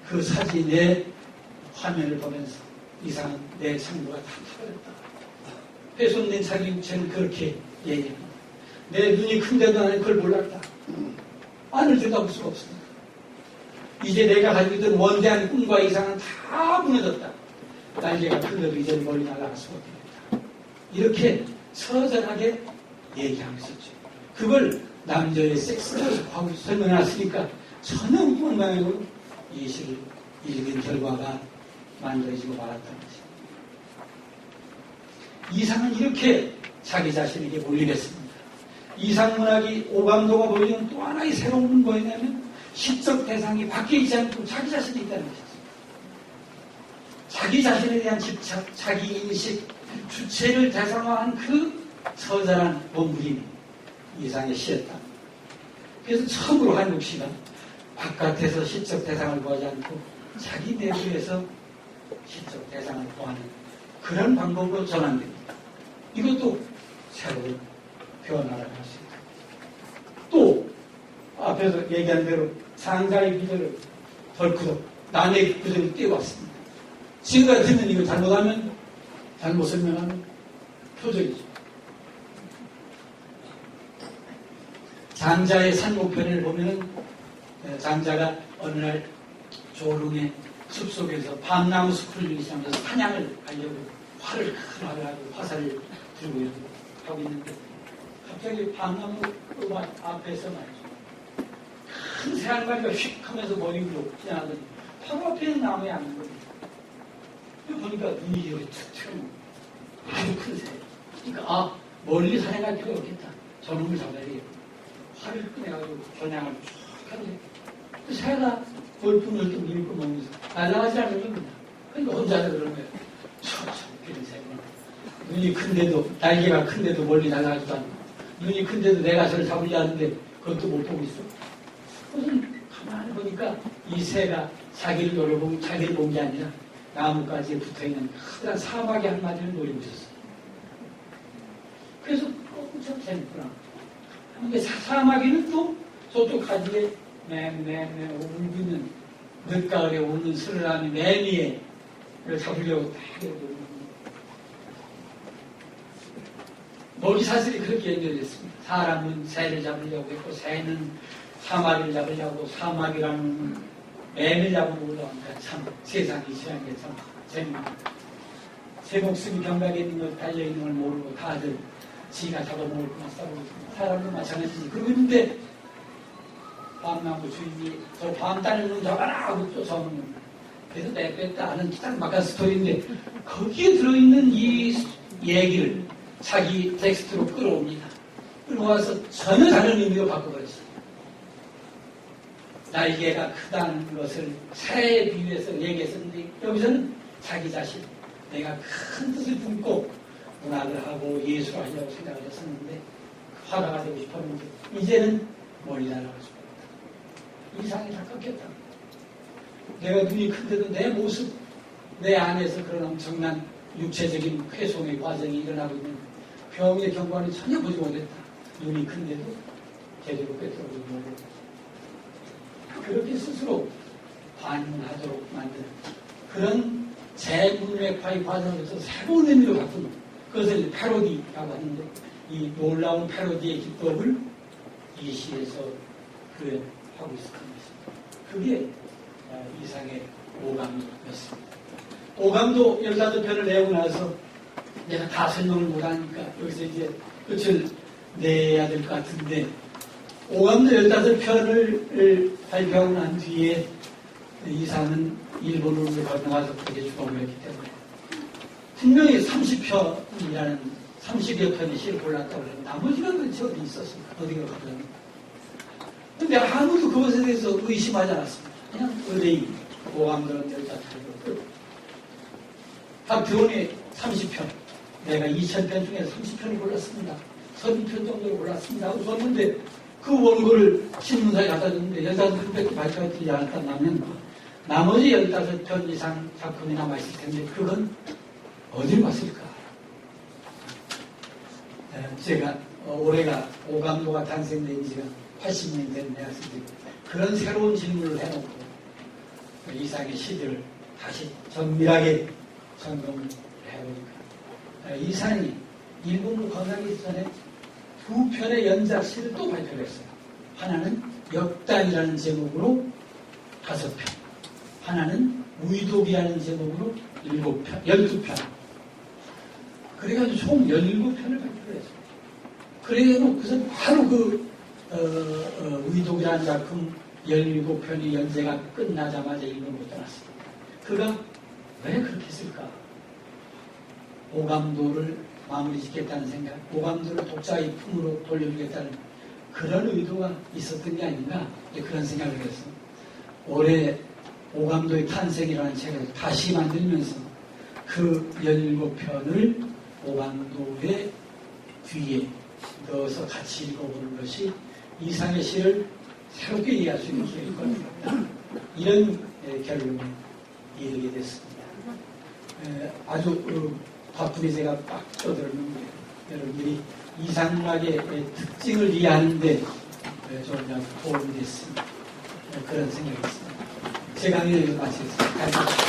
그 사진의 화면을 보면서 이상은 내 창부가 다 타버렸다. 훼손된 자기 육체는 그렇게 얘기합니다. 내 눈이 큰데도 나는 그걸 몰랐다. 안을 들여다볼 수가 없습니다. 이제 내가 가지고 있던 원대한 꿈과 이상은 다 무너졌다. 날개가 큰데도 이제 멀리 날아갈 수가 없겠다. 이렇게 처절하게 얘기하고 있었죠. 그걸 남자의 섹스라고 하고 설명해놨으니까 전혀 무관방향으로 이 시를 읽은 결과가 만들어지고 말았다는 것입니다. 이상은 이렇게 자기 자신에게 몰리겠습니다. 이상문학이 오감도가 보여주는 또 하나의 새로운 건 뭐였냐면 시적 대상이 밖에 있지 않고 자기 자신이 있다는 것이죠. 자기 자신에 대한 집착, 자기 인식, 주체를 대상화한 그 처절한 본물이 이상의 시였다. 그래서 처음으로 한국 시가 바깥에서 시적 대상을 구하지 않고 자기 내부에서 시적 대상을 구하는 그런 방법으로 전환됩니다. 이것도 새로운 변화를 할 수 있다. 또 앞에서 얘기한 대로 상자의 구절을 덜크덕 남의 구절을 띄워왔습니다. 지금까지 듣는 이거 잘못하면 잘못 설명하면 표적이죠. 장자의 산목편을 보면은 장자가 어느 날 조롱의 숲속에서 밤나무 숲을 유시하면서 사냥을 하려고 활을 하고 화살을 들고 이렇게 하고 있는데 갑자기 밤나무 음악 앞에서 말이죠. 큰 새 한 마리가 휙 하면서 머리 위로 지나가더니 바로 앞에 있는 나무에 앉는 겁니다. 보니까 눈이 이렇게 툭 튀어나오고 아주 큰 새. 그러니까 멀리 사냥할 필요 없겠다. 저놈을 잡아야 되겠다. 활을 꺼내가지고 겨냥을 쭉 하는데 그 새가 벌뿐을 밀고 먹으면서 날아가지 않는 겁니다. 그러니까 혼자 그러는 거예요. 참 웃기는 새구나. 눈이 큰데도 날개가 큰데도 멀리 날아가지도 않고 눈이 큰데도 내가 저를 잡으려 하는데 그것도 못 보고 있어. 그것은 가만히 보니까 이 새가 자기를 노려보고 자기를 본 게 아니라 나무가지에 붙어있는 커다란 사마귀 한 마리를 노리고 있었어. 그래서 참 재밌구나. 근데 사마귀는 또 저쪽 가지에 맹맹맹 울고 있는 늦가을에 오는 스르라미 매미에 잡으려고 딱 이렇게 먹이 사슬이 그렇게 연결됐습니다. 사람은 새를 잡으려고 했고 새는 사마귀를 잡으려고 사마귀라는 매를 잡으려고 올라오니까 참 세상이 이상한 게 참 재밌습니다. 새 목숨이 경각에 있는 걸 달려있는 걸 모르고 다들 지가 잡아먹을 것만 싸우고 있습니다. 사람도 마찬가지지. 그러고 있는데 밤나무 주인이 저 밤따는 놈 잡아라 하고 또 잡는 겁니다. 그래서 내뺐다 하는 딱 막한 스토리인데 거기에 들어있는 이 얘기를 자기 텍스트로 끌어옵니다. 끌어와서 전혀 다른 의미로 바꿔버렸어요. 날개가 크다는 것을 새에 비유해서 얘기했었는데 여기서는 자기 자신, 내가 큰 뜻을 품고 문학을 하고 예술을 하려고 생각을 했었는데 화가가 되고 싶었는데 이제는 멀리 날아갈 수가 없다. 이상이 다 꺾였다. 내가 눈이 큰데도 내 모습, 내 안에서 그런 엄청난 육체적인 훼손의 과정이 일어나고 있는 병의 경과는 전혀 보지 못했다. 눈이 큰데도 제대로 꿰뚫어보지 못했다. 그렇게 스스로 반문하도록 만드는 그런 재문맥화의 과정에서 새로운 의미로 바꾸는 그것을 패러디라고 하는데 이 놀라운 패러디의 기법을 이 시에서 표현하고 있었던 것입니다. 그게 이상의 오감이었습니다. 오감도 15편을 내고 나서 내가 다 설명을 못하니까 여기서 이제 끝을 내야 될 것 같은데 오감도 15편을 발표하고 난 뒤에 이상은 일본으로 건너가서 그렇게 죽어버렸기 때문에 분명히 30편이라는 30여 편의 시를 골랐다고 그러는데 나머지가 도대체 어디 있었습니까? 어디가 가더니 근데 아무도 그것에 대해서 의심하지 않았습니다. 그냥 의뢰인 오감도는 15편이고 박태원의 30편 내가 2000편 중에 30편을 골랐습니다. 30편 정도를 골랐습니다 하고 썼는데 그 원고를 신문사에 갖다 줬는데 15편밖에 발표가 되지 않았다면 나머지 15편 이상 작품이 남아있을 텐데 그건 어디로 갔을까? 제가 올해가 오감도가 탄생된 지가 80년이 된 대학생들이 그런 새로운 질문을 해놓고 이상의 시들을 다시 정밀하게 점검을 해보니까 이상이 일본으로 건너기 전에 두 편의 연작시를 또 발표를 했어요. 하나는 역단이라는 제목으로 5편, 하나는 의독이라는 제목으로 7편, 12편. 그래가지고 총 17편을 발표를 했어요. 그래놓고서 바로 의독이라는 작품 17편이 연재가 끝나자마자 일본으로 떠났어요. 그가 왜 그렇게 했을까? 오감도를 마무리 짓겠다는 생각, 오감도를 독자의 품으로 돌려주겠다는 그런 의도가 있었던 게 아닌가, 그런 생각을 했어요. 올해 오감도의 탄생이라는 책을 다시 만들면서 그 17편을 오감도의 뒤에 넣어서 같이 읽어보는 것이 이상의 시를 새롭게 이해할 수 있는 기회일 것 같다. 이런 결론에 이르게 됐습니다. 아주 바쁘게 제가 빡 떠들었는데 여러분들이 이상락의 특징을 이해하는데 좀 도움이 됐습니다. 그런 생각이 있습니다. 제 강의를 마치겠습니다.